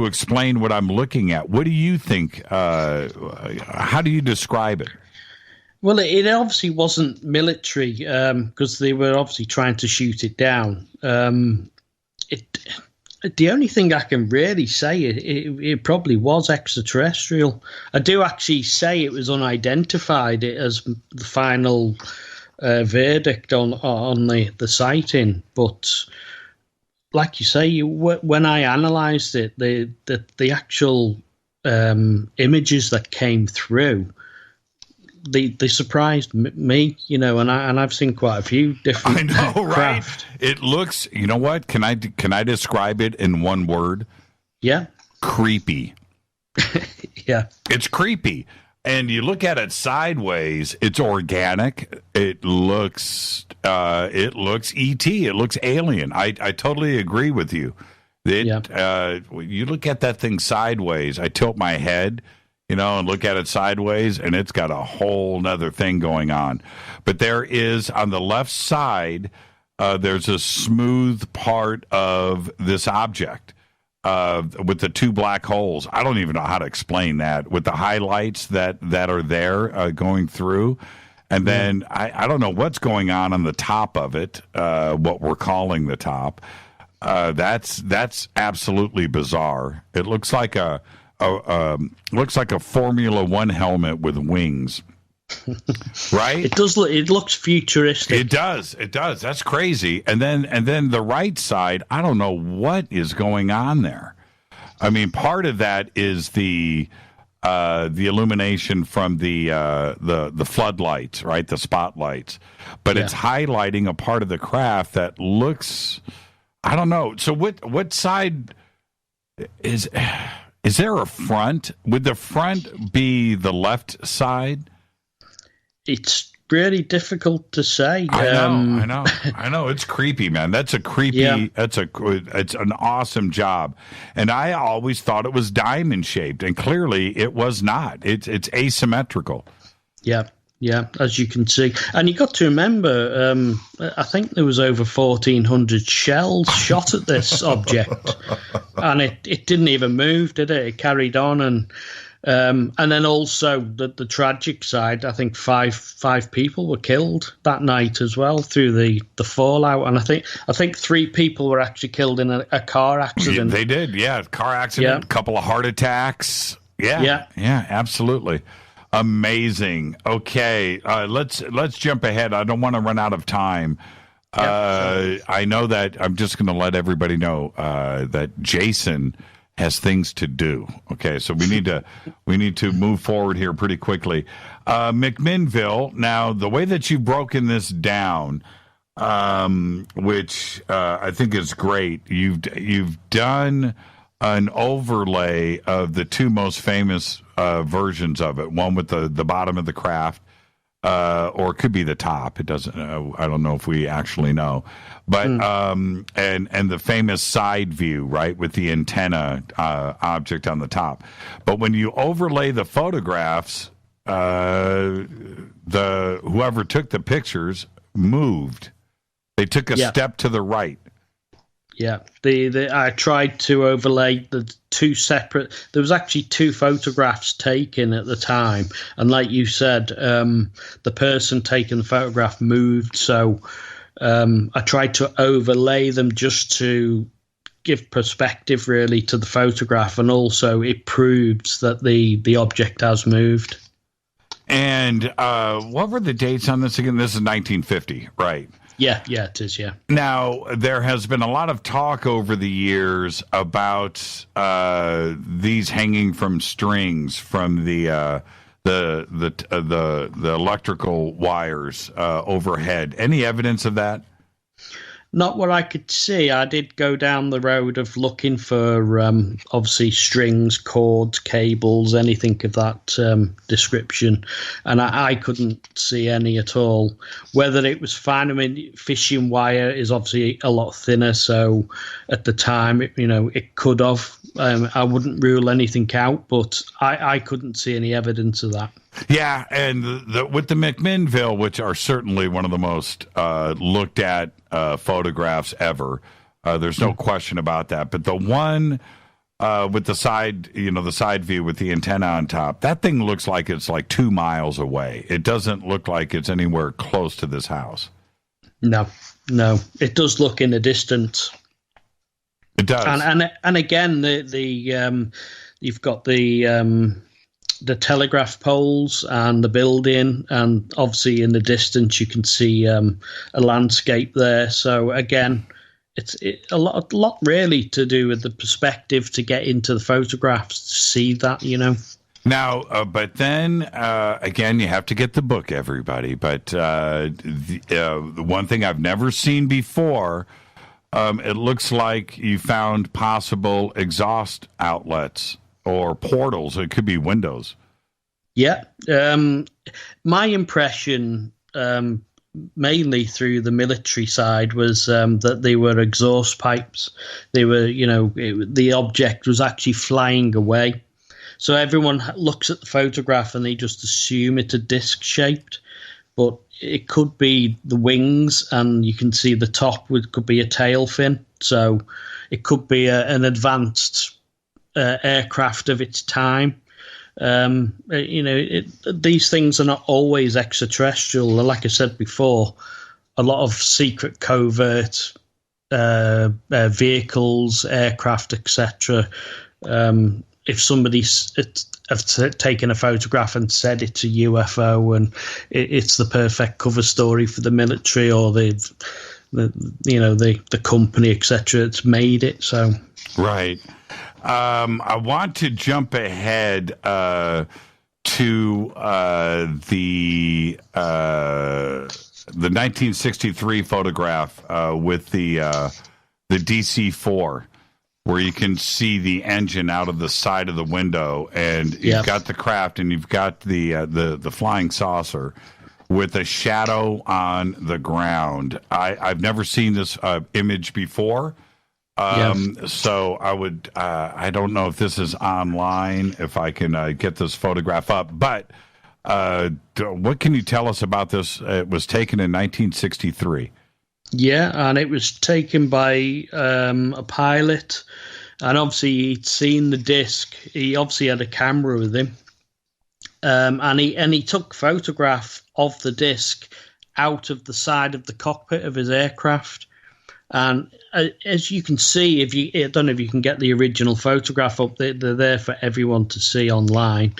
explain what I'm looking at. What do you think? How do you describe it?
Well, it obviously wasn't military because they were obviously trying to shoot it down. The only thing I can really say, it probably was extraterrestrial. I do actually say it was unidentified as the final verdict on the sighting, but like you say, when I analysed it, the actual images that came through, they surprised me, and I've seen quite a few different.
I know, right?
craft.
It looks. You know what? Can I describe it in one word?
Yeah.
Creepy.
Yeah.
It's creepy. And you look at it sideways, it's organic. It looks ET. It looks alien. I totally agree with you. You look at that thing sideways, I tilt my head, and look at it sideways, and it's got a whole nother thing going on. But there is, on the left side, there's a smooth part of this object. With the two black holes. I don't even know how to explain that. With the highlights that are there going through. And then I don't know what's going on the top of it, what we're calling the top. That's absolutely bizarre. It looks like a Formula One helmet with wings. Right?
It does. It looks futuristic.
It does. That's crazy. And then the right side, I don't know what is going on there. I mean, part of that is the illumination from the floodlights, right? The spotlights. But it's highlighting a part of the craft that looks, I don't know. So what side is there a front? Would the front be the left side?
It's really difficult to say.
I know. It's creepy, man. That's a creepy. Yeah. It's an awesome job, and I always thought it was diamond shaped, and clearly it was not. It's asymmetrical.
Yeah, as you can see, and you got to remember. I think there was over 1,400 shells shot at this object, and it didn't even move, did it? It carried on and then also the tragic side, I think five people were killed that night as well through the fallout, and I think 3 people were actually killed in a car accident.
They did, car accident, a couple of heart attacks. Yeah, absolutely. Amazing. Okay, let's jump ahead. I don't want to run out of time. I know that I'm just going to let everybody know that Jason has things to do. Okay, so we need to move forward here pretty quickly. McMinnville. Now, the way that you've broken this down, which I think is great. You've done an overlay of the 2 most famous versions of it. One with the bottom of the craft, or it could be the top. It doesn't. I don't know if we actually know. But and the famous side view, right, with the antenna object on the top. But when you overlay the photographs, whoever took the pictures moved. They took a step to the right.
Yeah, I tried to overlay the 2 separate. There was actually 2 photographs taken at the time, and like you said, the person taking the photograph moved. So I tried to overlay them just to give perspective, really, to the photograph, and also it proves that the object has moved.
And what were the dates on this again? This is 1950, right?
Yeah, it is, yeah.
Now, there has been a lot of talk over the years about these hanging from strings from the electrical wires overhead. Any evidence of that?
Not what I could see. I did go down the road of looking for, obviously, strings, cords, cables, anything of that description, and I couldn't see any at all. Whether it was fine, I mean, fishing wire is obviously a lot thinner, so at the time, it could have. I wouldn't rule anything out, but I couldn't see any evidence of that.
Yeah, and with the McMinnville, which are certainly one of the most looked at photographs ever, there's no question about that. But the one with the side view with the antenna on top, that thing looks like it's like 2 miles away. It doesn't look like it's anywhere close to this house.
No, it does look in the distance.
It does,
and again, the you've got the telegraph poles and the building, and obviously in the distance you can see a landscape there. So again, it's a lot really to do with the perspective to get into the photographs to see that,
Now, but then again, you have to get the book, everybody. But the one thing I've never seen before, it looks like you found possible exhaust outlets or portals. It could be windows.
Yeah. My impression, mainly through the military side, was that they were exhaust pipes. They were, the object was actually flying away. So everyone looks at the photograph and they just assume it's a disc shaped, but it could be the wings, and you can see the top could be a tail fin. So it could be an advanced aircraft of its time. These things are not always extraterrestrial. Like I said before, a lot of secret covert vehicles, aircraft, etc. If somebody's taken a photograph and said it's a UFO and it's the perfect cover story for the military or the company, etc., it's made it. So
right. I want to jump ahead to the 1963 photograph with the DC-4, where you can see the engine out of the side of the window, and you've got the craft and you've got the flying saucer with a shadow on the ground. I've never seen this image before. So I would, I don't know if this is online, if I can get this photograph up, but what can you tell us about this? It was taken in 1963.
Yeah, and it was taken by a pilot, and obviously he'd seen the disc. He obviously had a camera with him, and he took a photograph of the disc out of the side of the cockpit of his aircraft. And as you can see, I don't know if you can get the original photograph up. They're there for everyone to see online.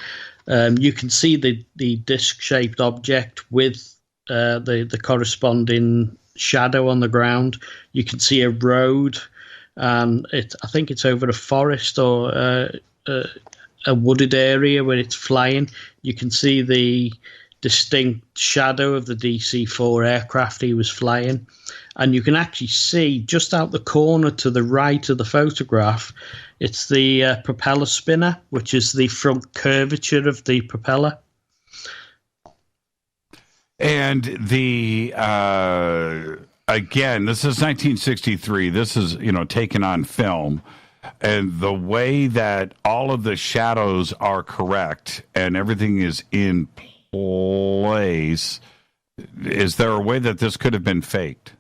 You can see the disc-shaped object with the corresponding shadow on the ground. You can see a road, and I think it's over a forest or a wooded area where it's flying. You can see the distinct shadow of the DC-4 aircraft he was flying, and you can actually see just out the corner to the right of the photograph, it's the propeller spinner, which is the front curvature of the propeller. And
again, this is 1963. This is, taken on film. And the way that all of the shadows are correct and everything is in place, is there a way that this could have been faked?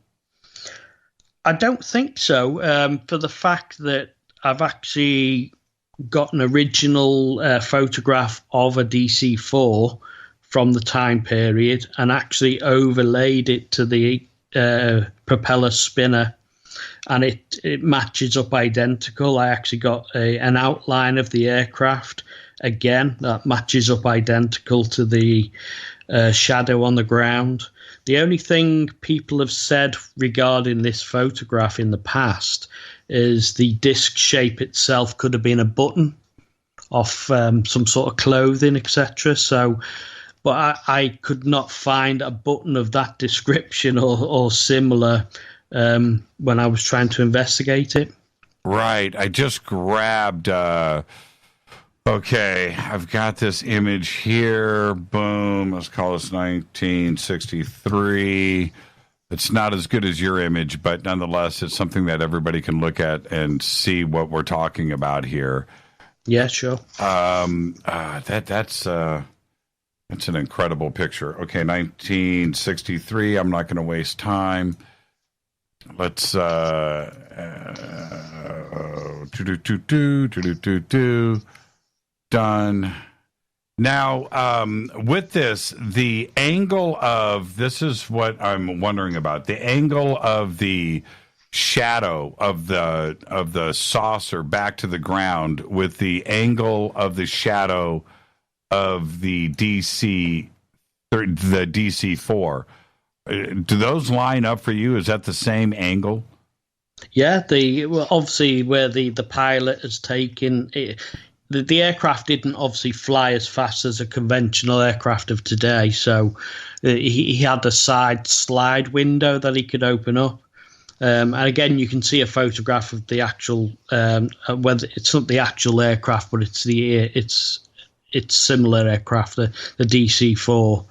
I don't think so, for the fact that I've actually got an original photograph of a DC-4 from the time period and actually overlaid it to the propeller spinner, and it matches up identical. I actually got an outline of the aircraft, again, that matches up identical to the shadow on the ground. The only thing people have said regarding this photograph in the past is the disc shape itself could have been a button off some sort of clothing, etc. So, but I could not find a button of that description or similar when I was trying to investigate it.
Right. I just grabbed. Okay, I've got this image here. Boom. Let's call this 1963. It's not as good as your image, but nonetheless, it's something that everybody can look at and see what we're talking about here.
Yeah, sure.
That's an incredible picture. Okay, 1963. I'm not going to waste time. Let's done. Now, with this, the angle of this is what I'm wondering about. The angle of the shadow of the saucer back to the ground with the angle of the shadow of the DC-4. Do those line up for you? Is that the same angle?
Yeah, obviously where the pilot has taken it. The aircraft didn't obviously fly as fast as a conventional aircraft of today, so he had a side slide window that he could open up. And again, you can see a photograph of the actual, whether it's not the actual aircraft, but it's similar aircraft, the DC-4,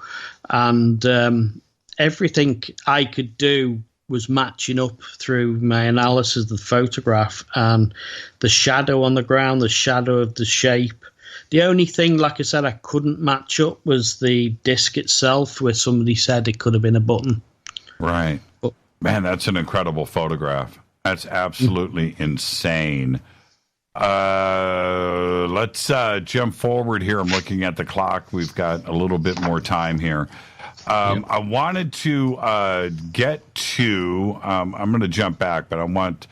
and everything I could do was matching up through my analysis of the photograph and the shadow on the ground, the shadow of the shape. The only thing, like I said, I couldn't match up was the disc itself, where somebody said it could have been a button.
Right. But, man, that's an incredible photograph. That's absolutely insane. Let's jump forward here. I'm looking at the clock. We've got a little bit more time here. I wanted to get to. I'm going to jump back, but I want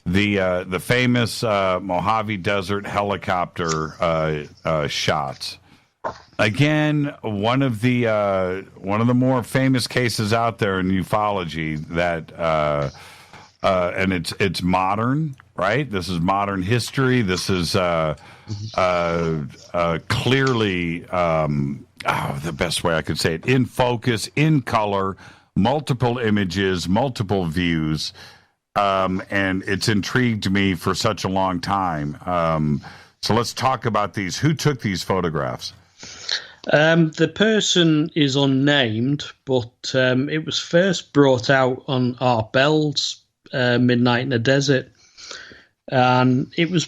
the famous Mojave Desert helicopter shots. Again, one of the more famous cases out there in ufology that, and it's modern, right? This is modern history. This is clearly. The best way I could say it, in focus, in color, multiple images, multiple views, and it's intrigued me for such a long time. So let's talk about these. Who took these photographs?
The person is unnamed, but it was first brought out on Art Bell's Midnight in the Desert. It was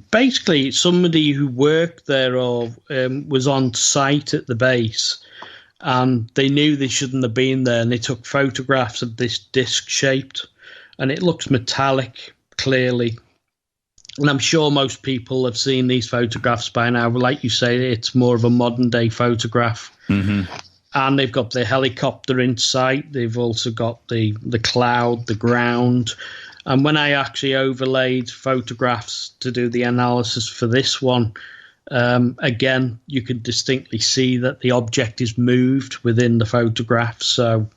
basically somebody who worked there or was on site at the base, and they knew they shouldn't have been there, and they took photographs of this disc-shaped, and it looks metallic, clearly. And I'm sure most people have seen these photographs by now, but like you say, it's more of a modern-day photograph. Mm-hmm. And they've got the helicopter in sight. They've also got the cloud, the ground. And when I actually overlaid photographs to do the analysis for this one, again, you can distinctly see that the object is moved within the photograph. So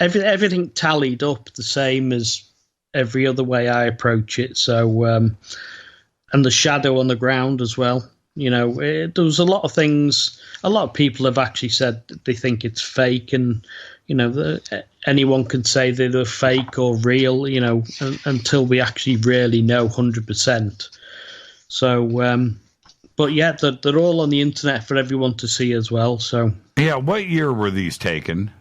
everything tallied up the same as every other way I approach it. So, and the shadow on the ground as well. You know, there was a lot of things. A lot of people have actually said that they think it's fake, and you know, anyone can say that they're fake or real, you know, until we actually really know 100%. So, but yeah, they're all on the internet for everyone to see as well. So
yeah, what year were these taken?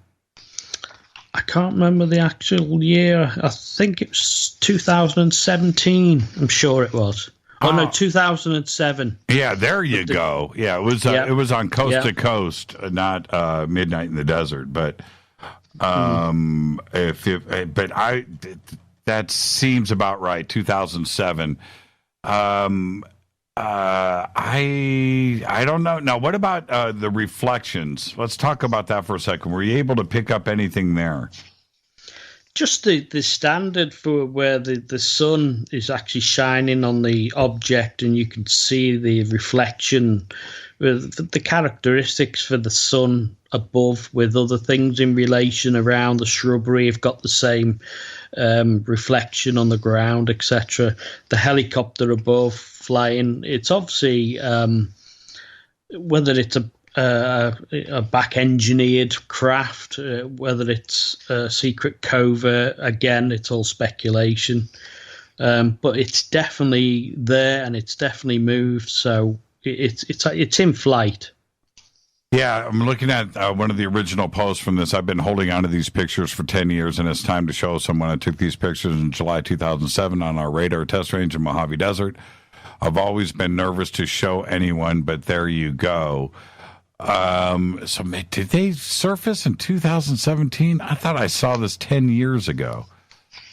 I can't remember the actual year. I think it was 2017. I'm sure it was. Oh no, 2007.
Yeah, there you go. Yeah, it was on Coast to Coast, not Midnight in the Desert, but that seems about right. 2007. I don't know. Now, what about the reflections? Let's talk about that for a second. Were you able to pick up anything there?
just the standard for where the sun is actually shining on the object and you can see the reflection, the characteristics for the sun above with other things in relation around the shrubbery have got the same reflection on the ground, etc. The helicopter above flying, it's obviously whether it's a back-engineered craft, whether it's a secret covert, again, it's all speculation. But it's definitely there and it's definitely moved, so it's in flight.
Yeah, I'm looking at one of the original posts from this. I've been holding on to these pictures for 10 years, and it's time to show someone. I took these pictures in July 2007 on our radar test range in Mojave Desert. I've always been nervous to show anyone, but there you go. So did they surface in 2017? I thought I saw this 10 years ago.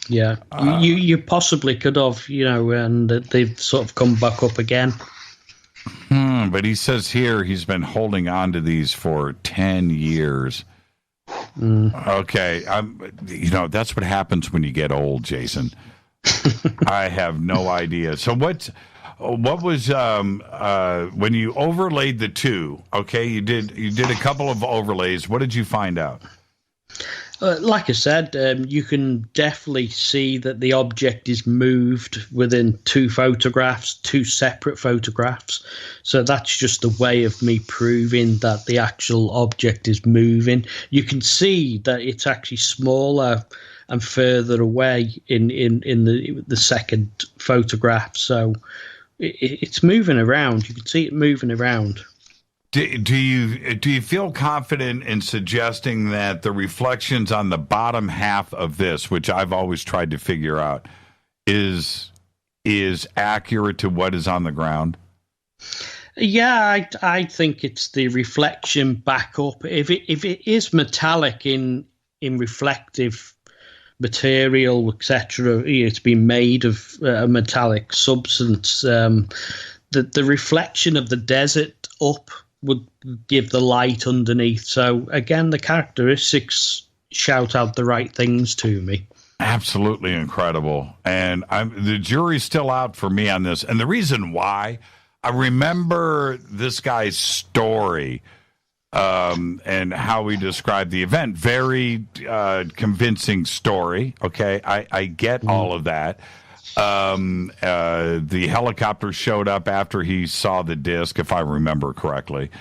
Yeah, you possibly could have, and they've sort of come back up again.
But he says here he's been holding on to these for 10 years. Okay, that's what happens when you get old, Jason. I have no idea. So what was when you overlaid the two? Okay, you did a couple of overlays. What did you find out?
Like I said, you can definitely see that the object is moved within two separate photographs. So that's just a way of me proving that the actual object is moving. You can see that it's actually smaller and further away in the second photograph. So it's moving around. You can see it moving around.
Do you feel confident in suggesting that the reflections on the bottom half of this, which I've always tried to figure out, is accurate to what is on the ground?
Yeah, I think it's the reflection back up. If it is metallic in reflective material, etc., it's been made of a metallic substance. The reflection of the desert up would give the light underneath. So again, the characteristics shout out the right things to me.
Absolutely incredible. And the jury's still out for me on this. And the reason why, I remember this guy's story and how he described the event. Very convincing story. Okay, I get all of that. The helicopter showed up after he saw the disc, if I remember correctly,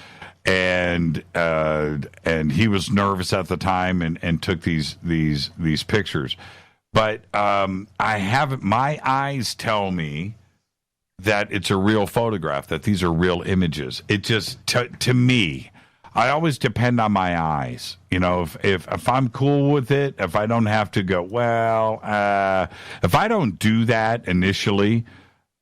and he was nervous at the time and took these pictures. But my eyes tell me that it's a real photograph, that these are real images. It just to me, I always depend on my eyes. If I'm cool with it, if I don't have to go, if I don't do that initially,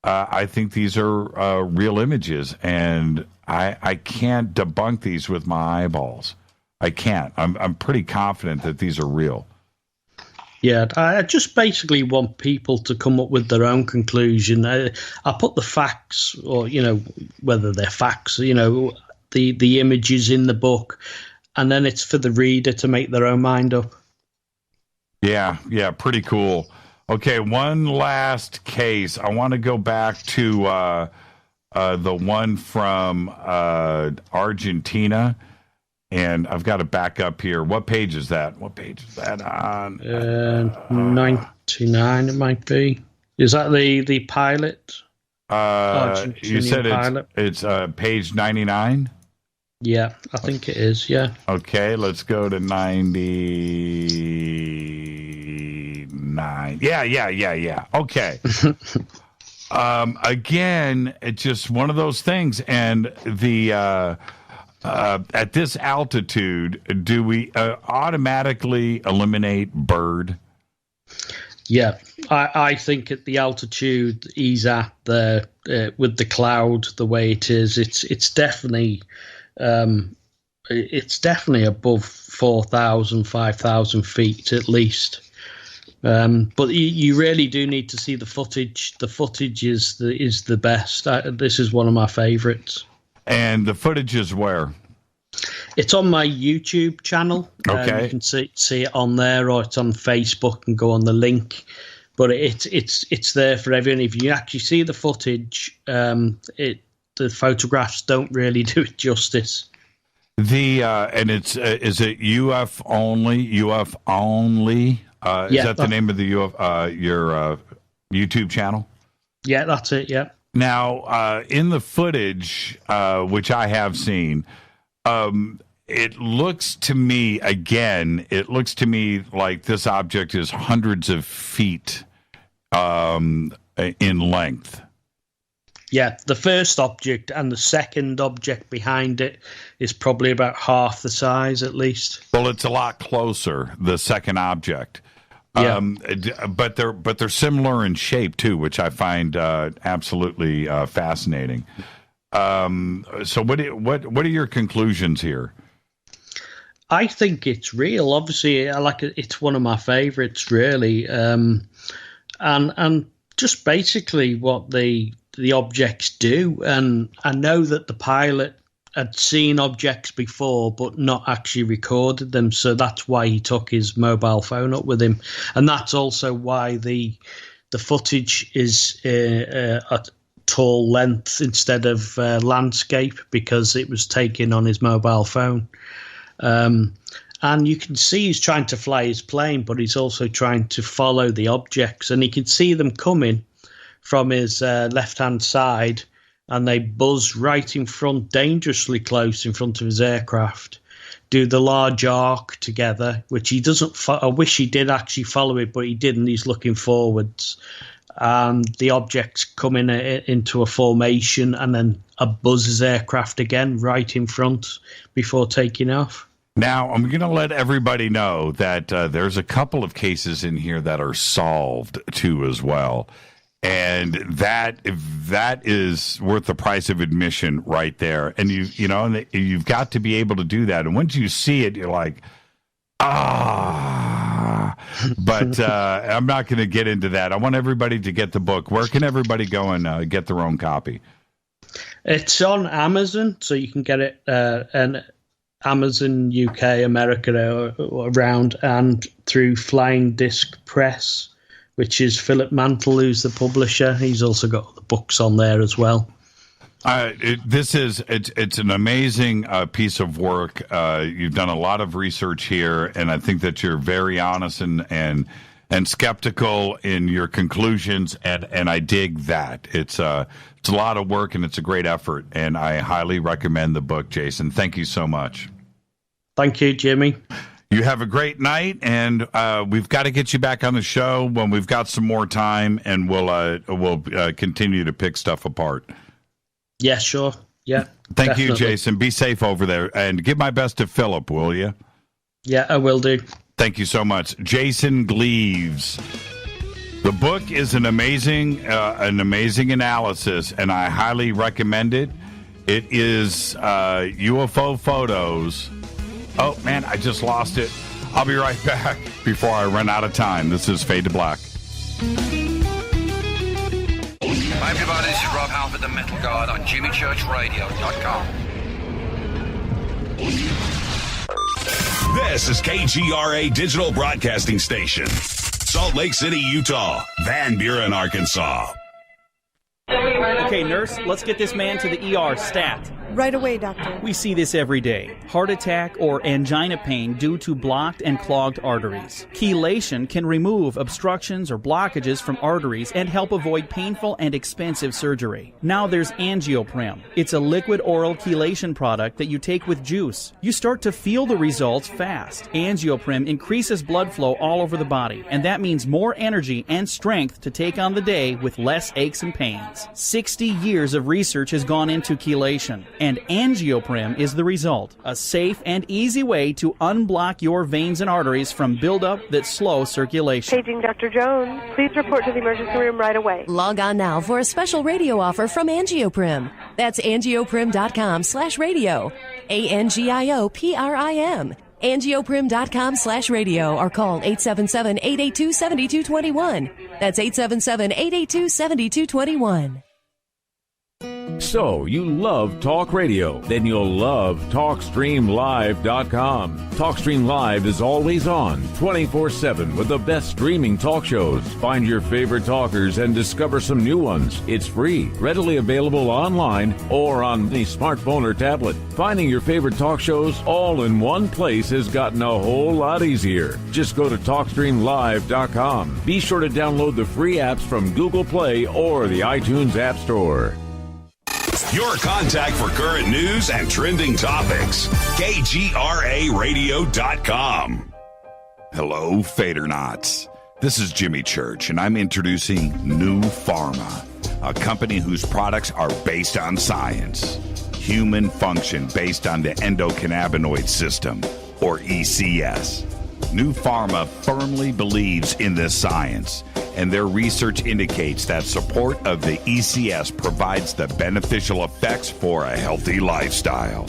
I think these are real images, and I can't debunk these with my eyeballs. I can't. I'm pretty confident that these are real.
Yeah, I just basically want people to come up with their own conclusion. I put the facts, or whether they're facts, the images in the book, and then it's for the reader to make their own mind up.
Yeah, pretty cool. Okay, one last case. I want to go back to the one from Argentina, and I've got to back up here. What page is that? What page is that on?
99, it might be. Is that the pilot?
You said it's page 99?
Yeah, I think it is, yeah.
Okay, let's go to 99. Yeah. Okay. Again, it's just one of those things. And the at this altitude, do we automatically eliminate bird?
Yeah, I think at the altitude he's at there with the cloud the way it is, it's definitely above 4,000, 5,000 feet at least. But you really do need to see the footage. The footage is the best. This is one of my favorites.
And the footage is where?
It's on my YouTube channel.
Okay.
You can see it on there, or it's on Facebook and go on the link. But it's there for everyone. If you actually see the footage, the photographs don't really do it justice.
And it's is it UF only? UF only? Is that the name of the your YouTube channel?
Yeah, that's it. Yeah.
Now, in the footage, which I have seen, it looks to me like this object is hundreds of feet in length.
Yeah, the first object and the second object behind it is probably about half the size, at least.
Well, it's a lot closer, the second object.
Yeah.
But they're similar in shape too, which I find absolutely fascinating. So what are your conclusions here?
I think it's real. Obviously, it's one of my favorites, really. And just basically what the objects do. And I know that the pilot had seen objects before, but not actually recorded them. So that's why he took his mobile phone up with him. And that's also why the footage is at tall length instead of landscape, because it was taken on his mobile phone. And you can see he's trying to fly his plane, but he's also trying to follow the objects. And he can see them coming from his left-hand side, and they buzz right in front, dangerously close in front of his aircraft, do the large arc together, which he doesn't I wish he did actually follow it, but he didn't. He's looking forwards. And the objects come into a formation, and then buzz his aircraft again right in front before taking off.
Now, I'm going to let everybody know that there's a couple of cases in here that are solved, too, as well. And that is worth the price of admission right there. And you've got to be able to do that. And once you see it, you're like, ah. But I'm not going to get into that. I want everybody to get the book. Where can everybody go and get their own copy?
It's on Amazon, so you can get it and Amazon UK, America, around, and through Flying Disc Press, which is Philip Mantle, who's the publisher. He's also got the books on there as well. It's an amazing piece of work. You've done a lot of research here, and I think that you're very honest and skeptical in your conclusions, and I dig that. It's a lot of work, and it's a great effort, and I highly recommend the book, Jason. Thank you so much. Thank you, Jimmy. You have a great night, and we've got to get you back on the show when we've got some more time, and we'll continue to pick stuff apart. Yeah, sure. Yeah. Thank you, Jason. Be safe over there, and give my best to Philip, will you? Yeah, I will do. Thank you so much. Jason Gleaves. The book is an amazing analysis, and I highly recommend it. It is UFO photos. Oh, man, I just lost it. I'll be right back before I run out of time. This is Fade to Black.
Hi, everybody. This is Rob Halford, the Metal Guard on JimmyChurchRadio.com.
This is KGRA Digital Broadcasting Station. Salt Lake City, Utah. Van Buren, Arkansas.
Okay, nurse, let's get this man to the ER stat.
Right away, doctor.
We see this every day. Heart attack or angina pain due to blocked and clogged arteries. Chelation can remove obstructions or blockages from arteries and help avoid painful and expensive surgery. Now there's Angioprim. It's a liquid oral chelation product that you take with juice. You start to feel the results fast. Angioprim increases blood flow all over the body, and that means more energy and strength to take on the day with less aches and pains. 60 years of research has gone into chelation, and Angioprim is the result. A safe and easy way to unblock your veins and arteries from buildup that slow circulation.
Paging Dr. Jones. Please report to the emergency room right away.
Log on now for a special radio offer from Angioprim. That's angioprim.com/radio. ANGIOPRIM. Angioprim.com/radio or call 877-882-7221. That's 877-882-7221.
So, you love talk radio? Then you'll love TalkStreamLive.com. TalkStream Live is always on, 24/7 with the best streaming talk shows. Find your favorite talkers and discover some new ones. It's free, readily available online or on the smartphone or tablet. Finding your favorite talk shows all in one place has gotten a whole lot easier. Just go to TalkStreamLive.com. Be sure to download the free apps from Google Play or the iTunes App Store.
Your contact for current news and trending topics. KGRARadio.com.
Hello, Fadernauts. This is Jimmy Church, and I'm introducing New Pharma, a company whose products are based on science. Human function based on the endocannabinoid system, or ECS. New Pharma firmly believes in this science, and their research indicates that support of the ECS provides the beneficial effects for a healthy lifestyle.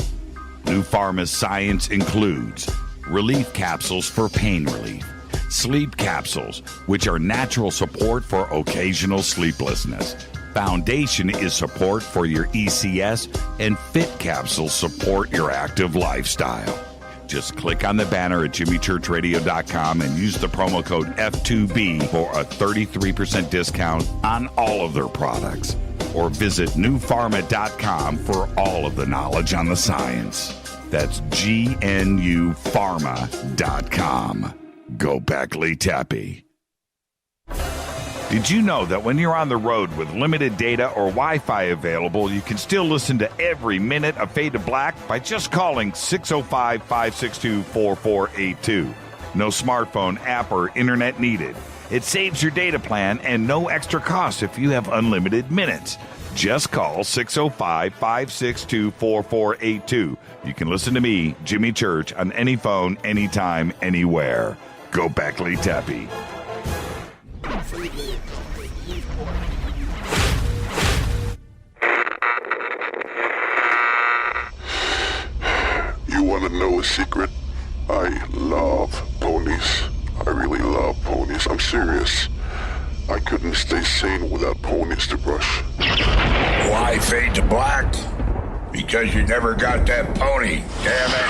New Pharma's science includes relief capsules for pain relief, sleep capsules, which are natural support for occasional sleeplessness. Foundation is support for your ECS, and Fit capsules support your active lifestyle. Just click on the banner at jimmychurchradio.com and use the promo code F2B for a 33% discount on all of their products. Or visit newpharma.com for all of the knowledge on the science. That's GNUpharma.com. Go Beckley Tappy. Did you know that when you're on the road with limited data or Wi-Fi available, you can still listen to every minute of Fade to Black by just calling 605-562-4482. No smartphone, app, or internet needed. It saves your data plan and no extra cost if you have unlimited minutes. Just call 605-562-4482. You can listen to me, Jimmy Church, on any phone, anytime, anywhere. Go Beckley Tappy.
You want to know a secret? I love ponies. I really love ponies. I'm serious. I couldn't stay sane without ponies to brush.
Why Fade to Black? Because you never got that pony, damn it.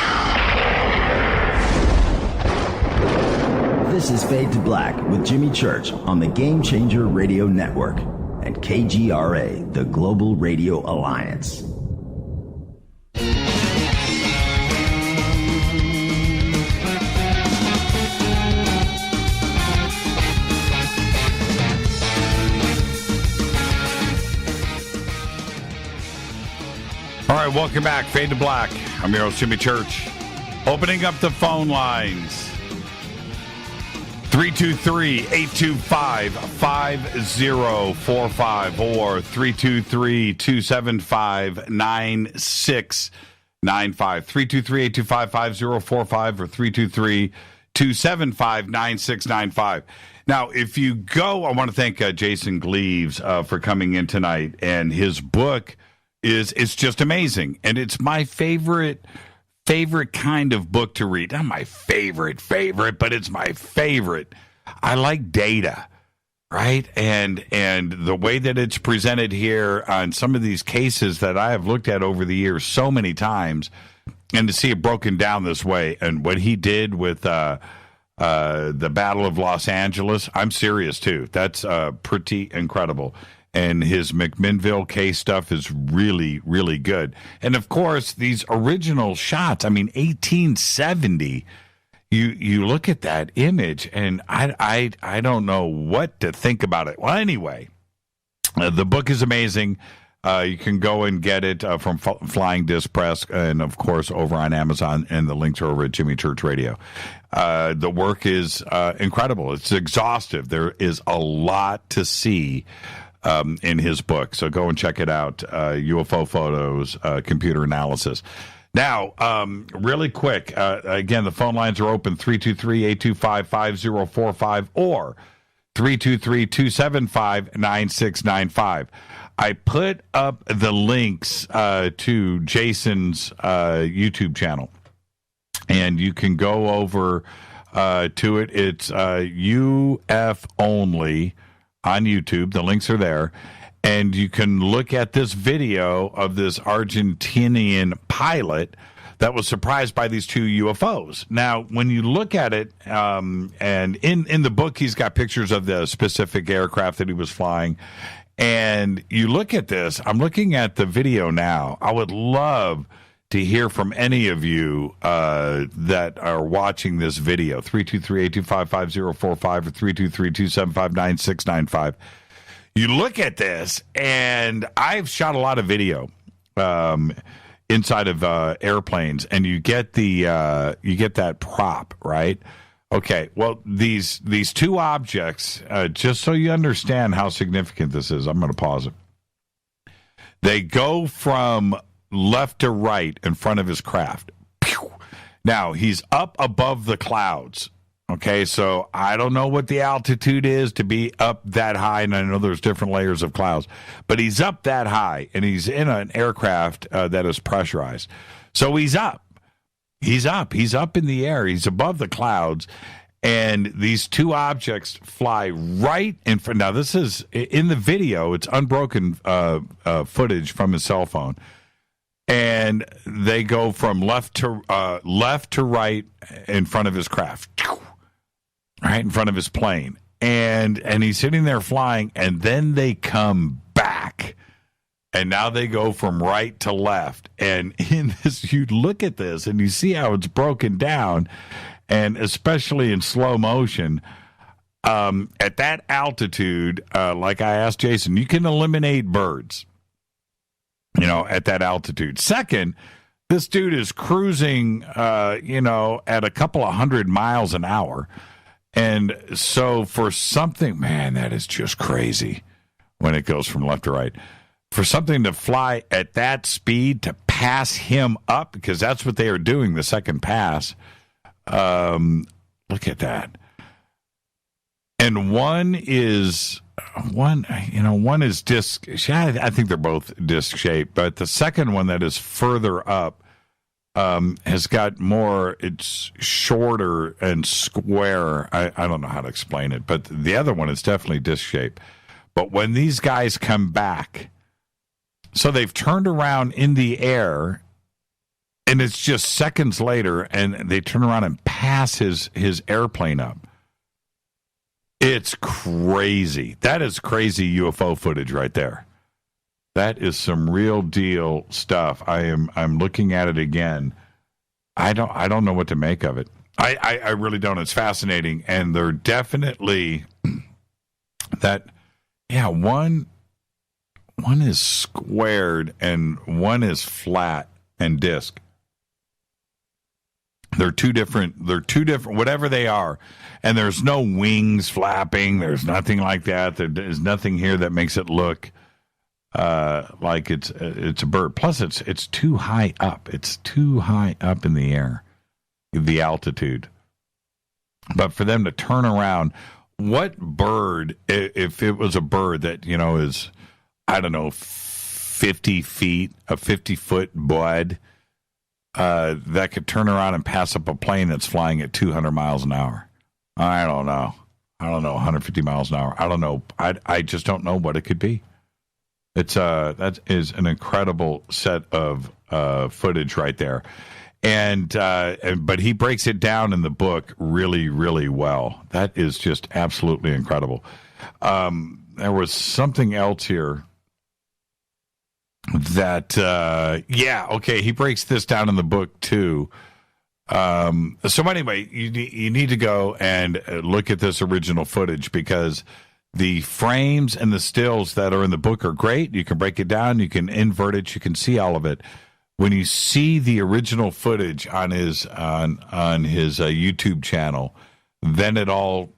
This is Fade to Black with Jimmy Church on the Game Changer Radio Network and KGRA, the Global Radio Alliance.
All right, welcome back. Fade to Black. I'm your host, Jimmy Church. Opening up the phone lines. 323-825-5045 or 323-275-9695. 323-825-5045 or 323-275-9695. Now, if you go, I want to thank Jason Gleaves for coming in tonight, and his book it's just amazing, and it's my favorite kind of book to read. Not my favorite, but it's my favorite. I like data, right? And the way that it's presented here on some of these cases that I have looked at over the years so many times, and to see it broken down this way, and what he did with the Battle of Los Angeles, I'm serious too. That's pretty incredible. And his McMinnville case stuff is really, really good. And of course, these original shots, I mean, 1870, you look at that image, and I don't know what to think about it. Well, anyway, the book is amazing. You can go and get it from Flying Disc Press, and of course over on Amazon, and the links are over at Jimmy Church Radio. The work is incredible. It's exhaustive. There is a lot to see in his book. So go and check it out. UFO photos, computer analysis. Now, really quick, again, the phone lines are open, 323-825-5045 or 323-275-9695. I put up the links to Jason's YouTube channel, and you can go over to it. It's UF Only on YouTube. The links are there. And you can look at this video of this Argentinian pilot that was surprised by these 2 UFOs. Now, when you look at it, and in the book, he's got pictures of the specific aircraft that he was flying. And you look at this, I'm looking at the video now. I would love to hear from any of you that are watching this video. 323-825-5045 or 323-275-9695. You look at this, and I've shot a lot of video inside of airplanes, and you get that prop, right? Okay, well, these 2 objects, just so you understand how significant this is, I'm going to pause it. They go from left to right in front of his craft. Pew! Now, he's up above the clouds. Okay, so I don't know what the altitude is to be up that high, and I know there's different layers of clouds, but he's up that high, and he's in an aircraft that is pressurized. So he's up. He's up in the air. He's above the clouds, and these 2 objects fly right in front. Now, this is in the video. It's unbroken footage from his cell phone, and they go from left to right in front of his craft, right in front of his plane, and he's sitting there flying, and then they come back. And now they go from right to left. And in this, you look at this and you see how it's broken down, and especially in slow motion. At that altitude, like I asked Jason, you can eliminate birds, at that altitude. Second, this dude is cruising, at a couple of 100 miles an hour. And so for something, man, that is just crazy when it goes from left to right. For something to fly at that speed to pass him up, because that's what they are doing the second pass. Look at that. And one is disc. I think they're both disc shaped, but the second one that is further up has got more. It's shorter and square. I don't know how to explain it, but the other one is definitely disc shaped. But when these guys come back. So they've turned around in the air, and it's just seconds later, and they turn around and pass his airplane up. It's crazy. That is crazy UFO footage right there. That is some real deal stuff. I'm looking at it again. I don't know what to make of it. I really don't. It's fascinating, and they're definitely that. Yeah, one is squared and one is flat and disc. They're two different, whatever they are. And there's no wings flapping. There's nothing like that. There's nothing here that makes it look like it's a bird. Plus, it's too high up. It's too high up in the air, the altitude. But for them to turn around, what bird, if it was a bird that, is, I don't know, 50 feet, a 50-foot bud, that could turn around and pass up a plane that's flying at 200 miles an hour. I don't know, 150 miles an hour. I don't know. I just don't know what it could be. It's that is an incredible set of footage right there. But he breaks it down in the book really, really well. That is just absolutely incredible. There was something else here that, he breaks this down in the book too. So anyway, you need to go and look at this original footage, because the frames and the stills that are in the book are great. You can break it down. You can invert it. You can see all of it. When you see the original footage on his YouTube channel, then it all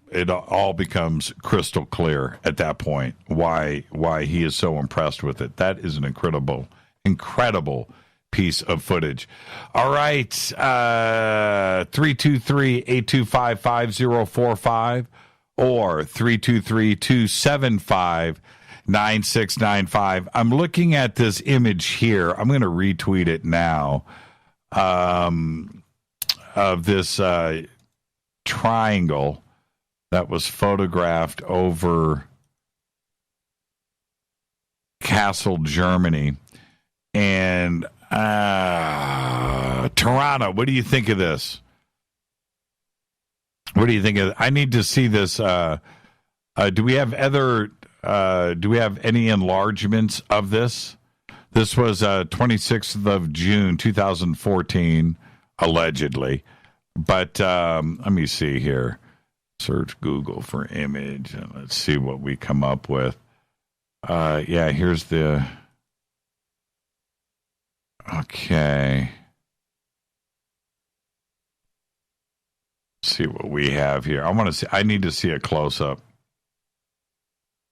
becomes crystal clear at that point why he is so impressed with it. That is an incredible piece of footage. All right, 323-825-5045 or 323-275-9695. I'm looking at this image here. I'm going to retweet it now, of this triangle that was photographed over Kassel, Germany. And Toronto, what do you think of this? What do you think of it? I need to see this. Do we have any enlargements of this? This was 26th of June, 2014, allegedly. But let me see here. Search Google for image, and let's see what we come up with. Yeah, here's the... Okay. Let's see what we have here. I need to see a close-up.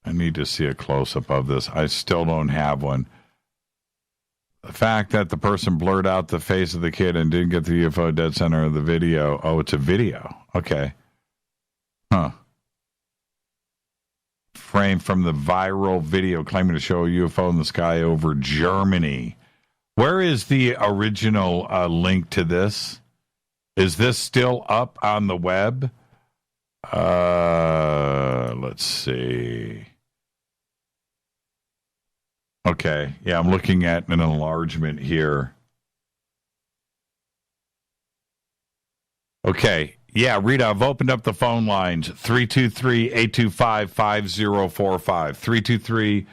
I need to see a close-up of this. I still don't have one. The fact that the person blurred out the face of the kid and didn't get the UFO dead center of the video. Oh, it's a video. Okay. Huh. Frame from the viral video claiming to show a UFO in the sky over Germany. Where is the original link to this? Is this still up on the web? Let's see. Okay. Yeah, I'm looking at an enlargement here. Okay. Yeah, Rita, I've opened up the phone lines. 323-825-5045.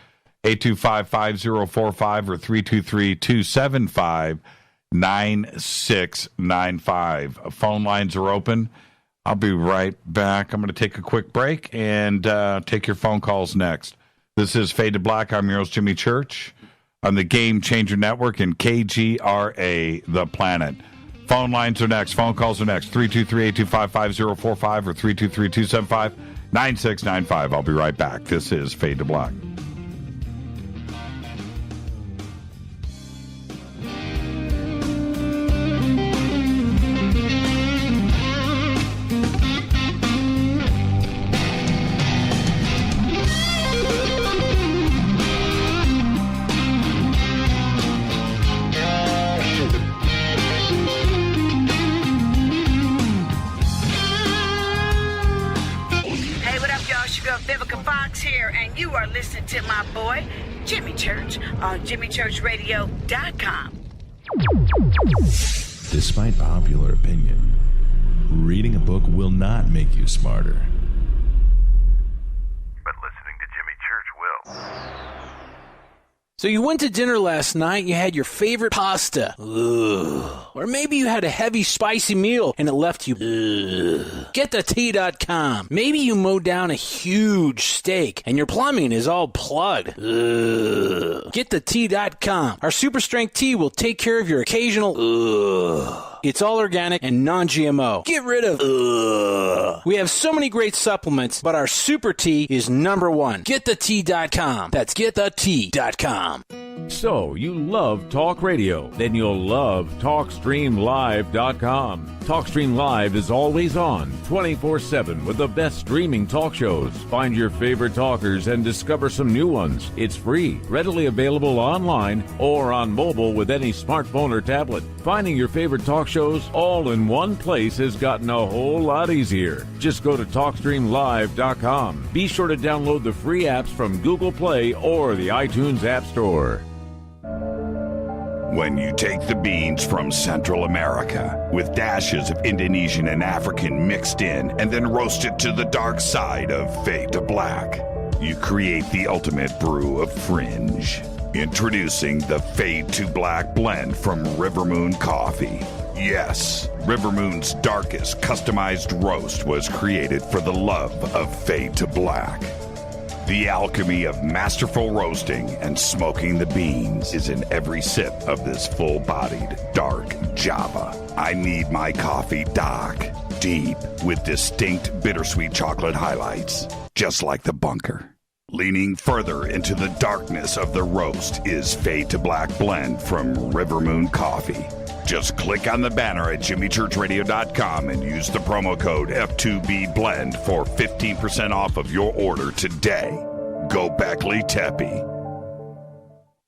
323-825-5045 or 323-275-9695. Phone lines are open. I'll be right back. I'm going to take a quick break and take your phone calls next. This is Fade to Black. I'm your host, Jimmy Church, on the Game Changer Network and KGRA, The Planet. Phone lines are next. Phone calls are next. 323-825-5045 or 323-275-9695. I'll be right back. This is Fade to Black.
To my boy, Jimmy Church, on JimmyChurchRadio.com.
Despite popular opinion, reading a book will not make you smarter.
But listening to Jimmy Church will.
So you went to dinner last night, you had your favorite pasta. Ugh. Or maybe you had a heavy, spicy meal and it left you. Ugh. GetTheT.com. Maybe you mowed down a huge steak and your plumbing is all plugged. Ugh. GetTheT.com. Our super strength tea will take care of your occasional. Ugh. It's all organic and non-GMO. Get rid of ugh. We have so many great supplements, but our super tea is number one. GetTheT.com. That's GetTheT.com.
So, you love talk radio? Then you'll love TalkStreamLive.com. TalkStream Live is always on, 24/7, with the best streaming talk shows. Find your favorite talkers and discover some new ones. It's free, readily available online or on mobile with any smartphone or tablet. Finding your favorite talk shows all in one place has gotten a whole lot easier. Just go to TalkStreamLive.com. Be sure to download the free apps from Google Play or the iTunes App Store.
When you take the beans from Central America with dashes of Indonesian and African mixed in and then roast it to the dark side of Fade to Black, you create the ultimate brew of fringe. Introducing the Fade to Black blend from Rivermoon Coffee. Yes, Rivermoon's darkest customized roast was created for the love of Fade to Black. The alchemy of masterful roasting and smoking the beans is in every sip of this full-bodied, dark Java. I need my coffee dark, deep, with distinct bittersweet chocolate highlights, just like the bunker. Leaning further into the darkness of the roast is Fade to Black blend from Rivermoon Coffee. Just click on the banner at JimmyChurchRadio.com and use the promo code F2BBLEND for 15% off of your order today. Gobekli Tepe.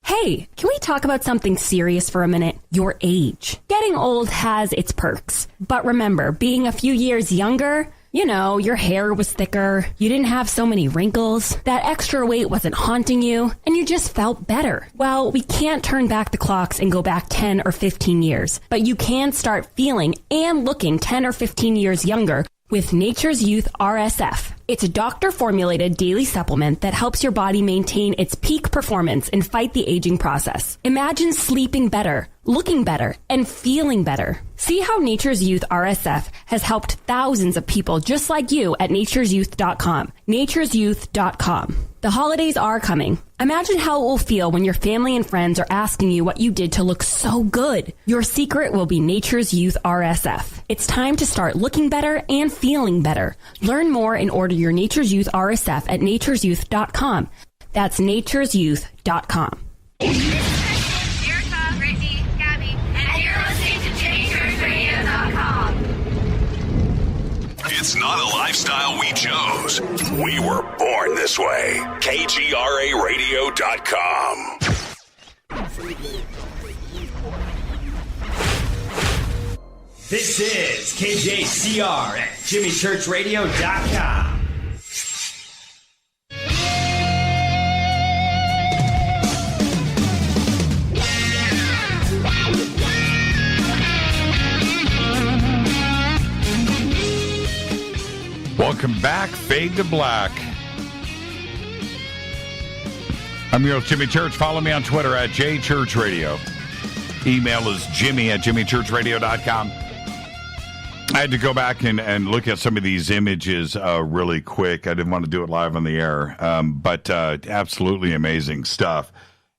Hey, can we talk about something serious for a minute? Your age. Getting old has its perks. But remember, being a few years younger You know, your hair was thicker, you didn't have so many wrinkles, that extra weight wasn't haunting you, and you just felt better. Well, we can't turn back the clocks and go back 10 or 15 years, but you can start feeling and looking 10 or 15 years younger with Nature's Youth RSF. It's a doctor-formulated daily supplement that helps your body maintain its peak performance and fight the aging process. Imagine sleeping better, looking better, and feeling better. See how Nature's Youth RSF has helped thousands of people just like you at nature'syouth.com. nature'syouth.com. The holidays are coming. Imagine how it will feel when your family and friends are asking you what you did to look so good. Your secret will be Nature's Youth RSF. It's time to start looking better and feeling better. Learn more and order your Nature's Youth RSF at nature'syouth.com. That's nature'syouth.com.
Erica, Brittany, Gabby, and you're listening to JimmyChurchRadio.com.
It's not a lifestyle we chose. We were born this way. KGRARadio.com.
This is KJCR at JimmyChurchRadio.com.
Welcome back, Fade to Black. I'm your host, Jimmy Church. Follow me on Twitter at JChurchRadio. Email is Jimmy at JimmyChurchRadio.com. I had to go back and look at some of these images really quick. I didn't want to do it live on the air, but absolutely amazing stuff.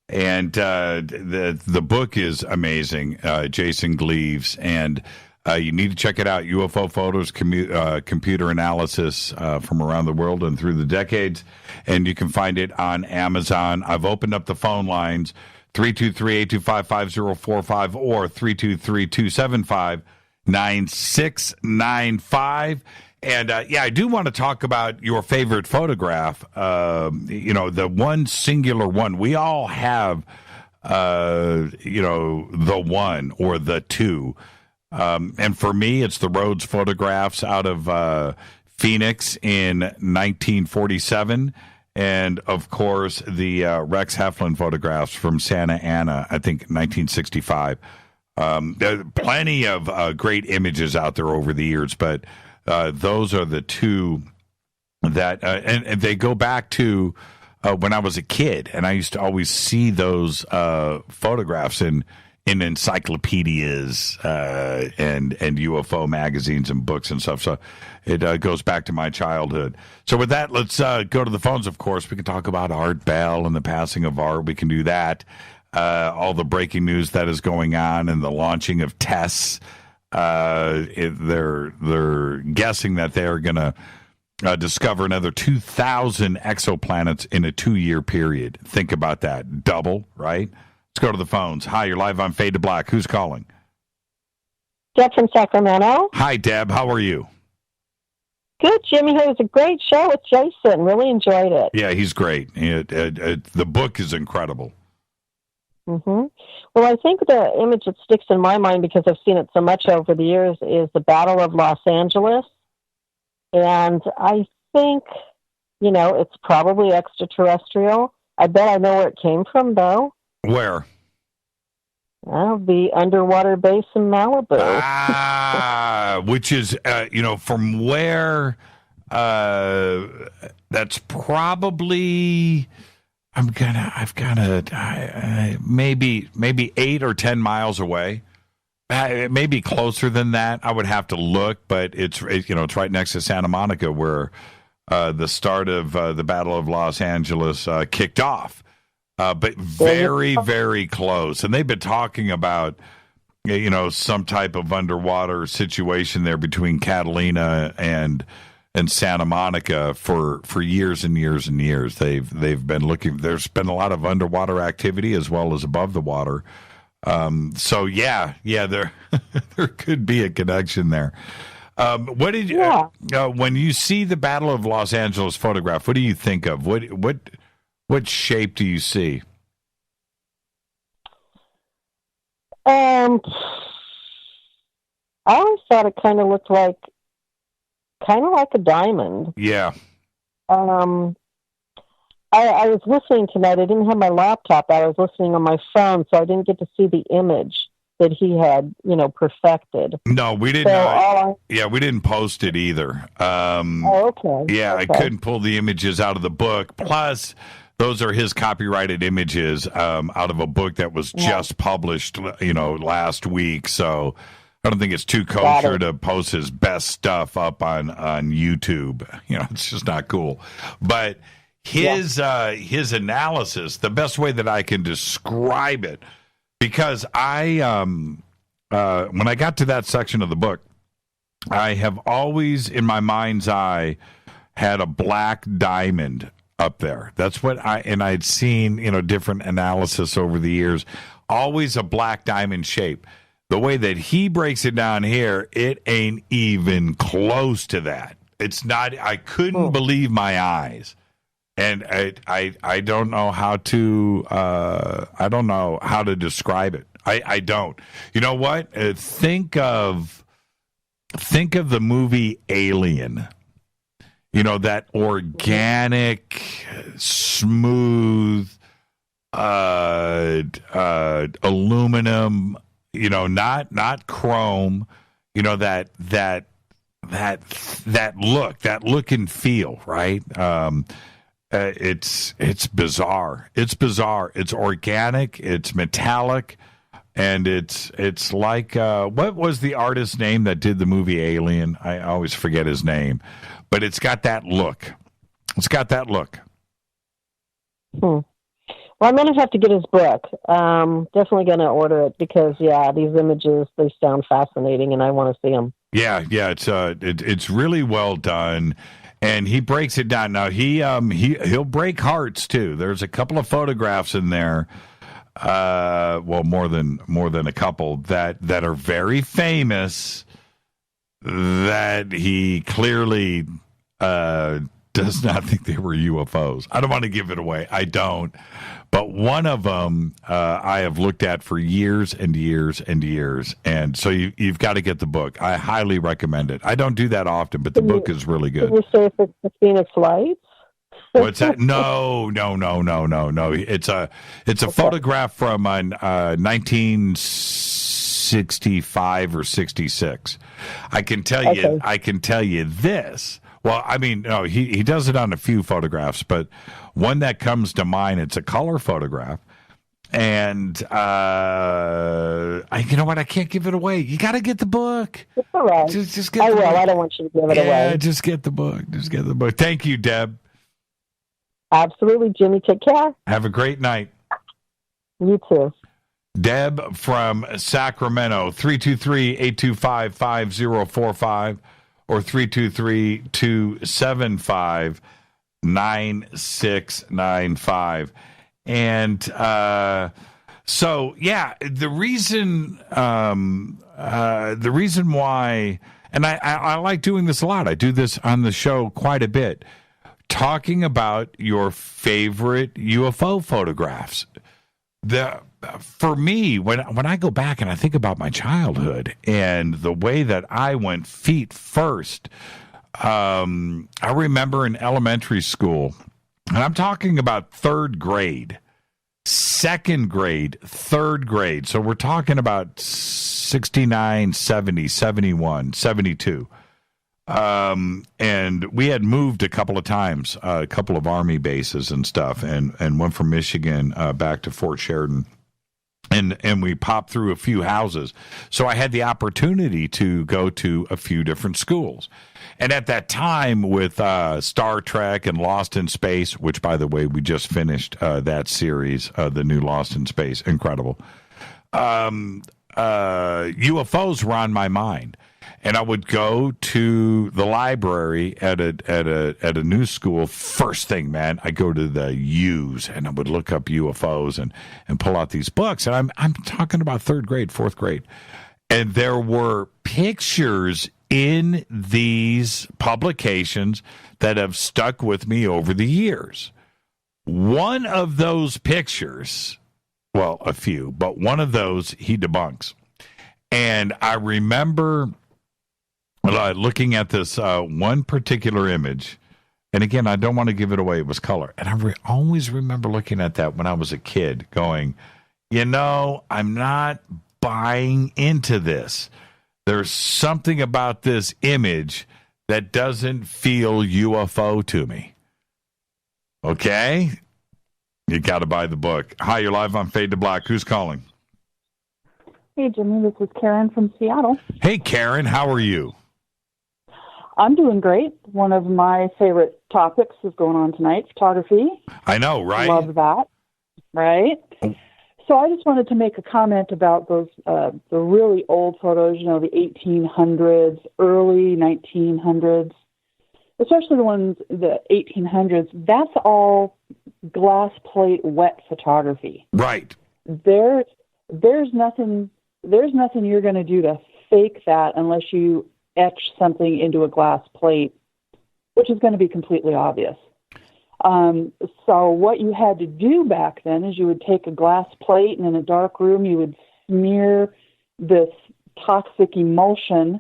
And the book is amazing, Jason Gleaves, and you need to check it out. UFO photos, computer analysis from around the world and through the decades. And you can find it on Amazon. I've opened up the phone lines, 323-825-5045 or 323-275-9695. And, I do want to talk about your favorite photograph, the one singular one. We all have, the one or the two. And for me, it's the Rhodes photographs out of Phoenix in 1947. And, of course, the Rex Heflin photographs from Santa Ana, I think, 1965. There are plenty of great images out there over the years, but those are the two that, and they go back to when I was a kid, and I used to always see those photographs in encyclopedias and UFO magazines and books and stuff. So it goes back to my childhood. So with that, let's go to the phones, of course. We can talk about Art Bell and the passing of Art. We can do that. All the breaking news that is going on and the launching of tests. They're guessing that they're going to discover another 2,000 exoplanets in a 2-year period. Think about that. Double, right? Let's go to the phones. Hi, you're live on Fade to Black. Who's calling?
Deb from Sacramento.
Hi, Deb. How are you?
Good, Jimmy. It was a great show with Jason. Really enjoyed it.
Yeah, he's great. The book is incredible.
Mm-hmm. Well, I think the image that sticks in my mind, because I've seen it so much over the years, is the Battle of Los Angeles. And I think, it's probably extraterrestrial. I bet I know where it came from, though.
Where?
The underwater base in Malibu.
Which is, from where, that's probably, maybe 8 or 10 miles away. It may be closer than that. I would have to look, but it's right next to Santa Monica, where the start of the Battle of Los Angeles kicked off. But very, very close. And they've been talking about, some type of underwater situation there between Catalina and Santa Monica for years and years and years. They've been looking. There's been a lot of underwater activity as well as above the water. So there there could be a connection there. What did you when you see the Battle of Los Angeles photograph? What do you think of? What shape do you see?
I always thought it kind of looked like kind of like a diamond.
Yeah.
I was listening tonight. I didn't have my laptop out. I was listening on my phone, so I didn't get to see the image that he had, perfected.
No, we didn't. We didn't post it either.
Okay.
Yeah,
okay.
I couldn't pull the images out of the book. Plus, those are his copyrighted images out of a book that was just published, last week. So I don't think it's too kosher to post his best stuff up on YouTube. It's just not cool. But his analysis, the best way that I can describe it, because when I got to that section of the book, I have always in my mind's eye had a black diamond up there. That's what I'd seen, different analysis over the years, always a black diamond shape. The way that he breaks it down here, it ain't even close to that. It's not, I couldn't believe my eyes. And I don't know how to describe it. I don't. You know what? Think of the movie Alien. That organic, smooth, aluminum. Not chrome. That look and feel, right? It's bizarre. It's bizarre. It's organic. It's metallic, and it's like what was the artist's name that did the movie Alien? I always forget his name, but it's got that look. It's got that look.
Well, I'm gonna have to get his book. Definitely gonna order it because these images, they sound fascinating, and I want to see them. Yeah.
It's really well done. And he breaks it down. Now he'll break hearts too. There's a couple of photographs in there, more than a couple that are very famous. That he clearly does not think they were UFOs. I don't want to give it away. I don't. But one of them I have looked at for years and years and years. And so you've got to get the book. I highly recommend it. I don't do that often, but the book is really good.
Did you say if it's the Phoenix Lights?
What's that? No. It's a photograph from 1965 or 66. I can tell you this. Well, I mean, no, he does it on a few photographs, but one that comes to mind, it's a color photograph. And you know what? I can't give it away. You got to get the book.
It's all right.
Just get
I
the
will.
book.
I don't want you to give it away.
Just get the book. Just get the book. Thank you, Deb.
Absolutely, Jimmy. Take care.
Have a great night.
You too.
Deb from Sacramento, 323-825-5045 or 323-275-9695. And the reason why, and I like doing this a lot. I do this on the show quite a bit, talking about your favorite UFO photographs. For me, when I go back and I think about my childhood and the way that I went feet first, I remember in elementary school, and I'm talking about third grade, second grade, third grade. So we're talking about 69, 70, 71, 72. And we had moved a couple of times, a couple of Army bases and stuff, and went from Michigan back to Fort Sheridan. And we popped through a few houses. So I had the opportunity to go to a few different schools. And at that time with Star Trek and Lost in Space, which, by the way, we just finished that series, the new Lost in Space, incredible. UFOs were on my mind. And I would go to the library at a new school. First thing, man, I go to the U's and I would look up UFOs and pull out these books. And I'm talking about third grade, fourth grade. And there were pictures in these publications that have stuck with me over the years. One of those pictures, well, a few, but one of those he debunks. And I remember looking at this one particular image, and again, I don't want to give it away. It was color. And I always remember looking at that when I was a kid going, I'm not buying into this. There's something about this image that doesn't feel UFO to me. Okay? You got to buy the book. Hi, you're live on Fade to Black. Who's calling?
Hey, Jimmy, this is Karen from Seattle.
Hey, Karen, how are you?
I'm doing great. One of my favorite topics is going on tonight, photography.
I know, right?
Love that, right? So I just wanted to make a comment about those the really old photos, the 1800s, early 1900s, especially the ones, the 1800s. That's all glass plate wet photography.
Right.
There's nothing you're going to do to fake that unless you etch something into a glass plate, which is going to be completely obvious. So what you had to do back then is you would take a glass plate, and in a dark room you would smear this toxic emulsion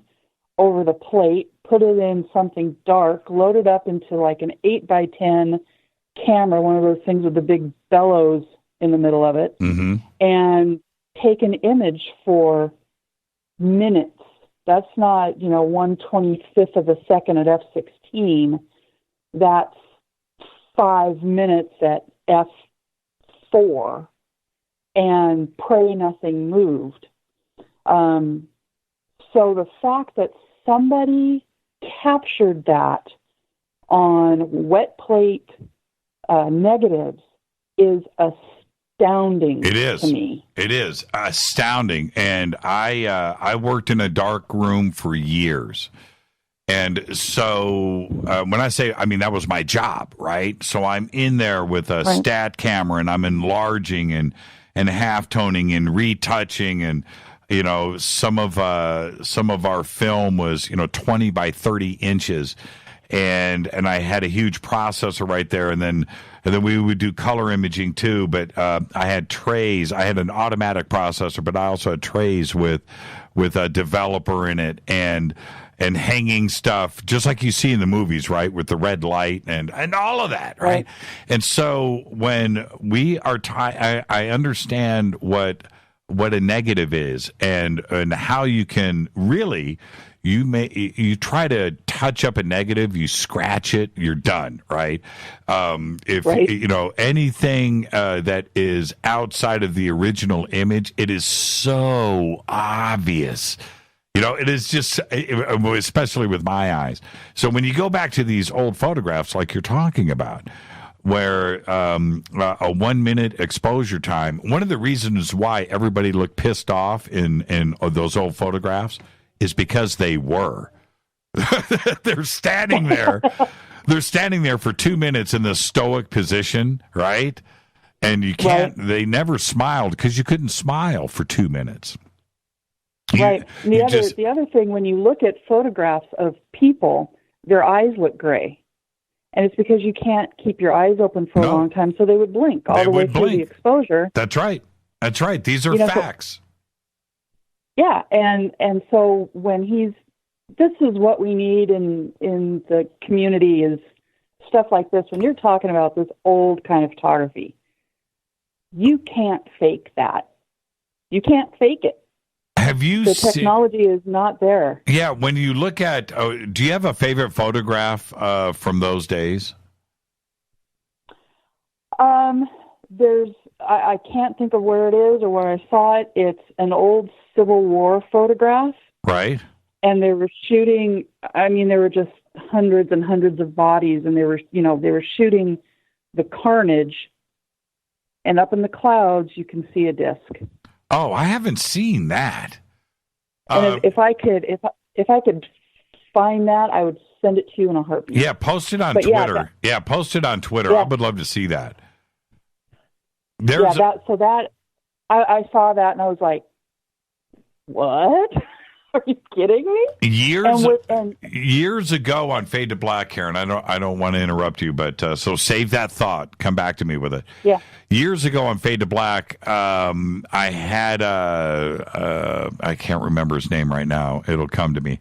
over the plate, put it in something dark, load it up into like an 8x10 camera, one of those things with the big bellows in the middle of it, and take an image for minutes. That's not, 1/25 of a second at f/16. That's 5 minutes at f/4, and pray nothing moved. So the fact that somebody captured that on wet plate negatives is astounding.
It is.
To me.
It is astounding. And I worked in a dark room for years. And so when I say, that was my job, right? So I'm in there with a stat camera, and I'm enlarging and half-toning and retouching, and some of our film was 20 by 30 inches, and I had a huge processor right there, and then we would do color imaging too. But I had trays. I had an automatic processor, but I also had trays with a developer in it, and hanging stuff, just like you see in the movies, right, with the red light and all of that, right? And so when we are, I understand what a negative is, and how you can really, you try to touch up a negative, you scratch it, you're done, right? If anything that is outside of the original image, it is so obvious. It is just, especially with my eyes. So when you go back to these old photographs like you're talking about, where a 1 minute exposure time, one of the reasons why everybody looked pissed off in those old photographs is because they were. They're standing there. They're standing there for 2 minutes in this stoic position, right? And you can't, they never smiled because you couldn't smile for 2 minutes.
Right. And the other thing, when you look at photographs of people, their eyes look gray. And it's because you can't keep your eyes open for a long time, so they would blink all the way through the exposure.
That's right. That's right. These are facts.
And so when this is what we need in the community, is stuff like this. When you're talking about this old kind of photography, you can't fake that. You can't fake it.
Have you
the technology is not there.
Yeah, when you look at, do you have a favorite photograph from those days?
I can't think of where it is or where I saw it. It's an old Civil War photograph.
Right.
And they were shooting, there were just hundreds and hundreds of bodies, and they were shooting the carnage, and up in the clouds you can see a disc.
Oh, I haven't seen that.
And if I could find that, I would send it to you in a heartbeat.
Yeah, post it on Twitter. Post it on Twitter. Yeah. I would love to see that.
I saw that and I was like, what? Are you kidding me?
Years ago on Fade to Black, Karen, I don't want to interrupt you, but so save that thought. Come back to me with it.
Yeah.
Years ago on Fade to Black, I had I can't remember his name right now. It'll come to me.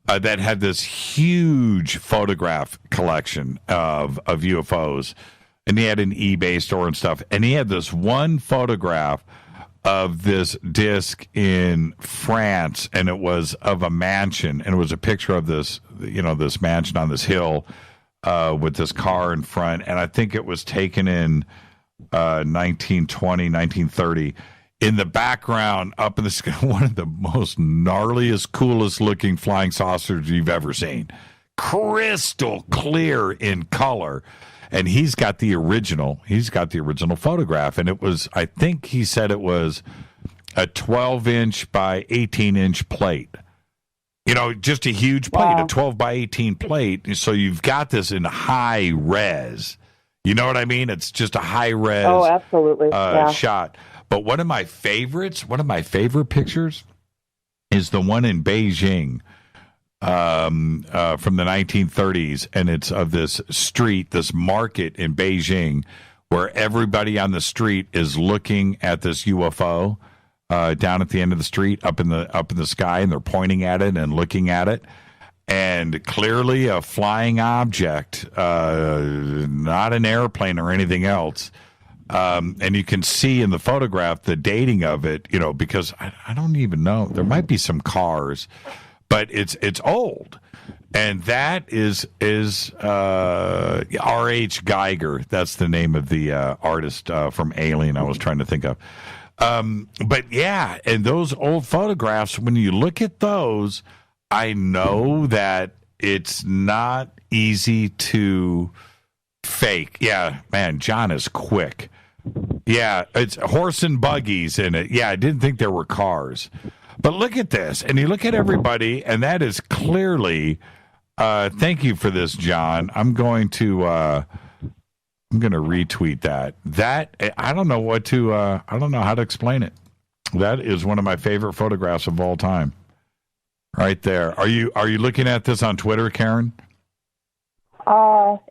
that had this huge photograph collection of UFOs. And he had an eBay store and stuff. And he had this one photograph of this disc in France, and it was of a mansion. And it was a picture of this, this mansion on this hill with this car in front. And I think it was taken in 1920, 1930. In the background, up in the sky, one of the most gnarliest, coolest looking flying saucers you've ever seen. Crystal clear in color. And he's got the original photograph. And it was, I think he said it was a 12-inch by 18-inch plate. Just a huge plate, a 12 by 18 plate. So you've got this in high res. You know what I mean? It's just a high res
absolutely.
Shot. But one of my favorite pictures is the one in Beijing from the 1930s, and it's of this street, this market in Beijing, where everybody on the street is looking at this UFO down at the end of the street, up in the sky, and they're pointing at it and looking at it. And clearly a flying object, not an airplane or anything else. And you can see in the photograph the dating of it, because I don't even know. There might be some cars, but it's old. And that is R.H. Geiger. That's the name of the artist from Alien I was trying to think of. But yeah, and those old photographs, when you look at those, I know that it's not easy to fake. Yeah, man, John is quick. Yeah, it's horse and buggies in it. Yeah, I didn't think there were cars. But look at this, and you look at everybody, and that is clearly, thank you for this, John. I'm going to retweet that. That, I don't know how to explain it. That is one of my favorite photographs of all time. Right there. Are you looking at this on Twitter, Karen?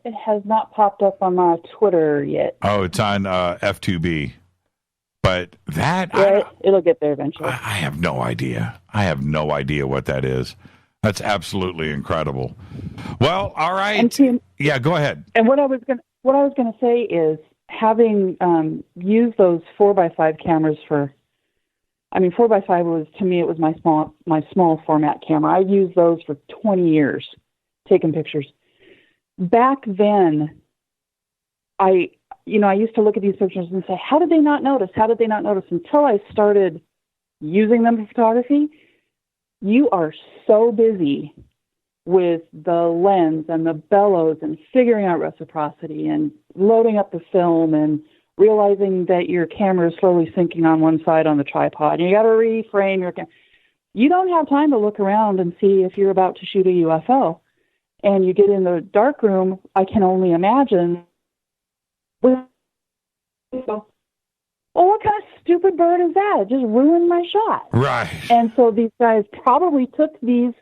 It has not popped up on my Twitter yet.
Oh, it's on F2B. But that...
Yeah, it'll get there eventually.
I have no idea. I have no idea what that is. That's absolutely incredible. Well, all right. Yeah, go ahead.
And what I was going to say is, having used those 4x5 cameras for... 4x5 was, to me, it was my small format camera. I've used those for 20 years, taking pictures. Back then, I used to look at these pictures and say, how did they not notice? How did they not notice? Until I started using them for photography, you are so busy with the lens and the bellows and figuring out reciprocity and loading up the film and realizing that your camera is slowly sinking on one side on the tripod. And you got to reframe your camera. You don't have time to look around and see if you're about to shoot a UFO. And you get in the dark room, I can only imagine. Well, what kind of stupid bird is that? It just ruined my shot.
Right.
And so these guys probably took these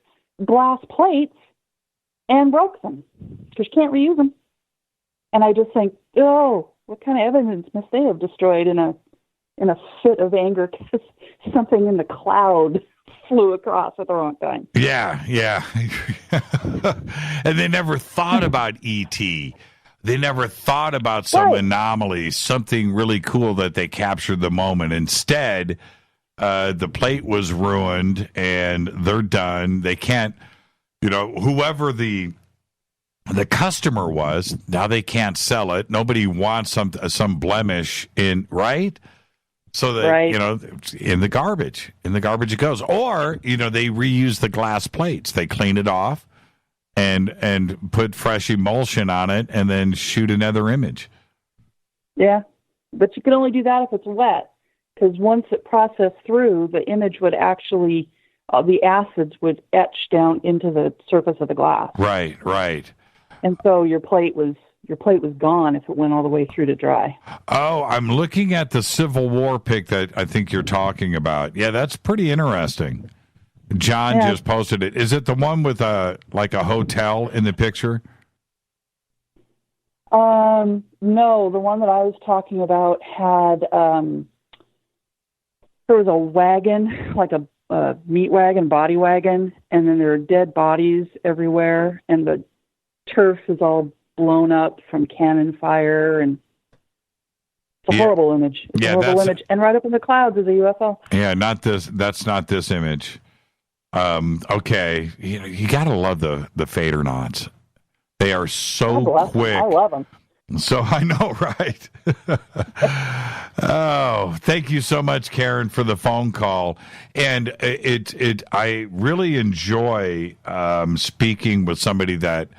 glass plates and broke them because you can't reuse them. And I just think, what kind of evidence must they have destroyed in a fit of anger because something in the cloud flew across at the wrong time?
Yeah. And they never thought about E.T. They never thought about some anomaly, something really cool that they captured the moment. Instead, the plate was ruined and they're done. They can't, whoever the customer was, now they can't sell it. Nobody wants some blemish in, right? So that, in the garbage it goes. Or, they reuse the glass plates. They clean it off and put fresh emulsion on it and then shoot another image.
Yeah, but you can only do that if it's wet, because once it processed through, the image would actually, the acids would etch down into the surface of the glass.
Right.
And so your plate was gone if it went all the way through to dry.
Oh, I'm looking at the Civil War pic that I think you're talking about. Yeah, that's pretty interesting. John just posted it. Is it the one with a hotel in the picture?
No, the one that I was talking about had there was a wagon, like a meat wagon, body wagon, and then there are dead bodies everywhere, and the turf is all blown up from cannon fire, and it's a horrible image. It's a horrible image. And right up in the clouds is a UFO.
Yeah, not this. That's not this image. Okay, you got to love the Fadernauts. They are so quick.
I love them.
So I know, right? Oh, thank you so much, Karen, for the phone call. And I really enjoy speaking with somebody that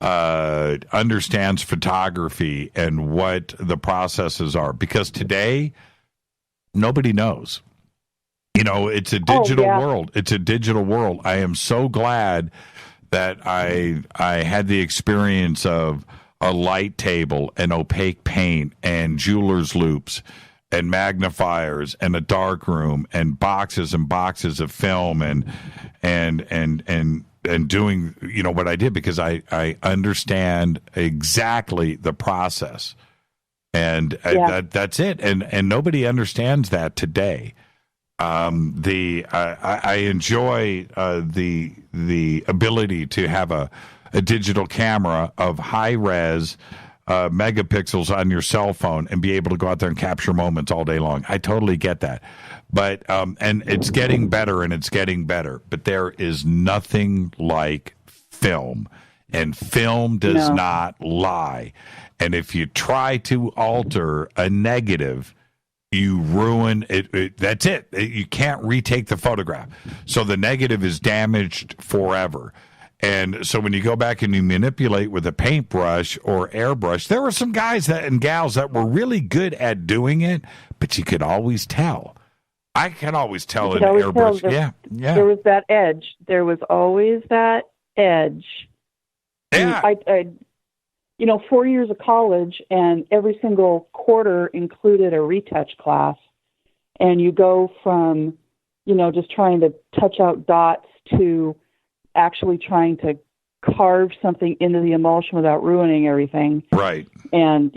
understands photography and what the processes are, because today nobody knows. It's a digital world. It's a digital world. I am so glad that I had the experience of a light table and opaque paint and jeweler's loops and magnifiers and a dark room and boxes of film and doing what I did, because I understand exactly the process, and that's it. And nobody understands that today. I enjoy the ability to have a digital camera of high res megapixels on your cell phone and be able to go out there and capture moments all day long. I totally get that. But and it's getting better, and it's getting better. But there is nothing like film, and film does not lie. And if you try to alter a negative, you ruin it. That's it. You can't retake the photograph. So the negative is damaged forever. And so when you go back and you manipulate with a paintbrush or airbrush, there were some guys and gals that were really good at doing it, but you could always tell. I can always tell in airbrush. Yeah.
There was that edge. There was always that edge.
Yeah.
I 4 years of college, and every single quarter included a retouch class. And you go from, just trying to touch out dots to actually trying to carve something into the emulsion without ruining everything.
Right.
And,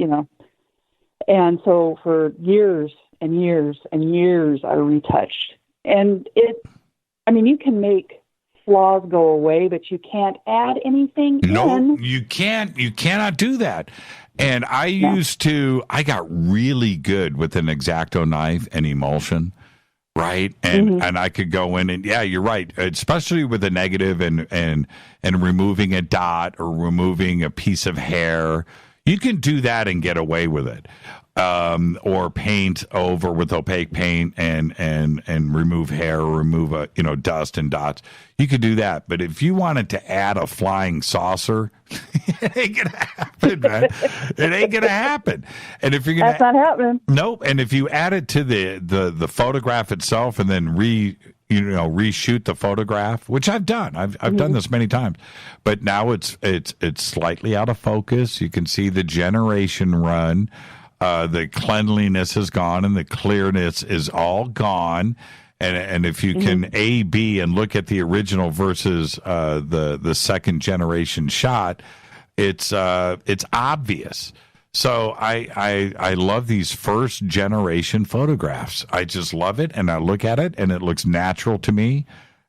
and so for years and years and years, I retouched. And you can make flaws go away, but you can't add anything in.
You can't. You cannot do that. And I got really good with an X-Acto knife and emulsion. Right. And I could go in and, you're right. Especially with a negative and removing a dot or removing a piece of hair. You can do that and get away with it. Or paint over with opaque paint and remove hair or remove dust and dots. You could do that. But if you wanted to add a flying saucer, it ain't gonna happen, man. It ain't gonna happen. And if you're gonna,
that's not happening.
Nope. And if you add it to the photograph itself and then reshoot the photograph, which I've done. I've done this many times, but now it's slightly out of focus. You can see the generation run. The cleanliness is gone and the clearness is all gone. And if you can A/B and look at the original versus the second generation shot, it's obvious. So I love these first generation photographs. I just love it, and I look at it, and it looks natural to me,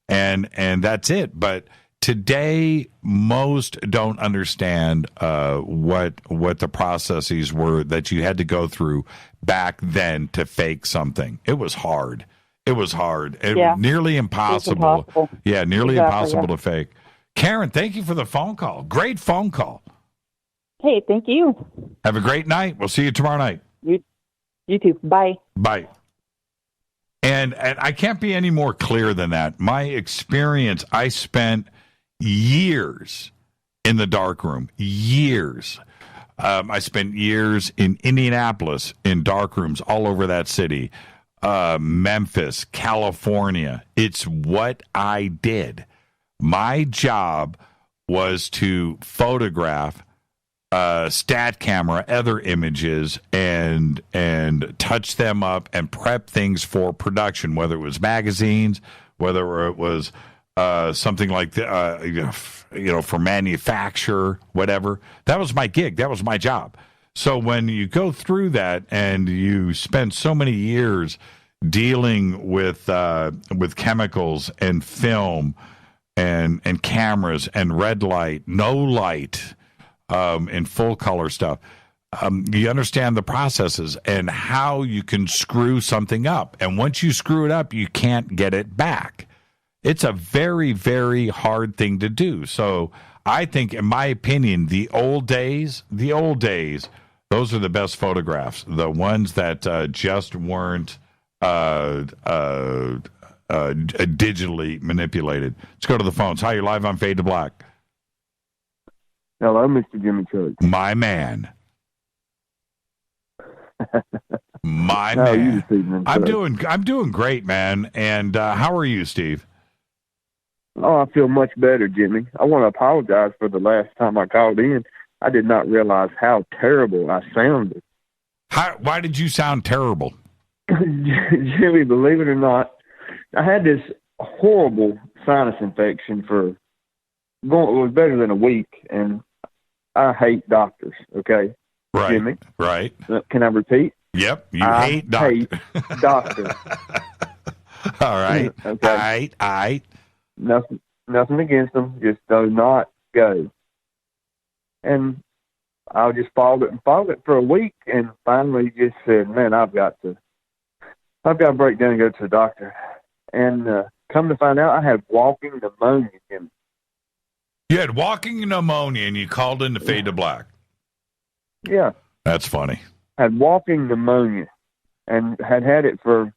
and that's it. But today, most don't understand what the processes were that you had to go through back then to fake something. It was hard. It was hard. Nearly impossible. Yeah, nearly impossible to fake. Karen, thank you for the phone call. Great phone call.
Hey, thank you.
Have a great night. We'll see you tomorrow night.
You too. Bye.
Bye. And I can't be any more clear than that. My experience, I spent years in the darkroom. Years. I spent years in Indianapolis in darkrooms all over that city. Memphis, California. It's what I did. My job was to photograph stat camera, other images, and touch them up and prep things for production, whether it was magazines, whether it was something like for manufacture, whatever. That was my gig. That was my job. So when you go through that and you spend so many years dealing with chemicals and film and cameras and red light, no light, and full color stuff. You understand the processes and how you can screw something up. And once you screw it up, you can't get it back. It's a very, very hard thing to do. So I think, in my opinion, the old days, those are the best photographs. The ones that just weren't digitally manipulated. Let's go to the phones. Hi, you're live on Fade to Black.
Hello, Mr. Jimmy Church.
My man. My man. I'm doing great, man. And how are you, Steve?
Oh, I feel much better, Jimmy. I want to apologize for the last time I called in. I did not realize how terrible I sounded.
Why did you sound terrible?
Jimmy, believe it or not, I had this horrible sinus infection it was better than a week, and I hate doctors, okay?
Right,
Jimmy?
Right.
Can I repeat?
Yep, I hate
doctors.
All right.
Okay.
I
Nothing against them, just do not go. And I just followed it for a week, and finally just said, man, I've got to break down and go to the doctor. And come to find out, I had walking pneumonia.
You had walking pneumonia, and you called in to Fade to Black.
Yeah.
That's funny.
I had walking pneumonia, and had it for,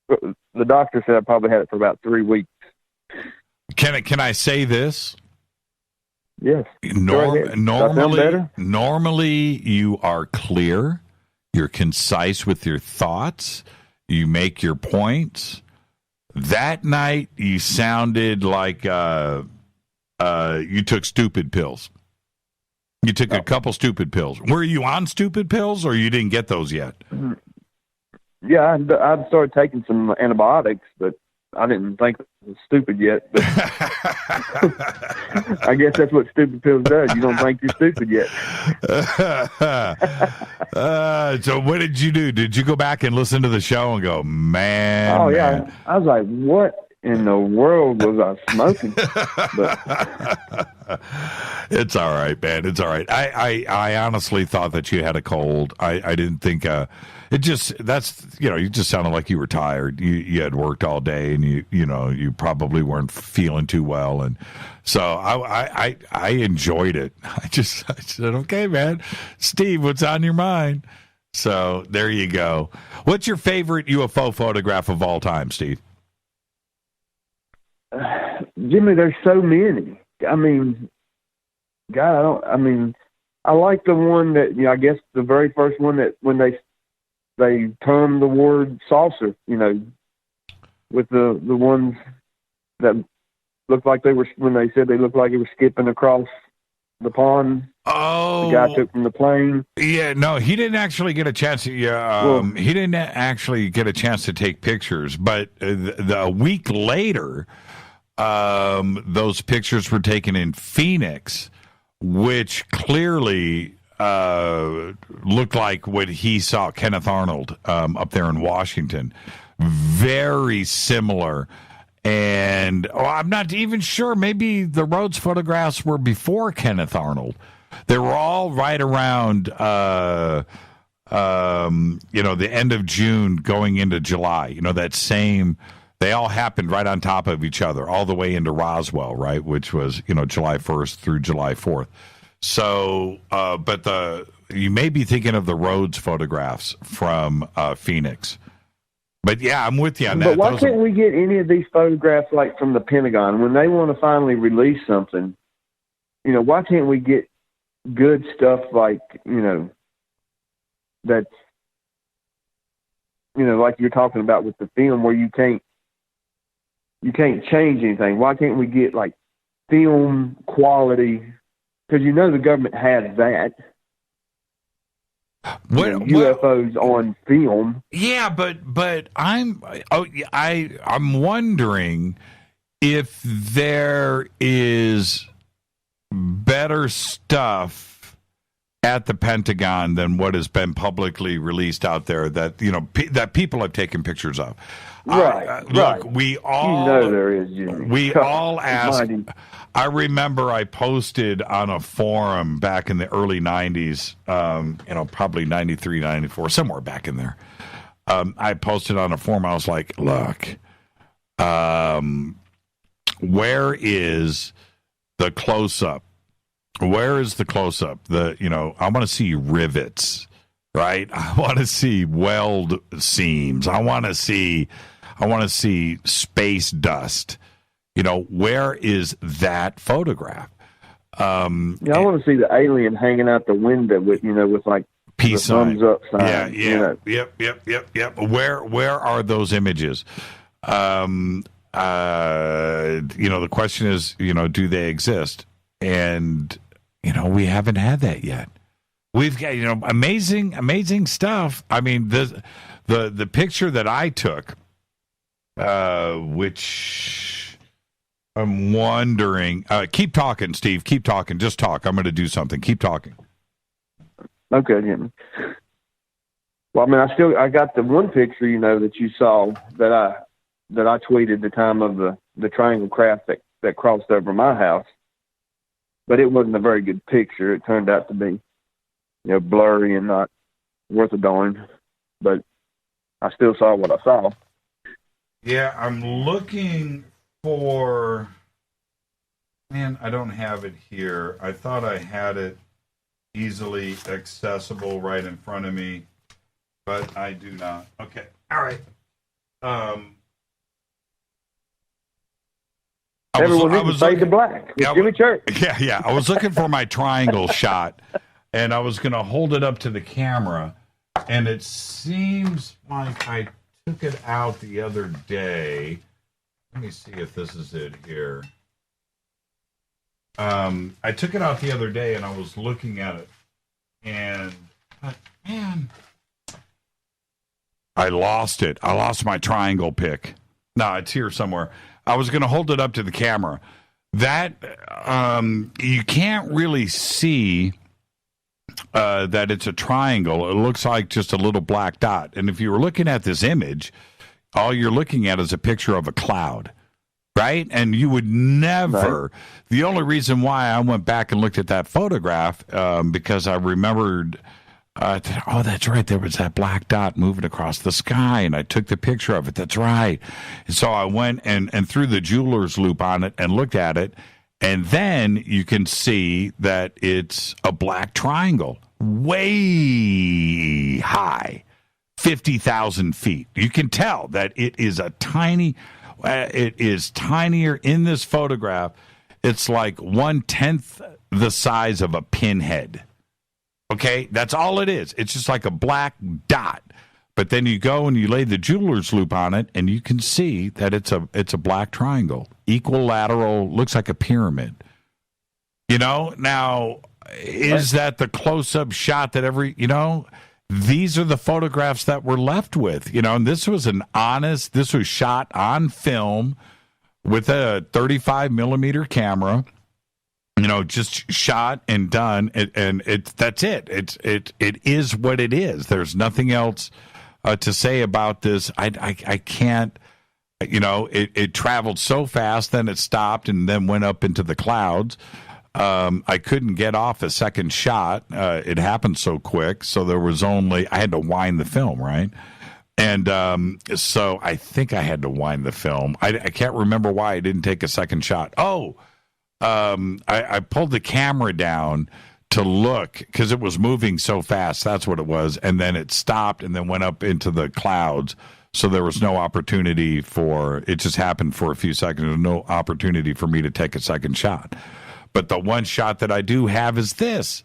the doctor said I probably had it for about 3 weeks.
Can I say this?
Yes.
Normally you are clear, you're concise with your thoughts, you make your points. That night you sounded like you took stupid pills. You took a couple stupid pills. Were you on stupid pills, or you didn't get those yet?
Yeah, I'd started taking some antibiotics, but I didn't think it was stupid yet. But I guess that's what stupid pills does. You don't think you're stupid yet.
So what did you do? Did you go back and listen to the show and go, man?
Oh, yeah.
Man.
I was like, what in the world was I smoking? But
it's all right, man. It's all right. I honestly thought that you had a cold. I didn't think you just sounded like you were tired. You had worked all day, and you probably weren't feeling too well, and so I enjoyed it. I said, okay, man, Steve, what's on your mind? So there you go. What's your favorite UFO photograph of all time, Steve?
Jimmy, there's so many. I mean, God, I like the one that, I guess the very first one that when they termed the word saucer, with the ones that looked like when they said they looked like it was skipping across the pond.
Oh,
the guy took from the plane.
Yeah, no, he didn't actually get a chance. He didn't actually get a chance to take pictures, but a week later, those pictures were taken in Phoenix, which clearly looked like what he saw, Kenneth Arnold, up there in Washington. Very similar. And I'm not even sure. Maybe the Rhodes photographs were before Kenneth Arnold. They were all right around, the end of June going into July. They all happened right on top of each other, all the way into Roswell, right, which was, July 1st through July 4th. So, but you may be thinking of the Rhodes photographs from Phoenix. But, yeah, I'm with you on that.
But why can't we get any of these photographs, like, from the Pentagon? When they want to finally release something, why can't we get good stuff like, that's, like you're talking about with the film where you can't change anything. Why can't we get, like, film quality? Because the government has that. UFOs on film.
Yeah, but I'm wondering if there is better stuff at the Pentagon than what has been publicly released out there that that people have taken pictures of.
Right.
Look, we all
there is, Jimmy.
We all ask. I remember I posted on a forum back in the early 90s, probably 93, 94, somewhere back in there. I posted on a forum. I was like, look, where is the close-up? Where is the close-up? I want to see rivets, right? I want to see weld seams. I want to see space dust. Where is that photograph?
I want to see the alien hanging out the window with like
peace
the thumbs up sign.
Yep. Where are those images? The question is, do they exist? And we haven't had that yet. We've got amazing stuff. I mean, the picture that I took, which I'm wondering. Keep talking, Steve. Keep talking. Just talk. I'm going to do something. Keep talking.
Okay, Jimmy. Well, I mean, I got the one picture, that you saw that I tweeted the time of the triangle craft that crossed over my house, but it wasn't a very good picture. It turned out to be, blurry and not worth a darn. But I still saw what I saw.
Yeah, I'm looking for. Man, I don't have it here. I thought I had it easily accessible right in front of me, but I do not. Okay, all right.
Everyone needs to fade to black. Jimmy Church.
Yeah. I was looking for my triangle shot, and I was going to hold it up to the camera, and it seems like I took it out the other day. Let me see if this is it here. I took it out the other day, and I was looking at it, and man, I lost it. I lost my triangle pic. No, it's here somewhere. I was going to hold it up to the camera. That you can't really see that it's a triangle. It looks like just a little black dot. And if you were looking at this image, all you're looking at is a picture of a cloud, right? And you would never. Right. The only reason why I went back and looked at that photograph because I remembered. Oh, that's right. There was that black dot moving across the sky, and I took the picture of it. That's right. And so I went and threw the jeweler's loop on it and looked at it, and then you can see that it's a black triangle, way high, 50,000 feet. You can tell that it is it is tinier in this photograph. It's like 1/10 the size of a pinhead. Okay, that's all it is. It's just like a black dot. But then you go and you lay the jeweler's loop on it, and you can see that it's a black triangle, equilateral, looks like a pyramid. Now, is that the close-up shot that these are the photographs that we're left with, and this was this was shot on film with a 35 millimeter camera. Just shot and done, and that's it. It is what it is. There's nothing else to say about this. I can't. It traveled so fast, then it stopped, and then went up into the clouds. I couldn't get off a second shot. It happened so quick, so I had to wind the film, right? And so I think I had to wind the film. I can't remember why I didn't take a second shot. I pulled the camera down to look because it was moving so fast. That's what it was. And then it stopped and then went up into the clouds. So there was no opportunity it just happened for a few seconds. There was no opportunity for me to take a second shot. But the one shot that I do have is this.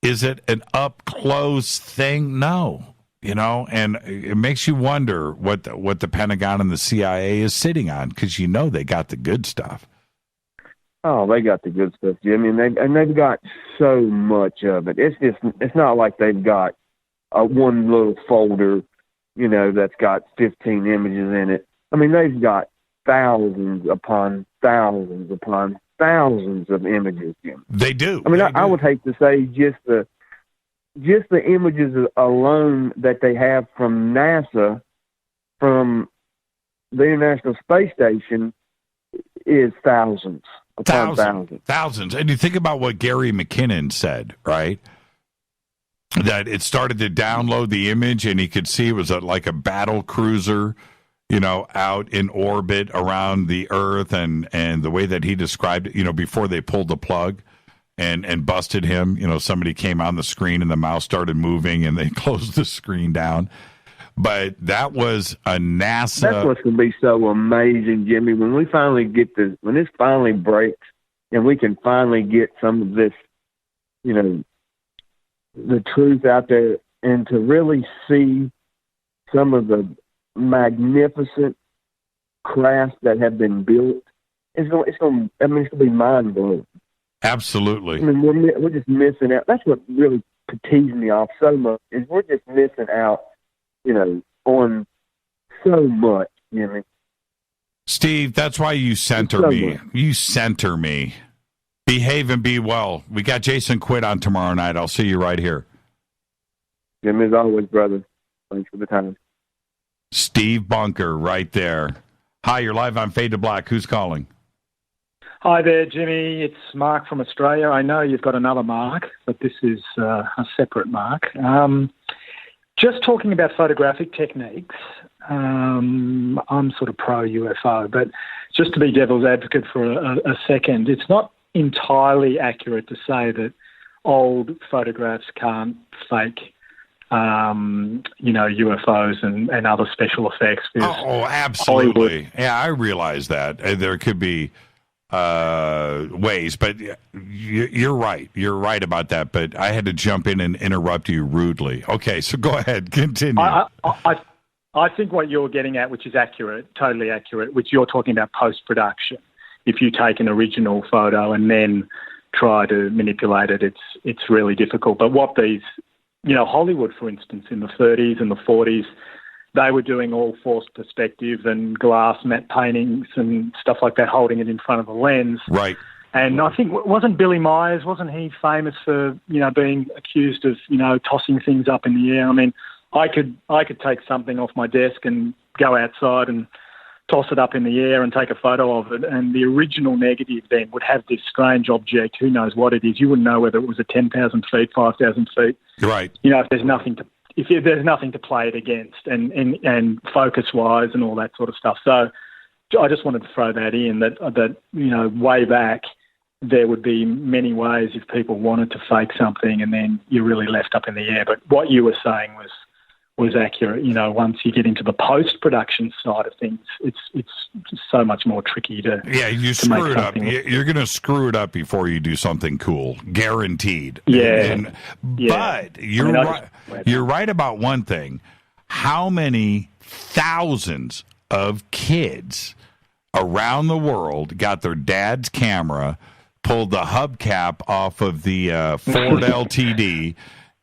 Is it an up close thing? No. And it makes you wonder what the Pentagon and the CIA is sitting on because they got the good stuff.
Oh, they got the good stuff, Jimmy, and they've got so much of it. It's not like they've got one little folder, that's got 15 images in it. I mean, they've got thousands upon thousands upon thousands of images, Jimmy.
They do.
I mean, I would hate to say just the just the images alone that they have from NASA, from the International Space Station, is thousands upon thousands.
And you think about what Gary McKinnon said, right? That it started to download the image, and he could see it was like a battle cruiser, out in orbit around the Earth, and the way that he described it, before they pulled the plug and busted him, somebody came on the screen and the mouse started moving and they closed the screen down. But that was a NASA.
That's what's going to be so amazing, Jimmy, when we finally get this, when this finally breaks and we can finally get some of this, the truth out there, and to really see some of the magnificent crafts that have been built. It's going to be mind blowing.
Absolutely.
I mean, we're just missing out. That's what really fatigues me off so much, is we're just missing out, on so much,
Steve, that's why you center me. You center me. Behave and be well. We got Jason Quitt on tomorrow night. I'll see you right here.
Jim, as always, brother. Thanks for the time.
Steve Bunker right there. Hi, you're live on Fade to Black. Who's calling?
Hi there, Jimmy. It's Mark from Australia. I know you've got another Mark, but this is a separate Mark. Just talking about photographic techniques, I'm sort of pro-UFO, but just to be devil's advocate for a second, it's not entirely accurate to say that old photographs can't fake, UFOs and other special effects.
Oh, absolutely. Hollywood. Yeah, I realize that. There could be ways, but you're right. You're right about that, but I had to jump in and interrupt you rudely. Okay, so go ahead. Continue.
I think what you're getting at, which is accurate, totally accurate, which you're talking about post-production. If you take an original photo and then try to manipulate it, it's really difficult. But what these, Hollywood, for instance, in the 30s and the 40s, they were doing all forced perspective and glass matte paintings and stuff like that, holding it in front of the lens.
Right.
And I think, wasn't Billy Myers, wasn't he famous for, being accused of, tossing things up in the air? I mean, I could take something off my desk and go outside and toss it up in the air and take a photo of it, and the original negative then would have this strange object, who knows what it is. You wouldn't know whether it was at 10,000 feet, 5,000 feet.
Right.
If there's nothing to play it against and focus-wise and all that sort of stuff. So I just wanted to throw that in, that way back there would be many ways if people wanted to fake something, and then you're really left up in the air. But what you were saying was accurate. Once you get into the post-production side of things, it's so much more tricky to
you screw it up. You're going to screw it up before you do something cool, guaranteed. But you're right about one thing. How many thousands of kids around the world got their dad's camera, pulled the hubcap off of the Ford LTD,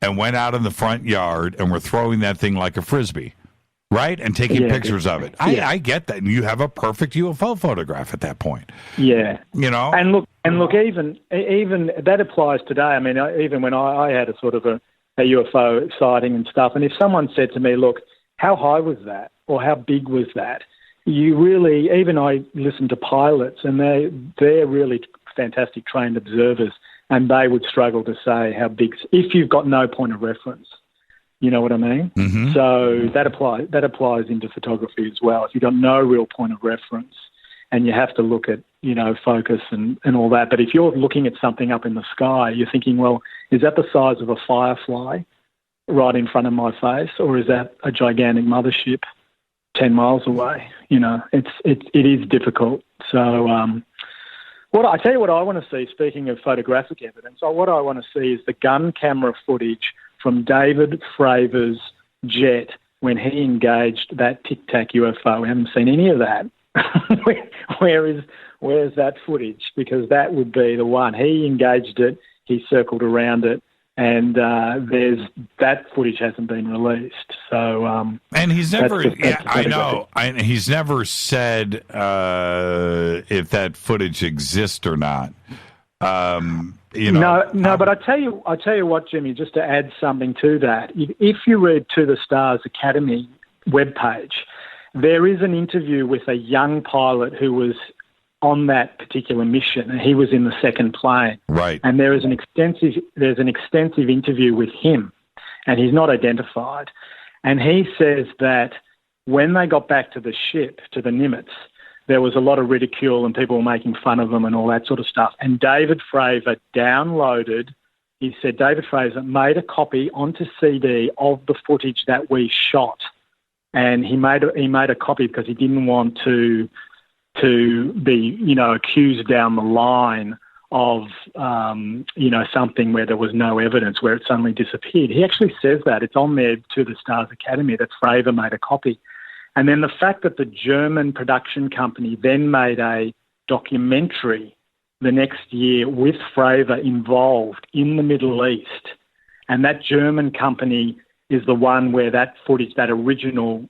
and went out in the front yard and were throwing that thing like a Frisbee, right? And taking pictures of it. I get that. And you have a perfect UFO photograph at that point.
Yeah. And look, even that applies today. I mean, even when I had a sort of a UFO sighting and stuff, and if someone said to me, look, how high was that? Or how big was that? Even I listen to pilots, and they're really fantastic trained observers, and they would struggle to say how big, if you've got no point of reference. You know what I mean?
Mm-hmm.
So that applies into photography as well. If you've got no real point of reference, and you have to look at, focus and all that. But if you're looking at something up in the sky, you're thinking, well, is that the size of a firefly right in front of my face, or is that a gigantic mothership 10 miles away? It is difficult. So I tell you what I want to see, speaking of photographic evidence, what I want to see is the gun camera footage from David Fravor's jet when he engaged that Tic Tac UFO. We haven't seen any of that. Where's that footage? Because that would be the one. He engaged it, he circled around it, and that footage hasn't been released. So,
and he's never. I know. He's never said if that footage exists or not.
But I tell you what, Jimmy, just to add something to that, if you read To the Stars Academy webpage, there is an interview with a young pilot who was on that particular mission, and he was in the second plane.
Right.
And there's an extensive interview with him, and he's not identified. And he says that when they got back to the ship, to the Nimitz, there was a lot of ridicule and people were making fun of them and all that sort of stuff. And David Fravor he said David Fravor made a copy onto CD of the footage that we shot. And he made a copy because he didn't want to be, accused down the line of, something where there was no evidence, where it suddenly disappeared. He actually says that. It's on there To the Stars Academy that Fravor made a copy. And then the fact that the German production company then made a documentary the next year with Fravor involved in the Middle East, and that German company is the one where that footage, that original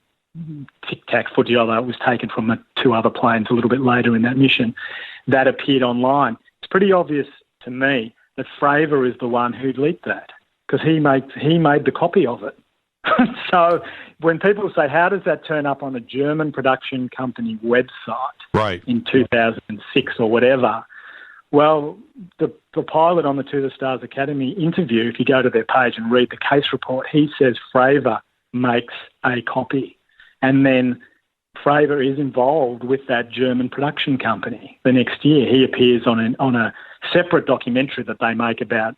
Tic Tac footage, although it was taken from the two other planes a little bit later in that mission, that appeared online. It's pretty obvious to me that Fravor is the one who leaked that, because he made the copy of it. So when people say, how does that turn up on a German production company website in 2006 or whatever? Well, the pilot on the To the Stars Academy interview, if you go to their page and read the case report, he says Fravor makes a copy. And then Fravor is involved with that German production company. The next year he appears on a separate documentary that they make about,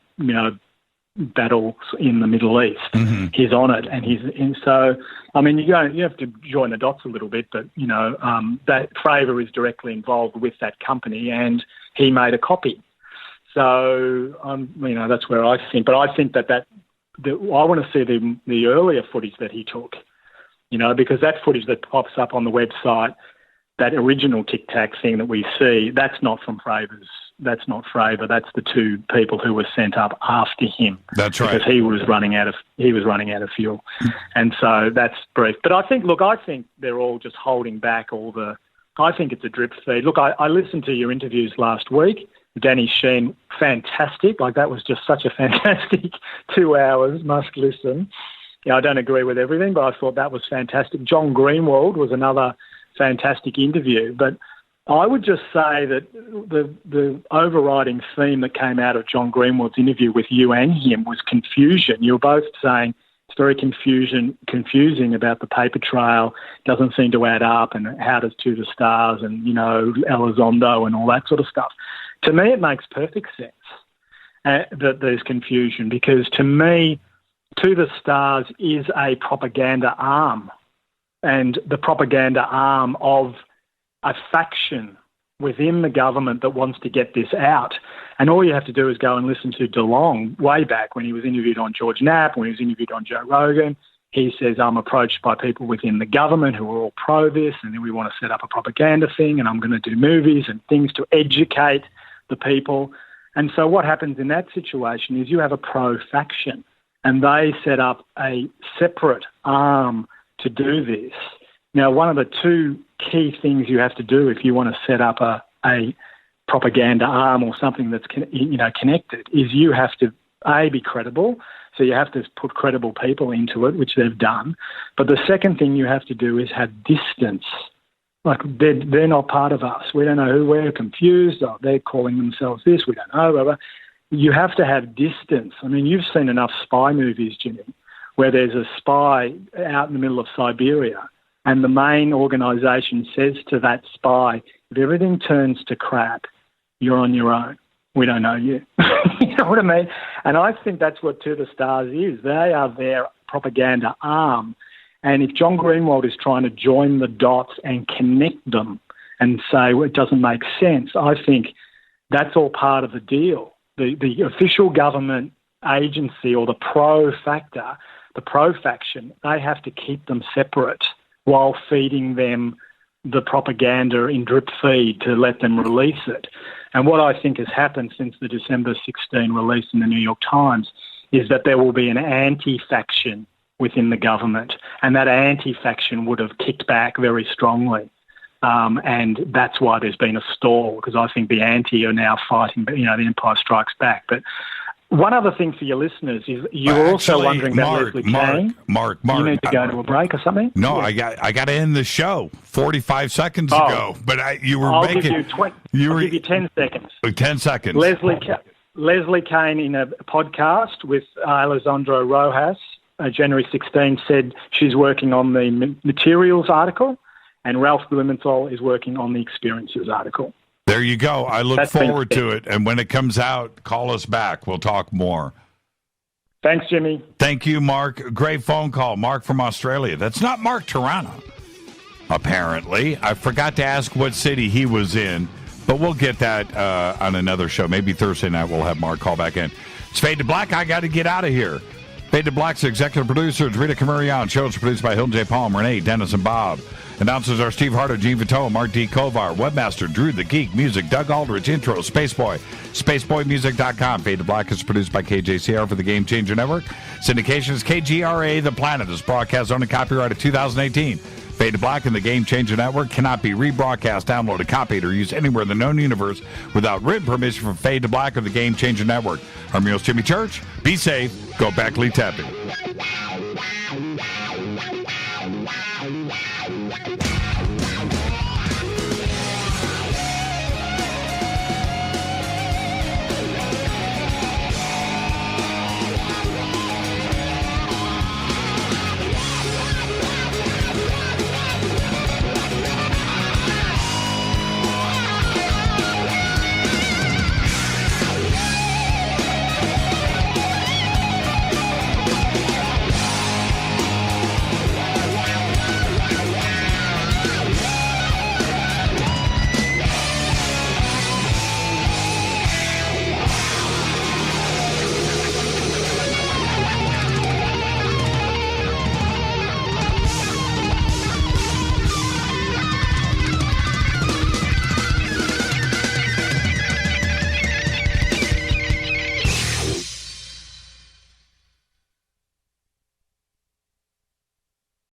battles in the Middle East. Mm-hmm. He's on it, and so I mean, you have to join the dots a little bit, but that Fravor is directly involved with that company, and he made a copy. So that's where I think. But I think that I want to see the earlier footage that he took, because that footage that pops up on the website, that original Tic Tac thing that we see, that's not from Fravor. That's the two people who were sent up after him. That's right. Because he was running out of fuel, and so that's brief. But I think they're all just holding back I think it's a drip feed. Look, I listened to your interviews last week. Danny Sheen, fantastic. That was just such a fantastic 2 hours. Must listen. I don't agree with everything, but I thought that was fantastic. John Greenwald was another fantastic interview, but I would just say that the overriding theme that came out of John Greenwald's interview with you and him was confusion. You were both saying it's very confusing about the paper trail, doesn't seem to add up, and how does To the Stars and, Elizondo and all that sort of stuff. To me, it makes perfect sense that there's confusion, because to me, To the Stars is a propaganda arm, and the propaganda arm of a faction within the government that wants to get this out. And all you have to do is go and listen to DeLong way back when he was interviewed on George Knapp, when he was interviewed on Joe Rogan. He says, I'm approached by people within the government who are all pro this, and then we want to set up a propaganda thing, and I'm going to do movies and things to educate the people. And so what happens in that situation is you have a pro-faction, and they set up a separate arm to do this. Now, one of the two key things you have to do if you want to set up a propaganda arm or something that's connected is you have to, be credible. So you have to put credible people into it, which they've done. But the second thing you have to do is have distance. They're not part of us. We don't know who we're confused. Oh, they're calling themselves this. We don't know. Blah, blah. You have to have distance. I mean, you've seen enough spy movies, Jimmy, where there's a spy out in the middle of Siberia, and the main organisation says to that spy, if everything turns to crap, you're on your own. We don't know you. You know what I mean? And I think that's what To the Stars is. They are their propaganda arm. And if John Greenwald is trying to join the dots and connect them and say, well, it doesn't make sense, I think that's all part of the deal. The official government agency or the pro-faction, they have to keep them separate while feeding them the propaganda in drip feed to let them release it. And what I think has happened since the December 16 release in the New York Times is that there will be an anti-faction within the government, and that anti-faction would have kicked back very strongly. And that's why there's been a stall, because I think the anti are now fighting, the Empire Strikes Back. But one other thing for your listeners is you're also wondering about Leslie Kean.
Mark,
you need to go to a break or something?
No, yeah. I got to end the show 45 seconds ago. But I'll give you 10
seconds.
10 seconds.
Leslie Kean, in a podcast with Alessandro Rojas, January 16, said she's working on the materials article, and Ralph Blumenthal is working on the experiences article.
There you go. I look forward to it. And when it comes out, call us back. We'll talk more.
Thanks, Jimmy.
Thank you, Mark. Great phone call. Mark from Australia. That's not Mark Tirana, apparently. I forgot to ask what city he was in, but we'll get that on another show. Maybe Thursday night we'll have Mark call back in. It's Fade to Black. I got to get out of here. Fade to Black's executive producers, Rita Camarion. Shows produced by Hilton J. Palm, Renee, Dennis, and Bob. Announcers are Steve Harder, Gene Vitoa, Mark D. Kovar. Webmaster, Drew the Geek. Music, Doug Aldrich. Intro, Spaceboy. SpaceboyMusic.com. Fade to Black is produced by KJCR for the Game Changer Network. Syndication is KGRA, The Planet. Is broadcast owned and copyrighted 2018. Fade to Black and the Game Changer Network cannot be rebroadcast, downloaded, copied, or used anywhere in the known universe without written permission from Fade to Black or the Game Changer Network. I'm your host, Jimmy Church. Be safe. Go back, Lee Tapping.